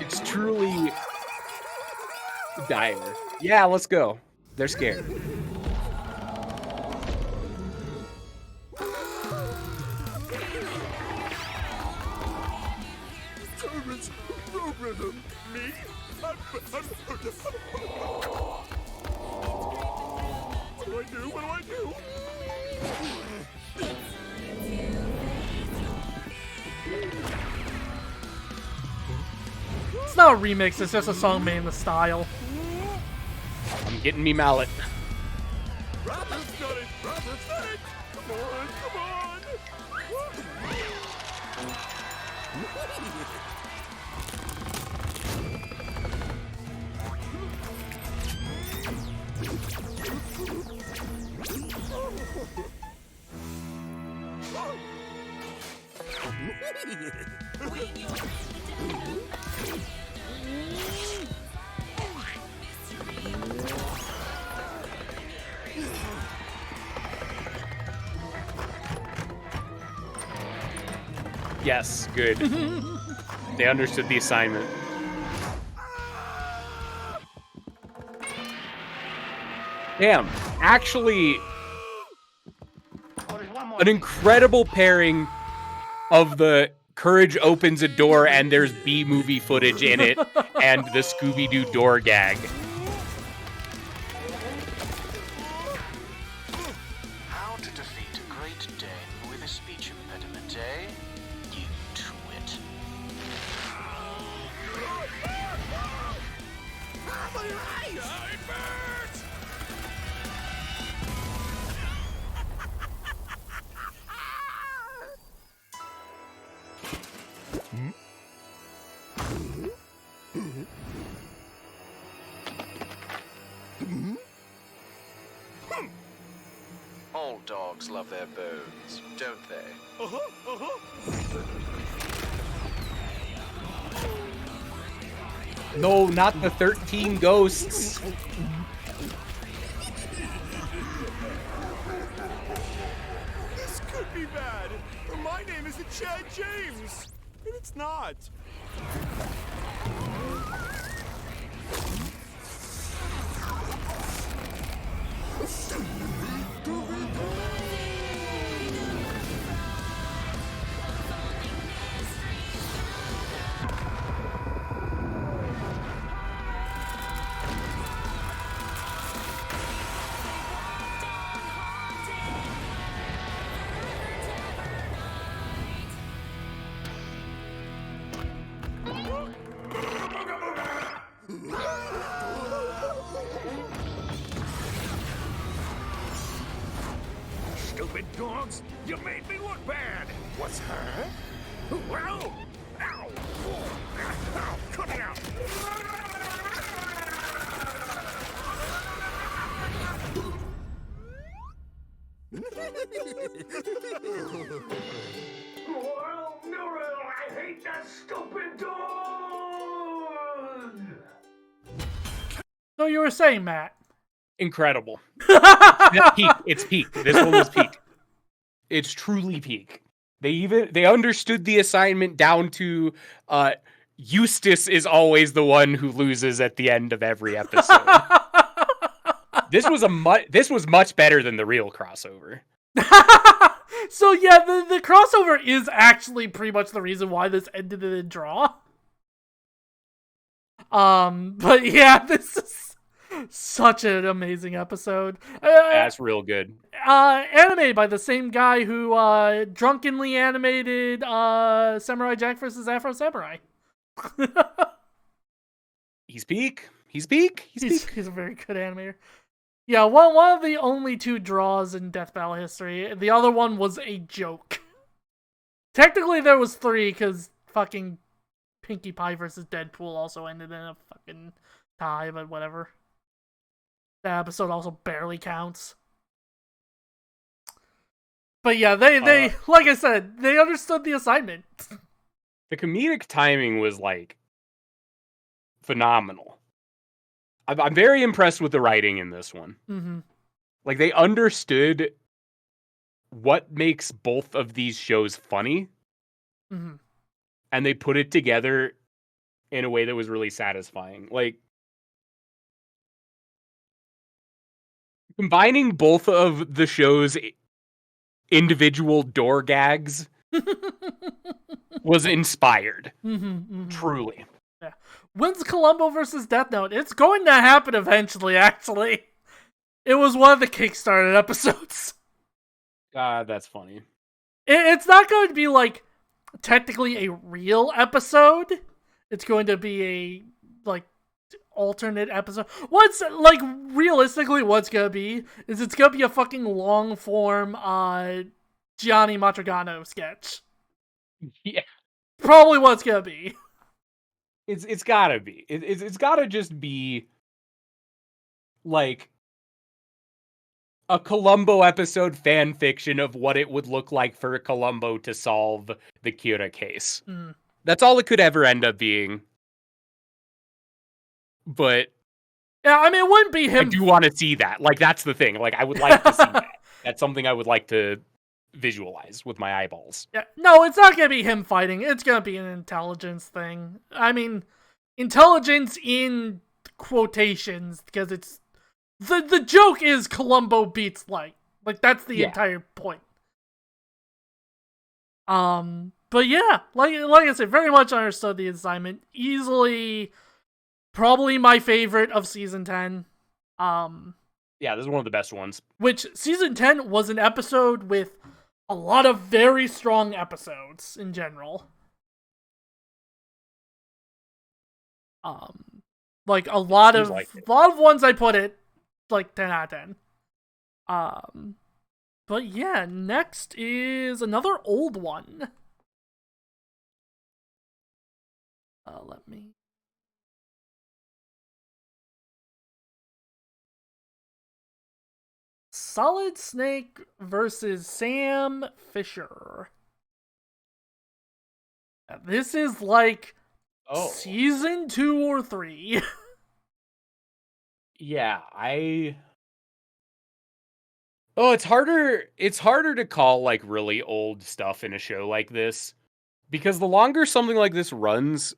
It's truly dire. Yeah, let's go. They're scared. What do I do? It's not a remix, it's just a song made in the style. I'm getting me mallet. Come on! Yes, good. They understood the assignment. Damn, actually, an incredible pairing of the Courage opens a door and there's B-movie footage in it and the Scooby-Doo door gag. How to defeat a Great Dane with a speech impediment, eh? You twit. All dogs love their bones, don't they? No, not the 13 ghosts. This could be bad. My name isn't Chad James. And it's not. Stupid dogs! You made me look bad! What's her? Well, ow! Ow! Cut it out! Well, Muriel, I hate that stupid dog! So you were saying, Matt? Incredible. It's peak. It's peak. This one was peak. It's truly peak. They understood the assignment down to Eustace is always the one who loses at the end of every episode. This was much better than the real crossover. So yeah, the crossover is actually pretty much the reason why this ended in a draw. But yeah, this is such an amazing episode. That's real good. Animated by the same guy who drunkenly animated Samurai Jack versus Afro Samurai. He's peak. He's peak. He's a very good animator. Yeah, one of the only 2 draws in Death Battle history. The other one was a joke. Technically, there was 3, because fucking Pinkie Pie versus Deadpool also ended in a fucking tie, but whatever. That episode also barely counts. But yeah, they like I said, they understood the assignment. The comedic timing was, like, phenomenal. I'm very impressed with the writing in this one. Mm-hmm. Like, they understood what makes both of these shows funny, Mm-hmm. and they put it together in a way that was really satisfying. Like, combining both of the show's individual door gags was inspired. Mm-hmm. Truly. Yeah. When's Columbo versus Death Note? It's going to happen eventually, actually. It was one of the Kickstarted episodes. God, that's funny. It's not going to be, like, technically a real episode. It's going to be a, like, alternate episode. Realistically, what's going to be is it's going to be a fucking long-form, Gianni Matrigano sketch. Yeah. Probably what it's going to be. It's gotta be. It's gotta just be like a Columbo episode fan fiction of what it would look like for Columbo to solve the Kira case. Mm. That's all it could ever end up being. But yeah, I mean, it wouldn't be him. I do want to see that. Like, that's the thing. Like, I would like to see that. That's something I would like to visualize with my eyeballs. Yeah, no, it's not gonna be him fighting. It's gonna be an intelligence thing. I mean, intelligence in quotations, because it's the joke is Columbo beats light. Like, that's the entire point. But yeah, like I said, very much understood the assignment. Easily, probably my favorite of season 10. Yeah, this is one of the best ones. Which season 10 was an episode with a lot of very strong episodes in general. Like a lot of ones I put it like 10 out of 10. But yeah, next is another old one. Let me. Solid Snake versus Sam Fisher. This is like season 2 or 3. Yeah, it's harder to call like really old stuff in a show like this, because the longer something like this runs,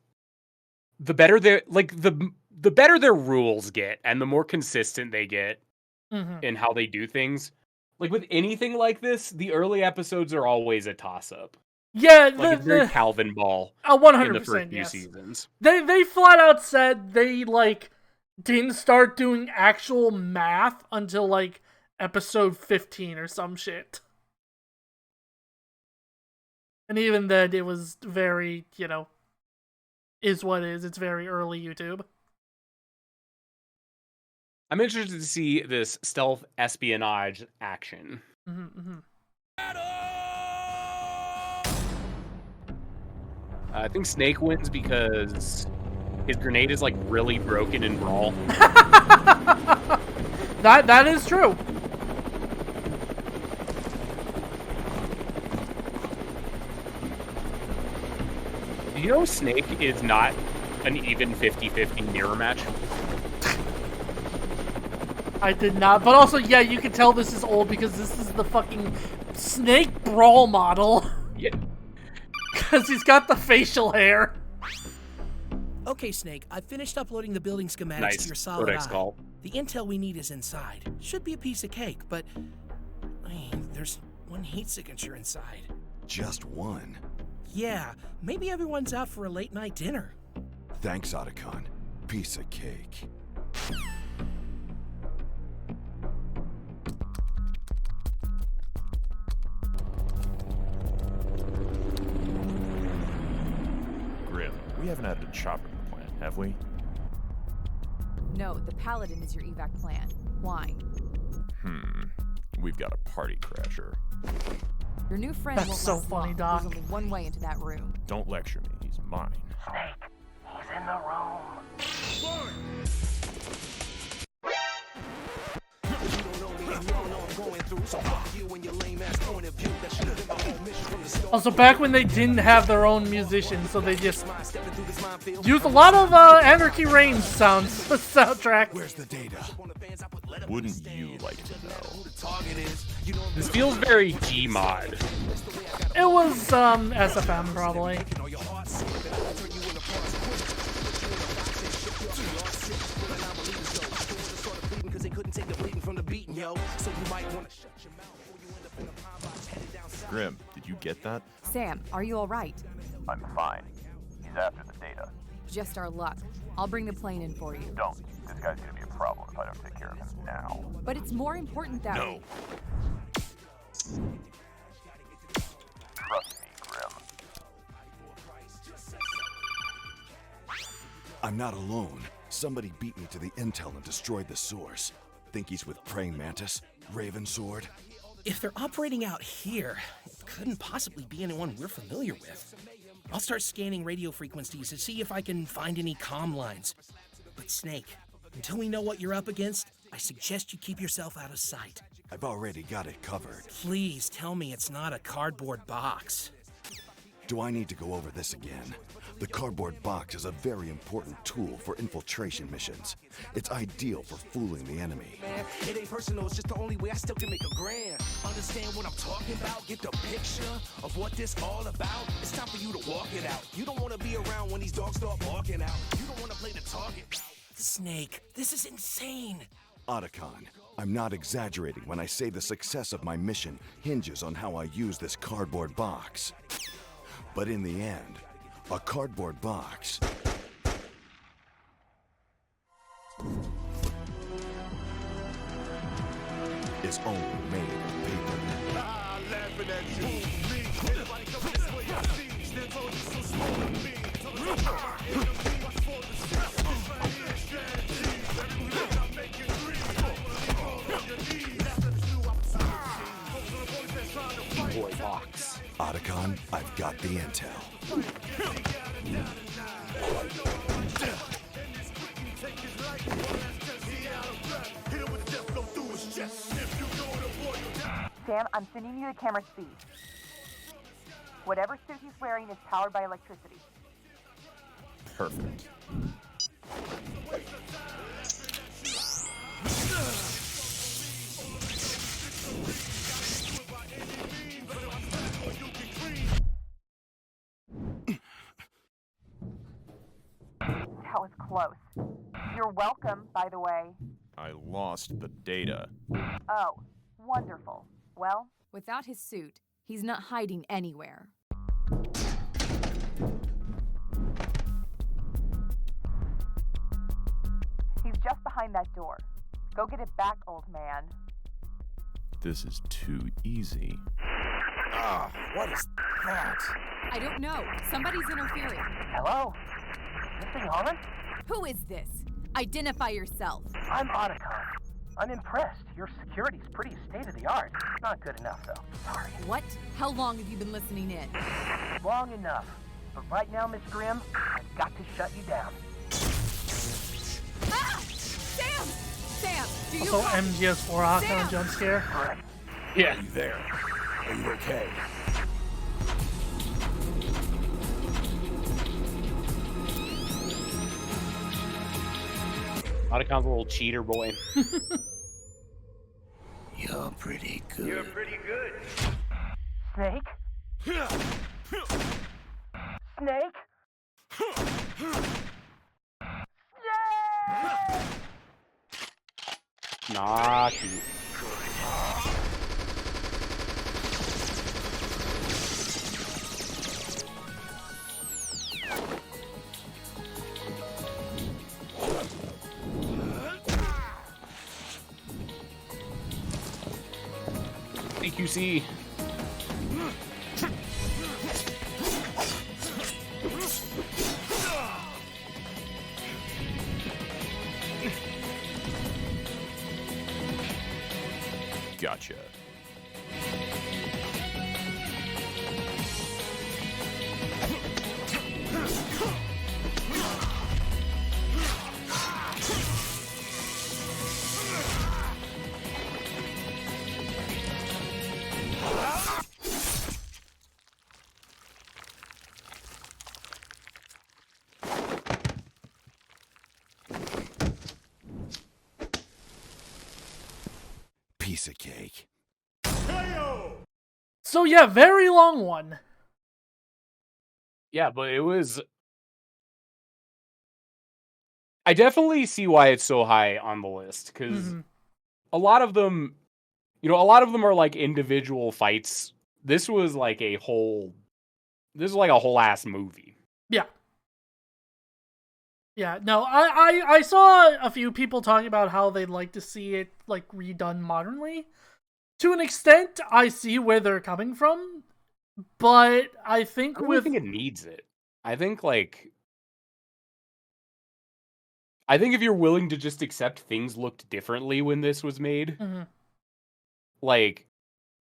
the better the better their rules get and the more consistent they get in how they do things. Like with anything like this, the early episodes are always a toss-up. Yeah, like it's very Calvin Ball 100%, in the first few yes. seasons. They flat out said they like didn't start doing actual math until like episode 15 or some shit. And even then it was very, is what it is. It's very early YouTube. I'm interested to see this stealth espionage action. I think Snake wins because his grenade is like really broken in Brawl. That is true. Do you know Snake is not an even 50-50 mirror match? I did not, but also, yeah, you can tell this is old because this is the fucking Snake Brawl model. Yeah. Because he's got the facial hair. Okay, Snake, I've finished uploading the building schematics to your solid eye. Call. The intel we need is inside. Should be a piece of cake, but there's one heat signature inside. Just one? Yeah, maybe everyone's out for a late night dinner. Thanks, Otacon. Piece of cake. Grim, we haven't had a chopper plan, have we? No, the Paladin is your evac plan. Why? We've got a party crasher. Your new friend That's won't so last funny, long. Doc. There's only one way into that room. Don't lecture me, he's mine. Snake, he's in the room. Also, back when they didn't have their own musicians, so they just used a lot of Anarchy Reigns sounds for the soundtrack. Where's the data? Wouldn't you like to know? This feels very Gmod. It was SFM probably. Grim, did you get that? Sam, are you all right? I'm fine. He's after the data. Just our luck. I'll bring the plane in for you. Don't. This guy's gonna be a problem if I don't take care of him now. But it's more important that No. Trust me, Grim. I'm not alone. Somebody beat me to the intel and destroyed the source. Think he's with Praying Mantis? Raven Sword? If they're operating out here, it couldn't possibly be anyone we're familiar with. I'll start scanning radio frequencies to see if I can find any comm lines. But Snake, until we know what you're up against, I suggest you keep yourself out of sight. I've already got it covered. Please tell me it's not a cardboard box. Do I need to go over this again? The cardboard box is a very important tool for infiltration missions. It's ideal for fooling the enemy. It ain't personal, it's just the only way I still can make a grand. Understand what I'm talking about? Get the picture of what this all about? It's time for you to walk it out. You don't want to be around when these dogs start barking out. You don't want to play the target. Snake, this is insane. Otacon, I'm not exaggerating when I say the success of my mission hinges on how I use this cardboard box. But in the end, a cardboard box is only made of paper. Laughing at you. Everybody coming this way, I see. Stand tall, just so small to me. Boy box. Otacon, I've got the intel. Sam, I'm sending you the camera speed. Whatever suit he's wearing is powered by electricity. Perfect. That was close. You're welcome, by the way. I lost the data. Oh, wonderful. Well, Without his suit, he's not hiding anywhere. he's just behind that door. Go get it back, old man. This is too easy. Ah, what is that? I don't know. Somebody's interfering. Hello? Missing Holland? Who is this? Identify yourself. I'm Otacon. I'm impressed. Your security's pretty state-of-the-art. Not good enough, though. Sorry. What? How long have you been listening in? Long enough. But right now, Miss Grimm, I've got to shut you down. Ah! Sam! Sam, do you Also, copy? MGS4 Otacon jump scare. Yeah. Are you there? Are you okay? Otacon's a little cheater boy. You're pretty good. You're pretty good. Snake? Snake? Naughty. CQC. Gotcha. Piece of cake. So yeah, very long one. Yeah, but it was. I definitely see why it's so high on the list because a lot of them, a lot of them are like individual fights. This was like a whole. This is like a whole ass movie. Yeah. Yeah, no, I saw a few people talking about how they'd like to see it like redone modernly. To an extent, I see where they're coming from, but I think I don't think it needs it. I think if you're willing to just accept things looked differently when this was made, like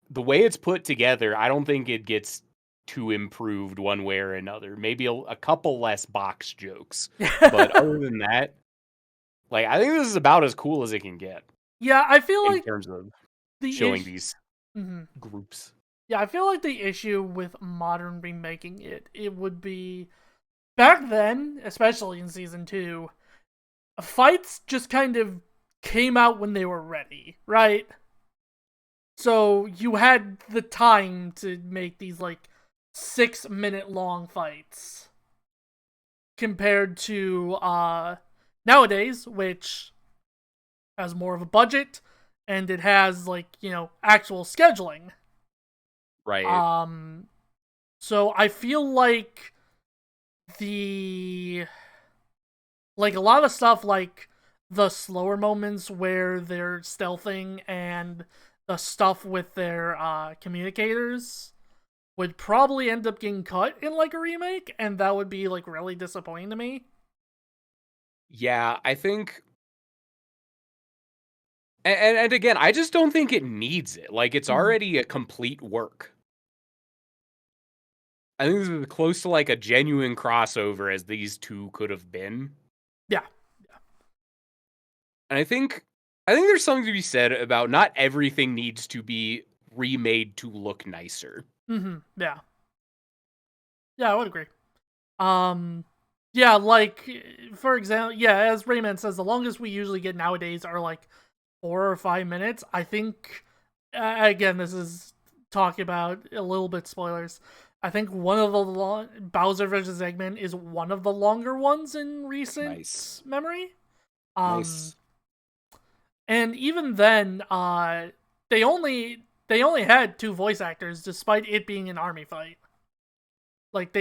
the way it's put together, I don't think it gets too improved one way or another. Maybe a couple less box jokes, but other than that, like I think this is about as cool as it can get. Yeah, I feel in like terms of the showing these Mhm. groups. Yeah, I feel like the issue with modern remaking it would be back then, especially in season 2, fights just kind of came out when they were ready, right? So you had the time to make these like 6-minute long fights compared to nowadays, which has more of a budget and it has like, actual scheduling. Right. So I feel like a lot of stuff, like the slower moments where they're stealthing and the stuff with their communicators would probably end up getting cut in like a remake, and that would be like really disappointing to me. Yeah, I think, and again, I just don't think it needs it. Like, it's already a complete work. I think this is close to like a genuine crossover as these two could have been. Yeah. And I think there's something to be said about not everything needs to be remade to look nicer. Yeah. Yeah, I would agree. Yeah, like, for example, yeah, as Rayman says, the longest we usually get nowadays are like 4 or 5 minutes. I think, again, this is talking about a little bit spoilers. I think one of the Bowser vs. Eggman is one of the longer ones in recent memory. Nice. And even then, they only had 2 voice actors, despite it being an army fight. Like,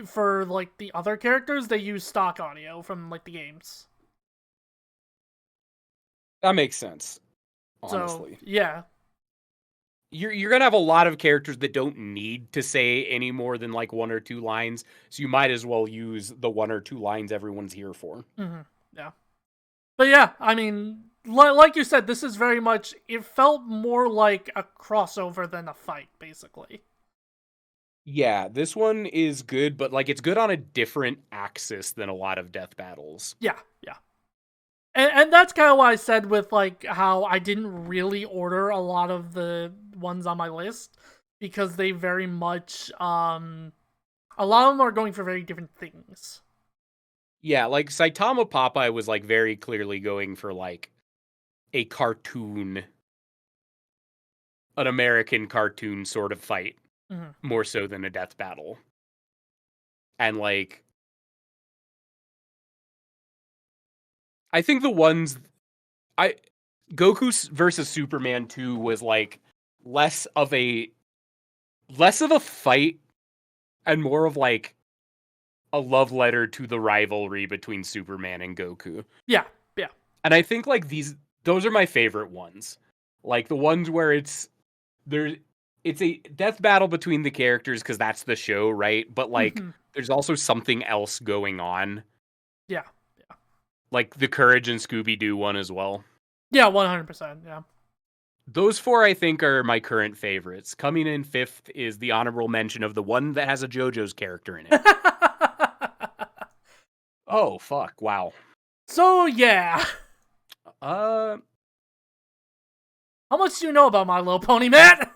for like the other characters, they use stock audio from like the games. That makes sense. Honestly. So, yeah. You're gonna have a lot of characters that don't need to say any more than like 1 or 2 lines, so you might as well use the 1 or 2 lines everyone's here for. Yeah. But yeah, I mean, like you said, this is very much, it felt more like a crossover than a fight, basically. Yeah, this one is good, but like it's good on a different axis than a lot of death battles. Yeah. And that's kind of what I said with like how I didn't really order a lot of the ones on my list, because they very much, a lot of them are going for very different things. Yeah, like Saitama Popeye was like very clearly going for like a cartoon, an American cartoon sort of fight, more so than a death battle. And like, I think the ones, Goku versus Superman 2 was like less of a fight and more of like a love letter to the rivalry between Superman and Goku. Yeah. And I think like those are my favorite ones. Like the ones where it's a death battle between the characters because that's the show, right? But like there's also something else going on. Yeah. Like the Courage and Scooby-Doo one as well. Yeah, 100%, yeah. Those 4, I think, are my current favorites. Coming in 5th is the honorable mention of the one that has a JoJo's character in it. Oh, fuck. Wow. So, yeah. How much do you know about My Little Pony, Matt?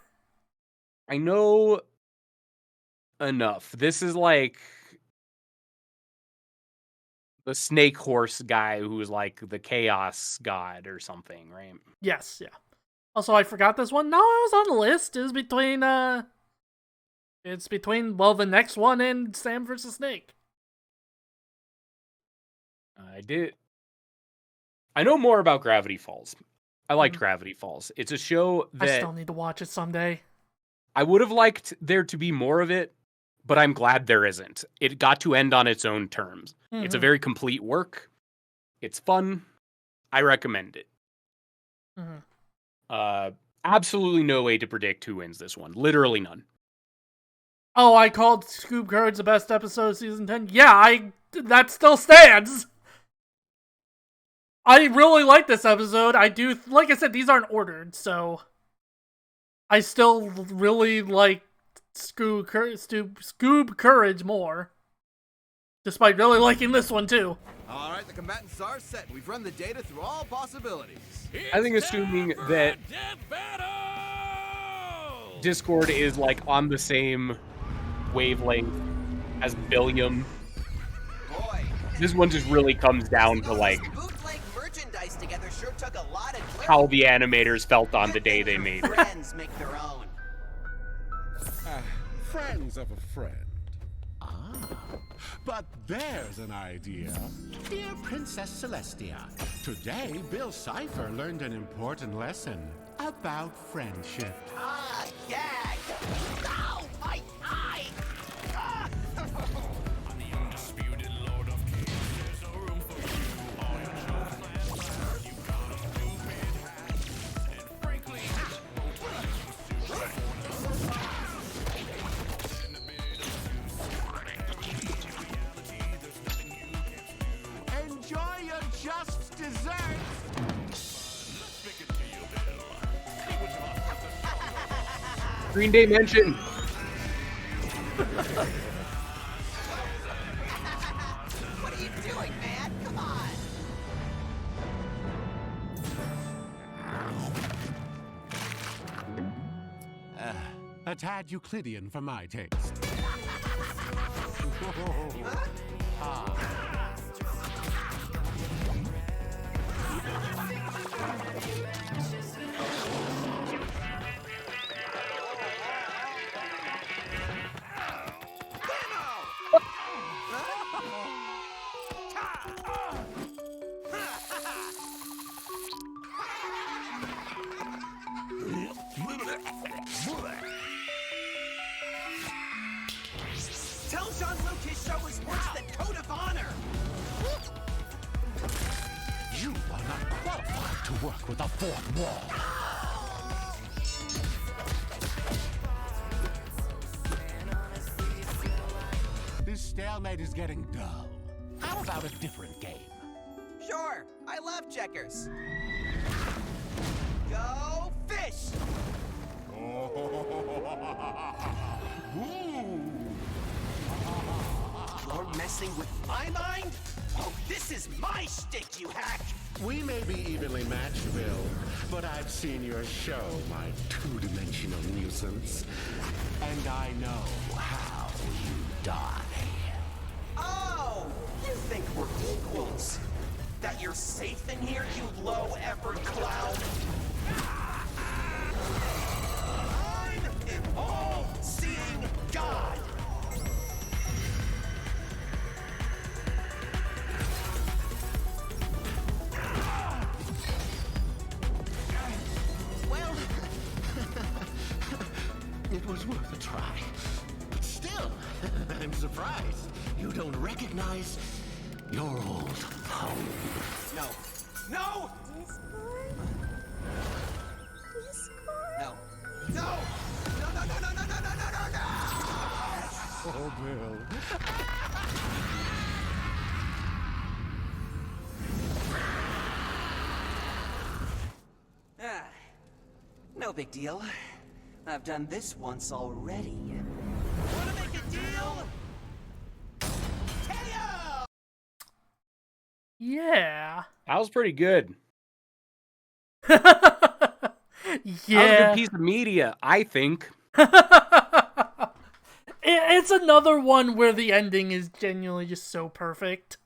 I know enough. This is like the snake horse guy who's like the chaos god or something, right? Yes, yeah. Also, I forgot this one. No, it was on the list. It was between, well, the next one and Sam vs. Snake. I know more about Gravity Falls. I liked Gravity Falls. It's a show that I still need to watch it someday. I would have liked there to be more of it, but I'm glad there isn't. It got to end on its own terms. It's a very complete work. It's fun. I recommend it. Absolutely no way to predict who wins this one. Literally none. Oh, I called Scoob Courage the best episode of season 10. Yeah, that still stands. I really like this episode. I do, like I said, these aren't ordered, so I still really like Scoob Courage more, despite really liking this one too. All right, the combatants are set. We've run the data through all possibilities. I think assuming that Discord is like on the same wavelength as Billiam, this one just really comes down to like how the animators felt on the day they made it. Friends make their own. Friends of a friend. But there's an idea. Dear Princess Celestia, today Bill Cipher learned an important lesson about friendship. Yeah! Ow! My eye! Green Day mention. What are you doing, man? Come on! A tad Euclidean for my taste. Tell Jean-Luc his show is worse than Code of Honor! You are not qualified to work with a fourth wall. This stalemate is getting dull. How about a different game? Sure, I love checkers. Go fish! You're messing with my mind? Oh, this is my shtick, you hack! We may be evenly matched, Bill, but I've seen your show, my two-dimensional nuisance. And I know how you die. Oh! You think we're equals? That you're safe in here, you low-effort clown? I'm an all-seeing God! Well, it was worth a try. But still, I'm surprised you don't recognize your old home. No. No! No. No! No, no, no, no, no, no, no, no, no, no! Oh, Bill. No big deal. I've done this once already. Wanna make a deal? Yeah. That was pretty good. Yeah. That was a good piece of media, I think. It's another one where the ending is genuinely just so perfect.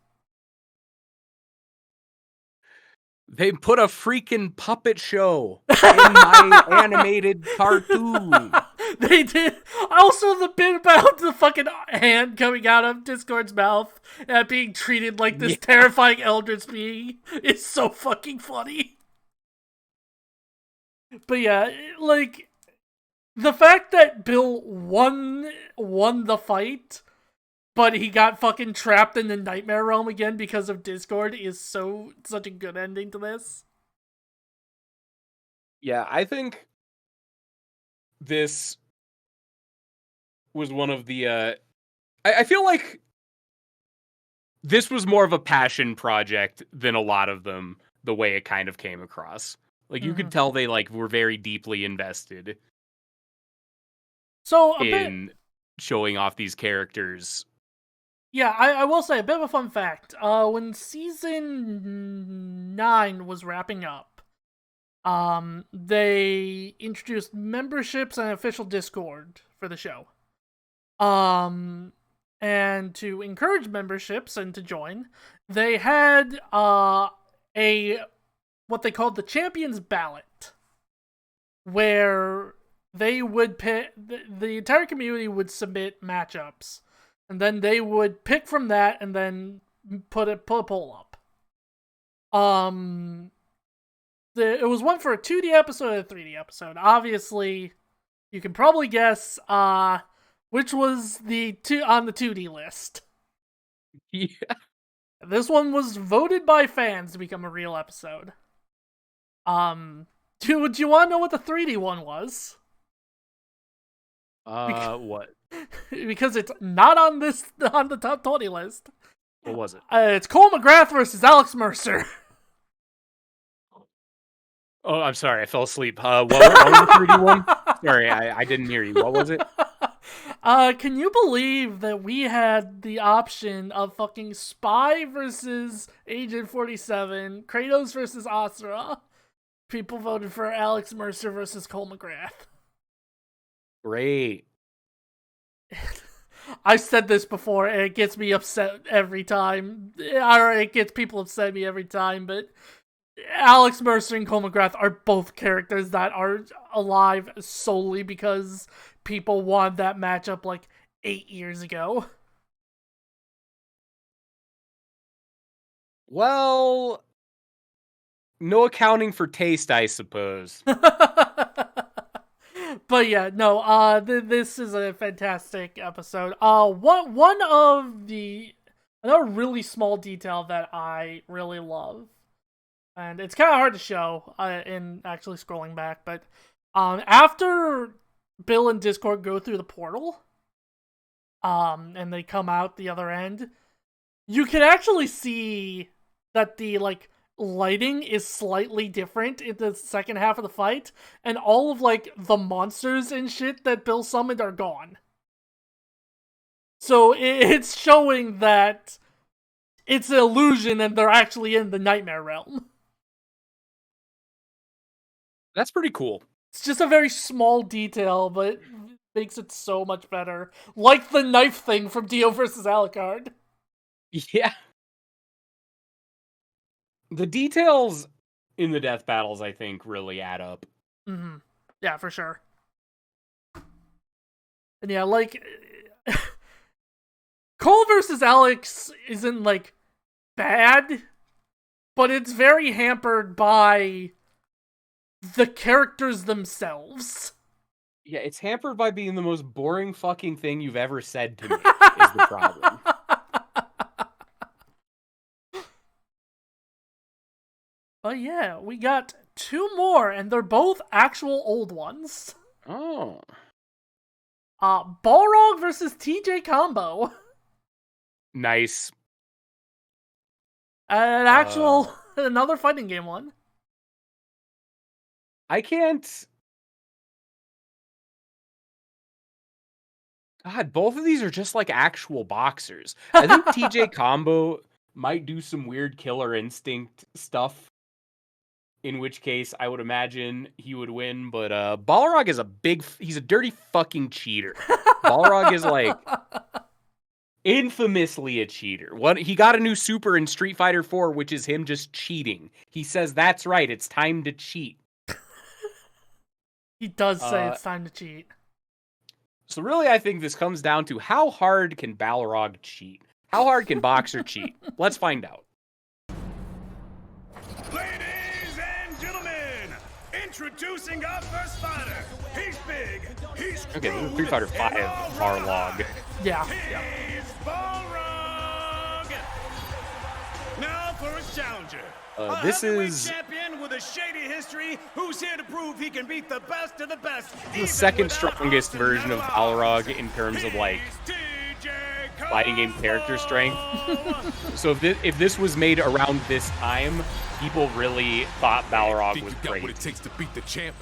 They put a freaking puppet show in my animated cartoon. They did. Also, the bit about the fucking hand coming out of Discord's mouth and being treated like this terrifying eldritch being is so fucking funny. But yeah, like, the fact that Bill won the fight, but he got fucking trapped in the nightmare realm again because of Discord is such a good ending to this. Yeah, I think this was one of the I feel like this was more of a passion project than a lot of them, the way it kind of came across. Like, you could tell they were very deeply invested in showing off these characters. Yeah, I will say, a bit of a fun fact. When season 9 was wrapping up, they introduced memberships and official Discord for the show. And to encourage memberships and to join, they had what they called the Champions Ballot, where they would pick, the entire community would submit matchups, and then they would pick from that and then put a poll up. It was one for a 2D episode and a 3D episode. Obviously, you can probably guess which was on the 2D list. Yeah. This one was voted by fans to become a real episode. Do you want to know what the 3D one was? What? Because it's not on the top 20 list. What was it? It's Cole McGrath versus Alex Mercer. Oh, I'm sorry, I fell asleep. What was the 3D one? Sorry, I didn't hear you. What was it? Can you believe that we had the option of fucking Spy versus Agent 47, Kratos versus Asura? People voted for Alex Mercer versus Cole McGrath. Great. I said this before, and it gets me upset every time. Or it gets people upset at me every time, but Alex Mercer and Cole McGrath are both characters that are alive solely because people wanted that matchup like 8 years ago. Well, no accounting for taste, I suppose. But yeah, no, this is a fantastic episode. One of the another really small detail that I really love, and it's kind of hard to show in actually scrolling back, but after Bill and Discord go through the portal, and they come out the other end, you can actually see that the lighting is slightly different in the second half of the fight, and all of the monsters and shit that Bill summoned are gone. So it's showing that it's an illusion and they're actually in the nightmare realm. That's pretty cool. It's just a very small detail, but it makes it so much better. Like the knife thing from Dio vs. Alucard. Yeah. The details in the death battles, I think, really add up. Mm-hmm. Yeah, for sure. And yeah, Cole versus Alex isn't, bad, but it's very hampered by the characters themselves. Yeah, it's hampered by being the most boring fucking thing you've ever said to me, is the problem. But yeah, we got 2 more, and they're both actual old ones. Oh. Balrog versus TJ Combo. Nice. An actual, another fighting game one. I can't... God, both of these are just actual boxers. I think TJ Combo might do some weird Killer Instinct stuff, in which case I would imagine he would win, but Balrog is he's a dirty fucking cheater. Balrog is infamously a cheater. He got a new super in Street Fighter 4, which is him just cheating. He says, that's right, it's time to cheat. He does say it's time to cheat. So really, I think this comes down to how hard can Balrog cheat? How hard can Boxer cheat? Let's find out. Ladies and gentlemen, introducing our first fighter. He's big. He's okay. This is Street Fighter 5 Balrog. Yeah. He's Balrog. Now for his challenger. This is champion with a shady history who's here to prove he can beat the best of the best. The second strongest version of Balrog in terms of fighting game character strength. So if this was made around this time, people really thought Balrog was great. What it takes to beat the champ.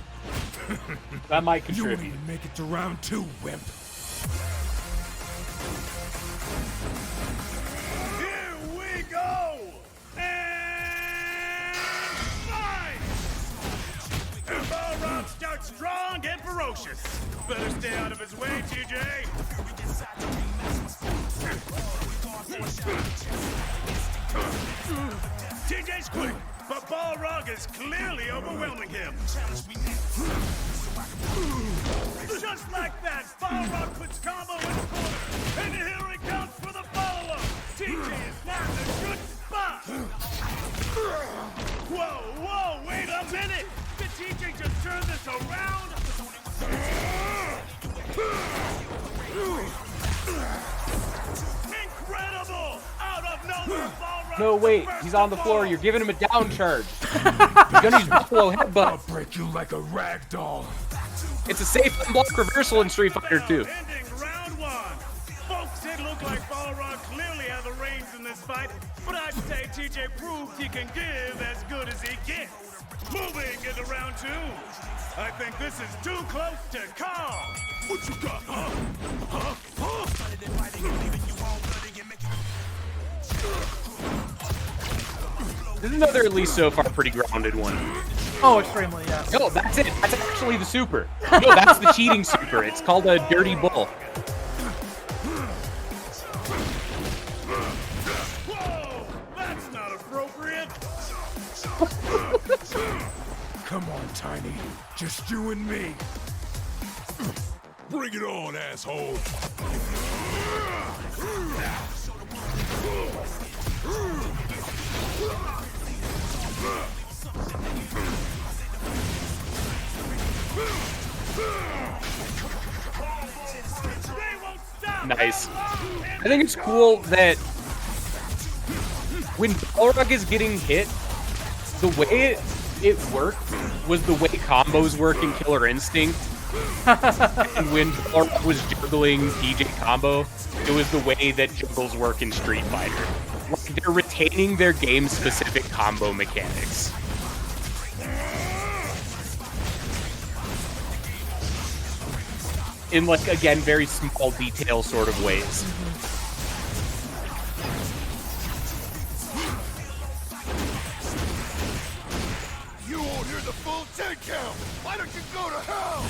That might You contribute. won't even make it to round 2, wimp. Here we go. And Balrog starts strong and ferocious. Better stay out of his way, TJ. TJ's quick, but Balrog is clearly overwhelming him. Just like that, Balrog puts Combo in the corner. And here he comes for the follow-up. TJ is now in a good spot. Whoa, wait a minute. Did TJ just turn this around? Incredible! Out of nowhere, Balrog. No, wait, he's on the floor. You're giving him a down charge. You're gonna use Buffalo Headbutt. I'll break you like a rag doll. It's a safe block reversal in Street Fighter 2. Ending round 1. Folks, it looked like Balrog clearly had the reins in this fight, but I'd Say TJ proved he can give as good as he gets. Moving into round 2. I think this is too close to call. What you got, huh? This is another, at least so far, pretty grounded one. Oh, extremely, yeah. No, that's it. That's actually the super. No, that's the cheating super. It's called a Dirty Bull. Whoa! That's not appropriate. Come on, Tiny. Just you and me. Bring it on, asshole. Nice. I think it's cool that when Balrog is getting hit, the way it worked was the way combos work in Killer Instinct. And when Balrog was juggling TJ combo, it was the way that juggles work in Street Fighter. Like, they're retaining their game-specific combo mechanics. In, like, again, very small detail sort of ways. You won't hear the full 10 count. Why don't you go to hell?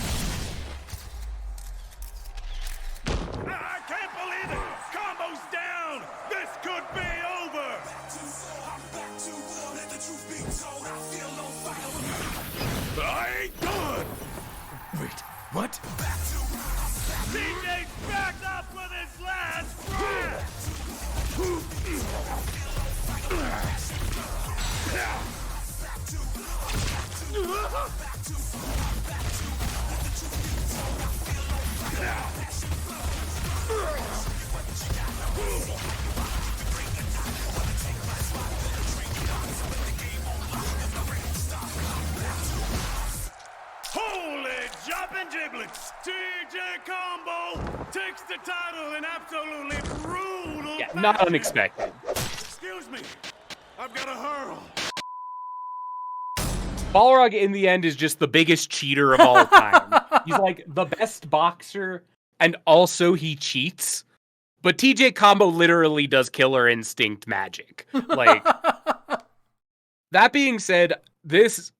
I can't believe it. Combo's down. This could be over. I ain't done. Wait, what? TJ's backed up with his last breath. Holy jumping giblets! TJ Combo takes the title in absolutely brutal Yeah, not fashion. unexpected. Excuse me, I've got a hurl. Balrog, in the end, is just the biggest cheater of all time. He's like the best boxer, and also he cheats. But TJ Combo literally does Killer Instinct magic. Like, that being said, this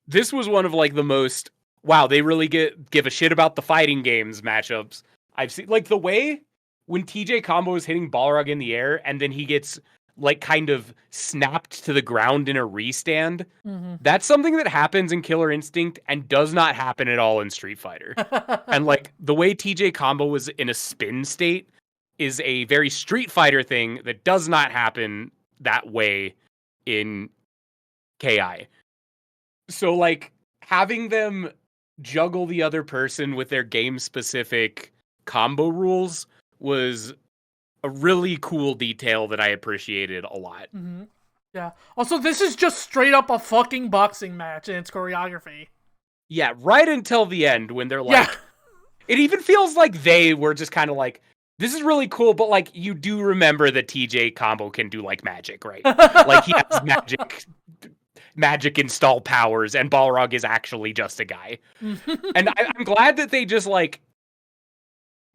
was one of like the most, wow, they really give a shit about the fighting games matchups I've seen. Like, the way when TJ Combo is hitting Balrog in the air and then he gets like kind of snapped to the ground in a restand. Mm-hmm. That's something that happens in Killer Instinct and does not happen at all in Street Fighter. And like the way TJ Combo was in a spin state is a very Street Fighter thing that does not happen that way in KI. So like having them juggle the other person with their game specific combo rules was a really cool detail that I appreciated a lot. Mm-hmm. Yeah. Also, this is just straight up a fucking boxing match in its choreography. Yeah, right until the end when they're like, it even feels like they were just kind of like, this is really cool, but like you do remember that TJ Combo can do like magic, right? Like he has magic install powers, and Balrog is actually just a guy. And I'm glad that they just like,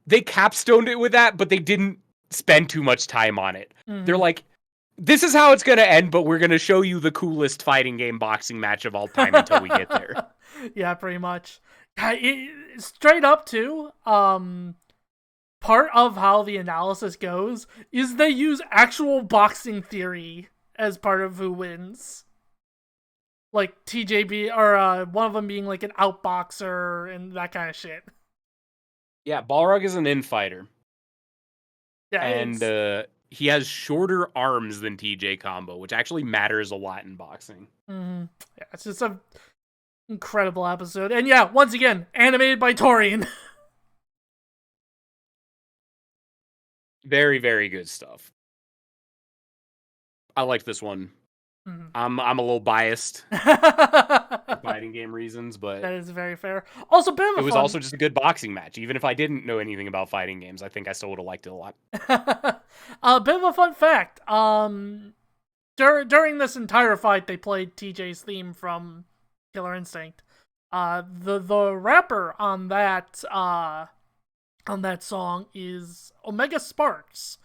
they capstoned it with that, but they didn't spend too much time on it. Mm-hmm. They're like, this is how it's going to end, but we're going to show you the coolest fighting game boxing match of all time until we get there. Yeah, pretty much. Straight up, too, part of how the analysis goes is they use actual boxing theory as part of who wins. Like TJB, or one of them being like an outboxer and that kind of shit. Yeah, Balrog is an in-fighter. Yeah, and he has shorter arms than TJ Combo, which actually matters a lot in boxing. Mm-hmm. Yeah, it's just an incredible episode. And yeah, once again, animated by Torian. Very, very good stuff. I like this one. Mm-hmm. I'm a little biased for fighting game reasons, but that is very fair. Also, it was also just a good boxing match. Even if I didn't know anything about fighting games, I think I still would have liked it a lot. A bit of a fun fact. during this entire fight, they played TJ's theme from Killer Instinct. The rapper on that song is Omega Sparks,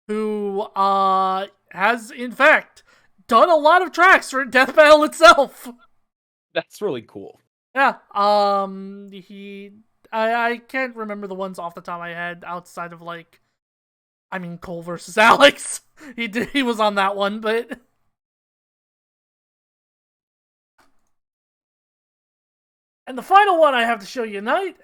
who has in fact done a lot of tracks for Death Battle itself. That's really cool. Yeah. I can't remember the ones off the top of my head outside of Cole versus Alex. He was on that one, but and the final one I have to show you tonight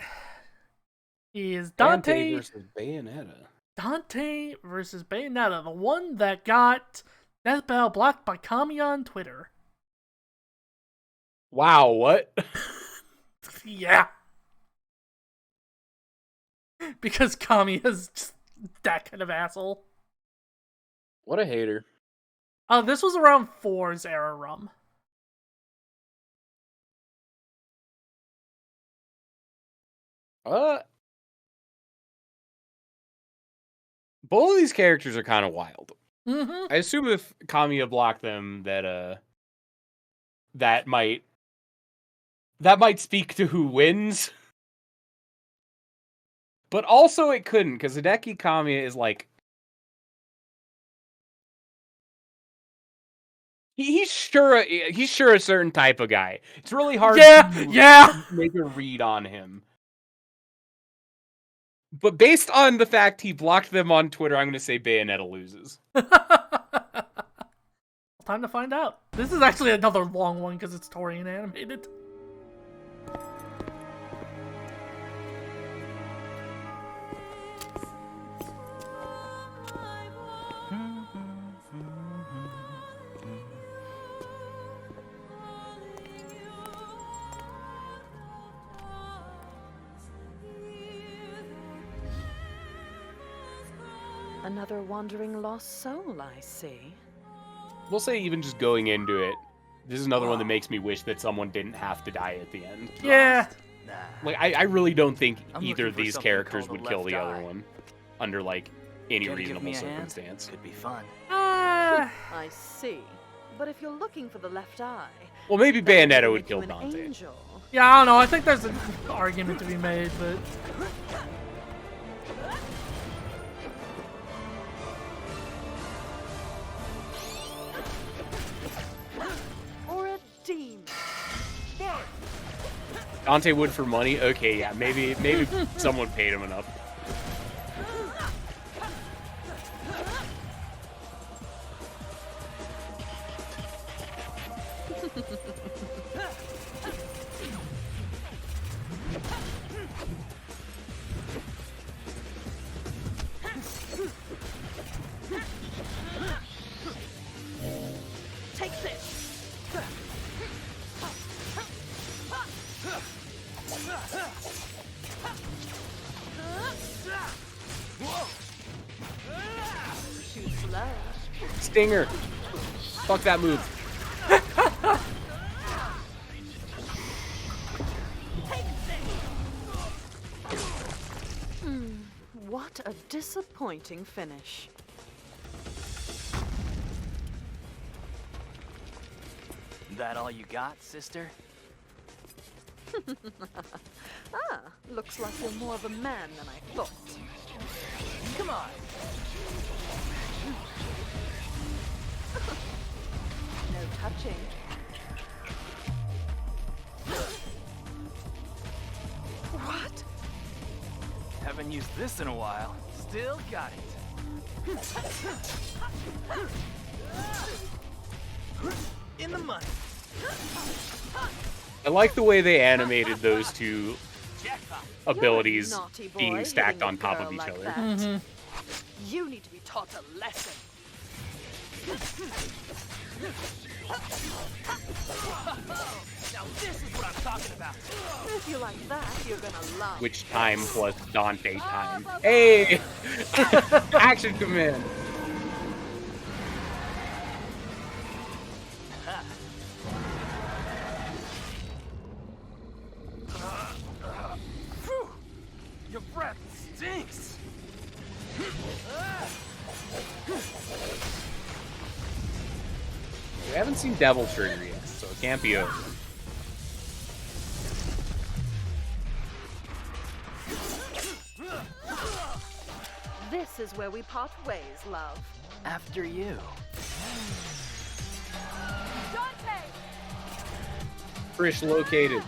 is Dante versus Bayonetta. Dante versus Bayonetta, the one that got Death Battle blocked by Kami on Twitter. Wow, what? Yeah. Because Kami is just that kind of asshole. What a hater. This was around 4's era rum. Both of these characters are kind of wild. Mm-hmm. I assume if Kamiya blocked them, that might speak to who wins. But also it couldn't, because Hideki Kamiya is he's sure a certain type of guy. It's really hard to make a read on him. But based on the fact he blocked them on Twitter, I'm going to say Bayonetta loses. Time to find out. This is actually another long one because it's Torian animated. Another wandering lost soul, I see. We'll say even just going into it, this is another one that makes me wish that someone didn't have to die at the end. Yeah. I really don't think either of these characters would kill the other one under any reasonable circumstance. Could be fun. I see. But if you're looking for the left eye... Well, maybe Bayonetta would kill Dante. Yeah, I don't know. I think there's an argument to be made, but... Dante would for money? Okay, yeah, maybe someone paid him enough. Take this! Stinger! Fuck that move. What a disappointing finish. That all you got, sister? Looks like you're more of a man than I thought. Come on! No touching. What? Haven't used this in a while. Still got it. In the money. I like the way they animated those two abilities being stacked on top of each other. Mm-hmm. You need to be taught a lesson. Now this is what I'm talking about. If you like that, you're gonna love. Which time plus Dante time. Hey! Action command! Your breath stinks. haven't seen Devil Trigger yet, so it can't be over. This is where we part ways, love. After you. Dante! Frisch located.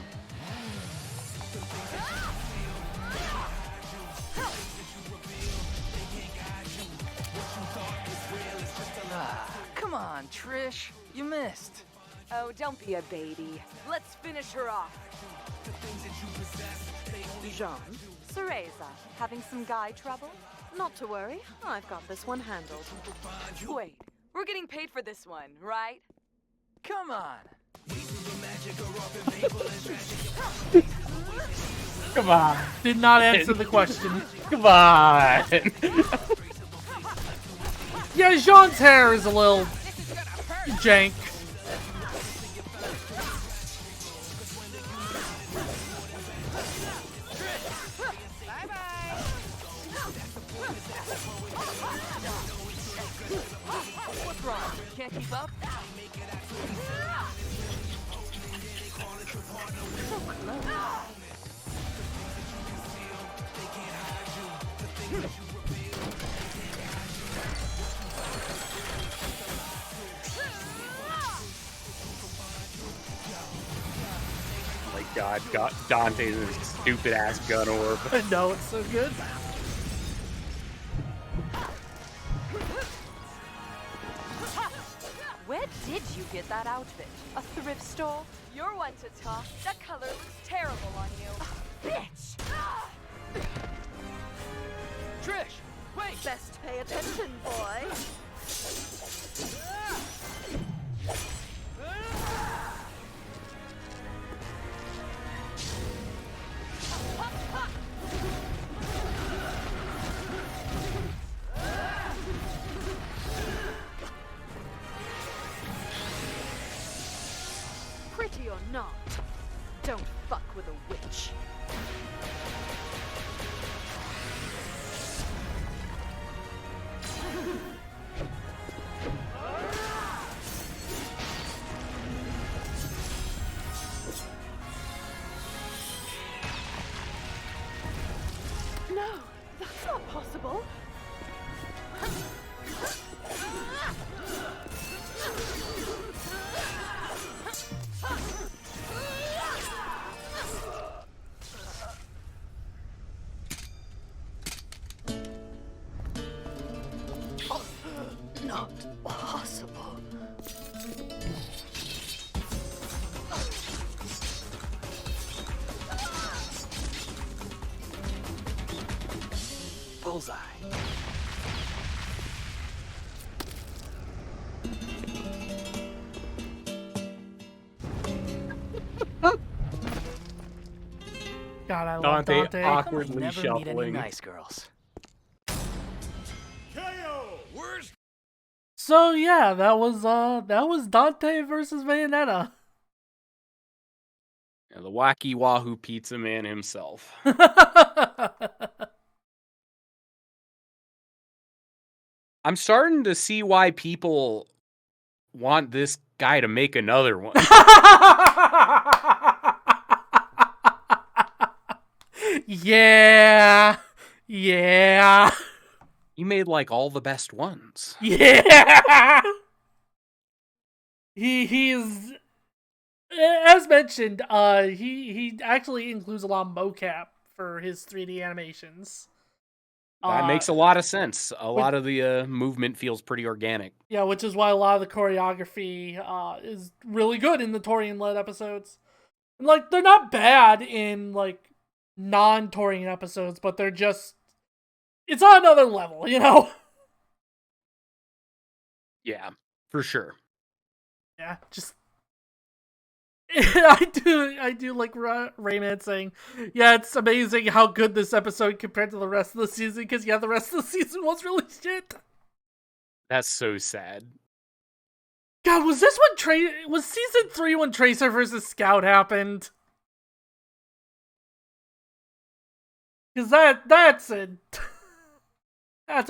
Come on, Trish. You missed. Oh, don't be a baby. Let's finish her off. Jean? Cereza, having some guy trouble? Not to worry, I've got this one handled. Wait, we're getting paid for this one, right? Come on. Come on. Did not answer the question. Come on. Yeah, Jean's hair is a little jank. What's wrong? Can't keep up? So close. Oh my God, Dante's stupid ass gun orb. I know, it's so good. Where did you get that outfit? A thrift store? You're one to talk. That color looks terrible on you. Bitch! Trish, wait! Best pay attention, boy. Pretty or not, don't fuck with a witch. No, that's not possible. Not possible. Bullseye. God, I love Dante. Awkwardly Never shuffling. meet any nice girls. So yeah, that was Dante versus Bayonetta. Yeah, the wacky wahoo pizza man himself. I'm starting to see why people want this guy to make another one. Yeah. Yeah. He made like all the best ones. Yeah. He's as mentioned, he actually includes a lot of mocap for his 3D animations. That makes a lot of sense. A lot of the movement feels pretty organic. Yeah, which is why a lot of the choreography is really good in the Torian-led episodes. And, like, they're not bad in, like, non-Torian episodes, but they're just... It's on another level, you know? Yeah, for sure. Yeah, just... I do like Rayman saying, yeah, it's amazing how good this episode compared to the rest of the season, because yeah, the rest of the season was really shit. That's so sad. God, was this when was season 3 when Tracer versus Scout happened? Because that's a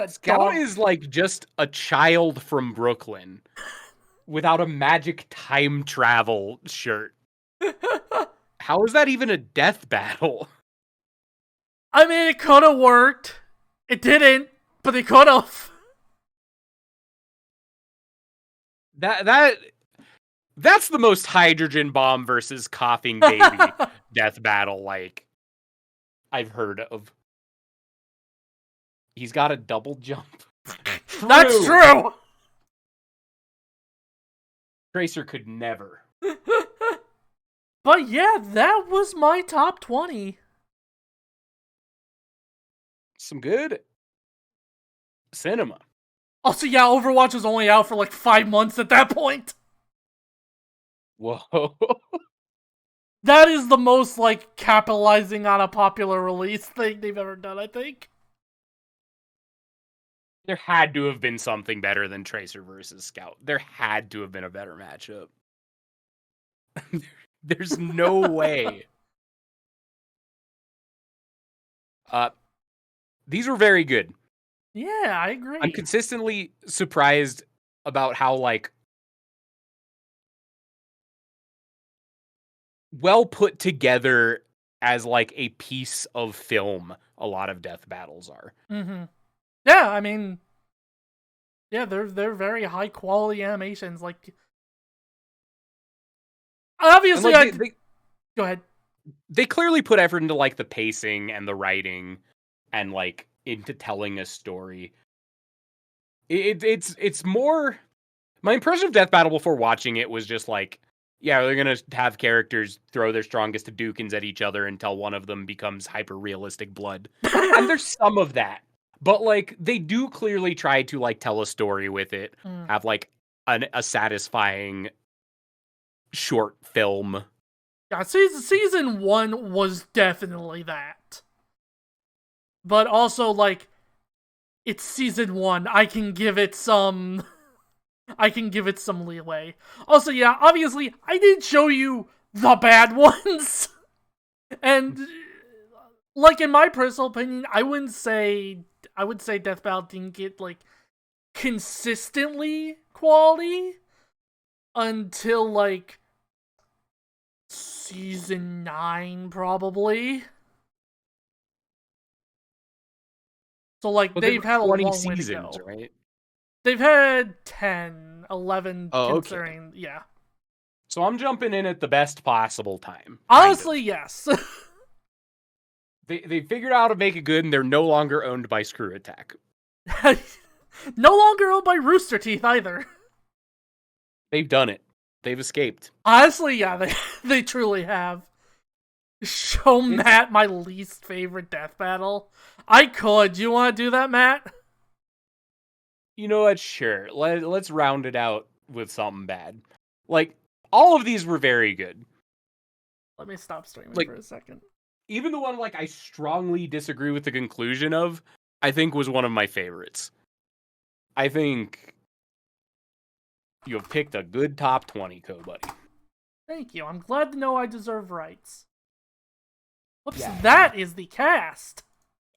Scout is like just a child from Brooklyn. without a magic time travel shirt. How is that even a death battle? I mean, it could have worked. It didn't, but it could have. That's the most hydrogen bomb versus coughing baby death battle like I've heard of. He's got a double jump. True. That's true. Tracer could never. But yeah, that was my top 20. Some good cinema. Also, yeah, Overwatch was only out for like 5 months at that point. Whoa. That is the most, like, capitalizing on a popular release thing they've ever done, I think. There had to have been something better than Tracer versus Scout. There had to have been a better matchup. There's no way. These were very good. Yeah, I agree. I'm consistently surprised about how, like, well put together as, like, a piece of film a lot of death battles are. Mm-hmm. Yeah, I mean, yeah, they're very high quality animations. Like, obviously, like, go ahead. They clearly put effort into, like, the pacing and the writing and, like, into telling a story. It's more... My impression of Death Battle before watching it was just like, yeah, they're gonna have characters throw their strongest Hadoukens at each other until one of them becomes hyper-realistic blood. And there's some of that. But, like, they do clearly try to, like, tell a story with it. Have, like, a satisfying short film. Yeah, season 1 was definitely that. But also, like, it's season 1. I can give it some leeway. Also, yeah, obviously, I did show you the bad ones. And, like, in my personal opinion, I would say Death Battle didn't get, like, consistently quality until, like, season 9, probably. So, like, But they've had a long seasons, way to go. Right? They've had 10, 11, Okay. considering, yeah. So I'm jumping in at the best possible time. Honestly, yes. They figured out how to make it good, and they're no longer owned by Screw Attack. No longer owned by Rooster Teeth, either. They've done it. They've escaped. Honestly, yeah, they truly have. Show Matt my least favorite death battle. I could. Do you want to do that, Matt? You know what? Sure. Let's round it out with something bad. Like, all of these were very good. Let me stop streaming Like, for a second. Even the one, like, I strongly disagree with the conclusion of, I think was one of my favorites. I think you have picked a good top 20, buddy. Thank you. I'm glad to know I deserve rights. Whoops, Yeah. that is the cast.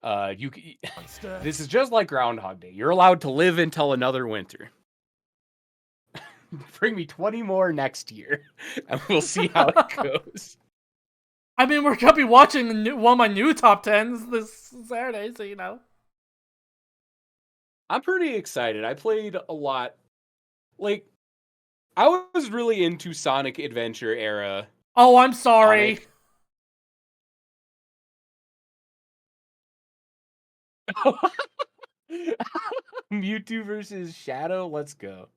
This is just like Groundhog Day. You're allowed to live until another winter. Bring me 20 more next year, and we'll see how it goes. I mean, we're gonna be watching one of my new top 10s this Saturday, so you know. I'm pretty excited. I played a lot. Like, I was really into Sonic Adventure era. Oh, I'm sorry. Mewtwo versus Shadow, let's go.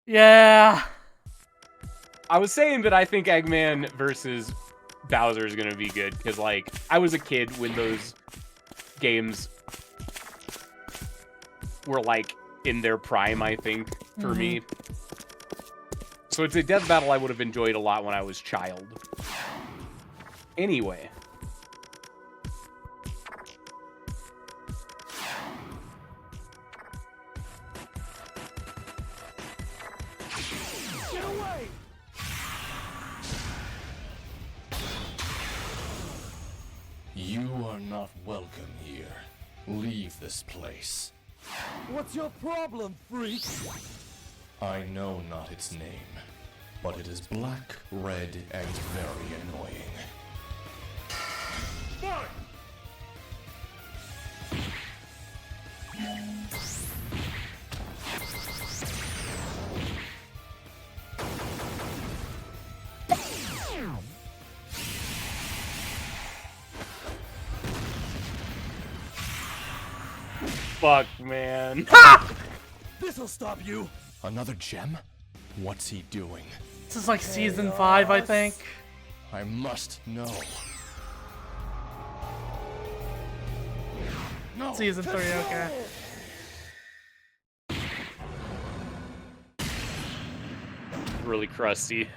Yeah. I was saying that I think Eggman versus Bowser is gonna be good, because, like, I was a kid when those games were, like, in their prime, I think, for me. So it's a death battle I would have enjoyed a lot when I was a child. Anyway. Get away! You are not welcome here. Leave this place. What's your problem, freak? I know not its name, but it is black, red, and very annoying. Fine! Fuck, man. This'll stop you. Another gem? What's he doing? This is like season 5, I think. I must know. No. Season 3, okay. Really crusty.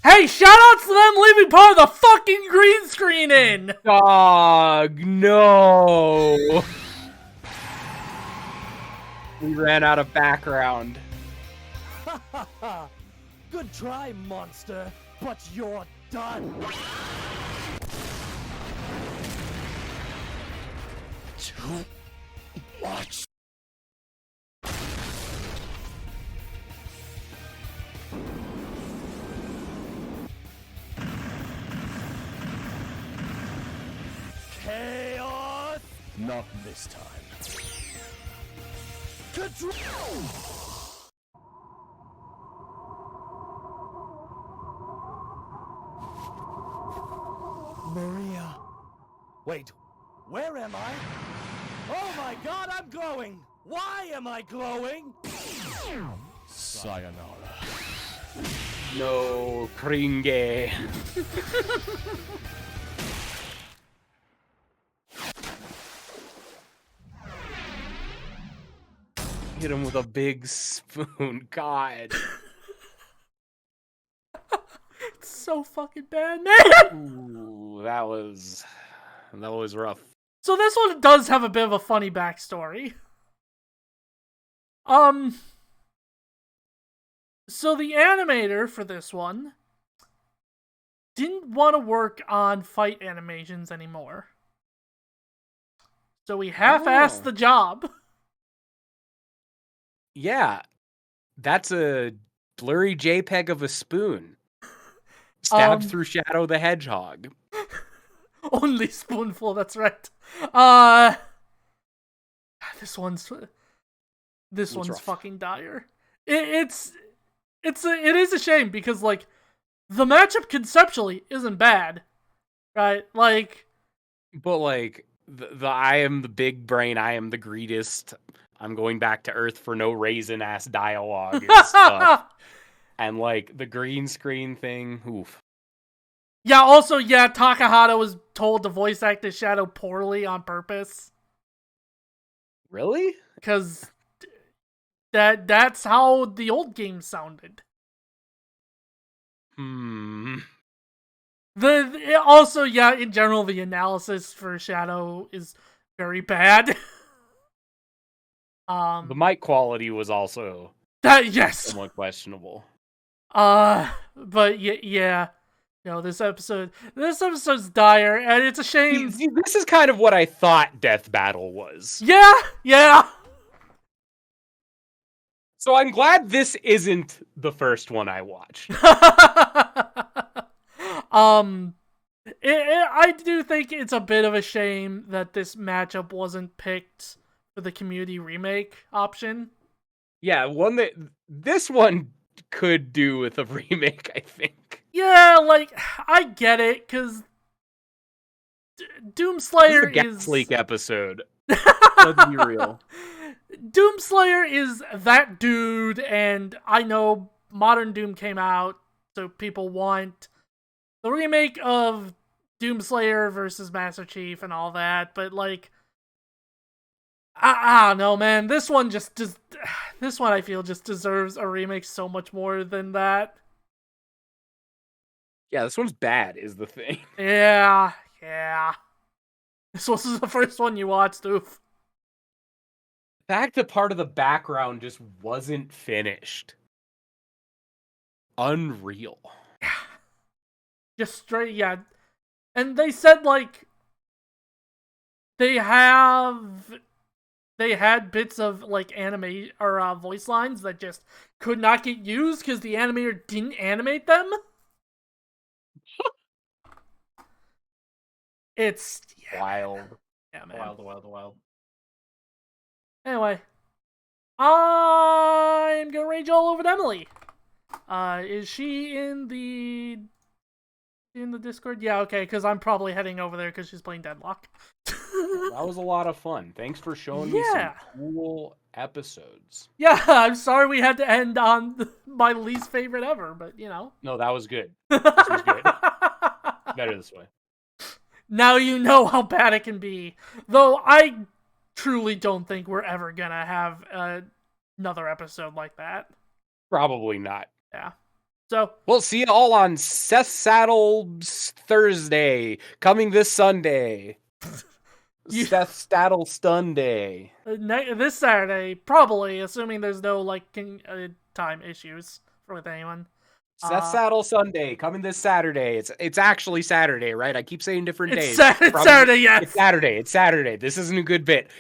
Hey, shout out to them leaving part of the fucking green screen in! Dog, no. We ran out of background. Good try, monster, but you're done. Too much. Chaos! Not this time. Control! Maria. Wait, where am I? Oh my god, I'm glowing! Why am I glowing? Sayonara. No, Kringe. Hit him with a big spoon. God. It's so fucking bad, man! Ooh, that was rough. So this one does have a bit of a funny backstory. So the animator for this one didn't want to work on fight animations anymore. So he half-assed the job. Yeah, that's a blurry JPEG of a spoon. Stabbed through Shadow the Hedgehog. Only spoonful, that's right. This one's rough. fucking dire. It is a shame because like the matchup conceptually isn't bad, right? Like, but like the I am the big brain, I am the greatest. I'm going back to Earth for no reason ass dialogue and stuff. And like the green screen thing, oof. Yeah, also, yeah, Takahata was told to voice act his Shadow poorly on purpose. Really? Because that's how the old game sounded. Also, yeah, in general, the analysis for Shadow is very bad. The mic quality was also somewhat questionable. But yeah. No, this episode's dire, and it's a shame. See, this is kind of what I thought Death Battle was. Yeah. So I'm glad this isn't the first one I watched. I do think it's a bit of a shame that this matchup wasn't picked for the community remake option. Yeah, this one could do with a remake, I think. Yeah, like, I get it, because Doomslayer this is a Gas Leak episode. Let's be real. Doomslayer is that dude, and I know Modern Doom came out, so people want the remake of Doomslayer versus Master Chief and all that, but like, I don't know, man. This one I feel just deserves a remake so much more than that. Yeah, this one's bad, is the thing. Yeah. This was the first one you watched, oof. The fact that part of the background just wasn't finished. Unreal. Yeah. Just straight, yeah. And they said, like, they have they had bits of like anime or voice lines that just could not get used because the animator didn't animate them. It's wild. Yeah, man. Wild. Anyway, I'm gonna rage all over Emily. Is she in the Discord? Yeah, okay, because I'm probably heading over there because she's playing Deadlock. That was a lot of fun. Thanks for showing me some cool episodes. Yeah, I'm sorry we had to end on my least favorite ever, but you know. No, that was good. This was good. Better this way. Now you know how bad it can be. Though I truly don't think we're ever gonna have another episode like that. Probably not. Yeah. So we'll see you all on Seth Saddle's Thursday, coming this Sunday. Seth Saddle Stun Day. This Saturday, probably, assuming there's no like time issues with anyone. Seth Saddle Sunday, coming this Saturday. It's actually Saturday, right? I keep saying different days. It's Saturday, yes. It's Saturday. This isn't a good bit.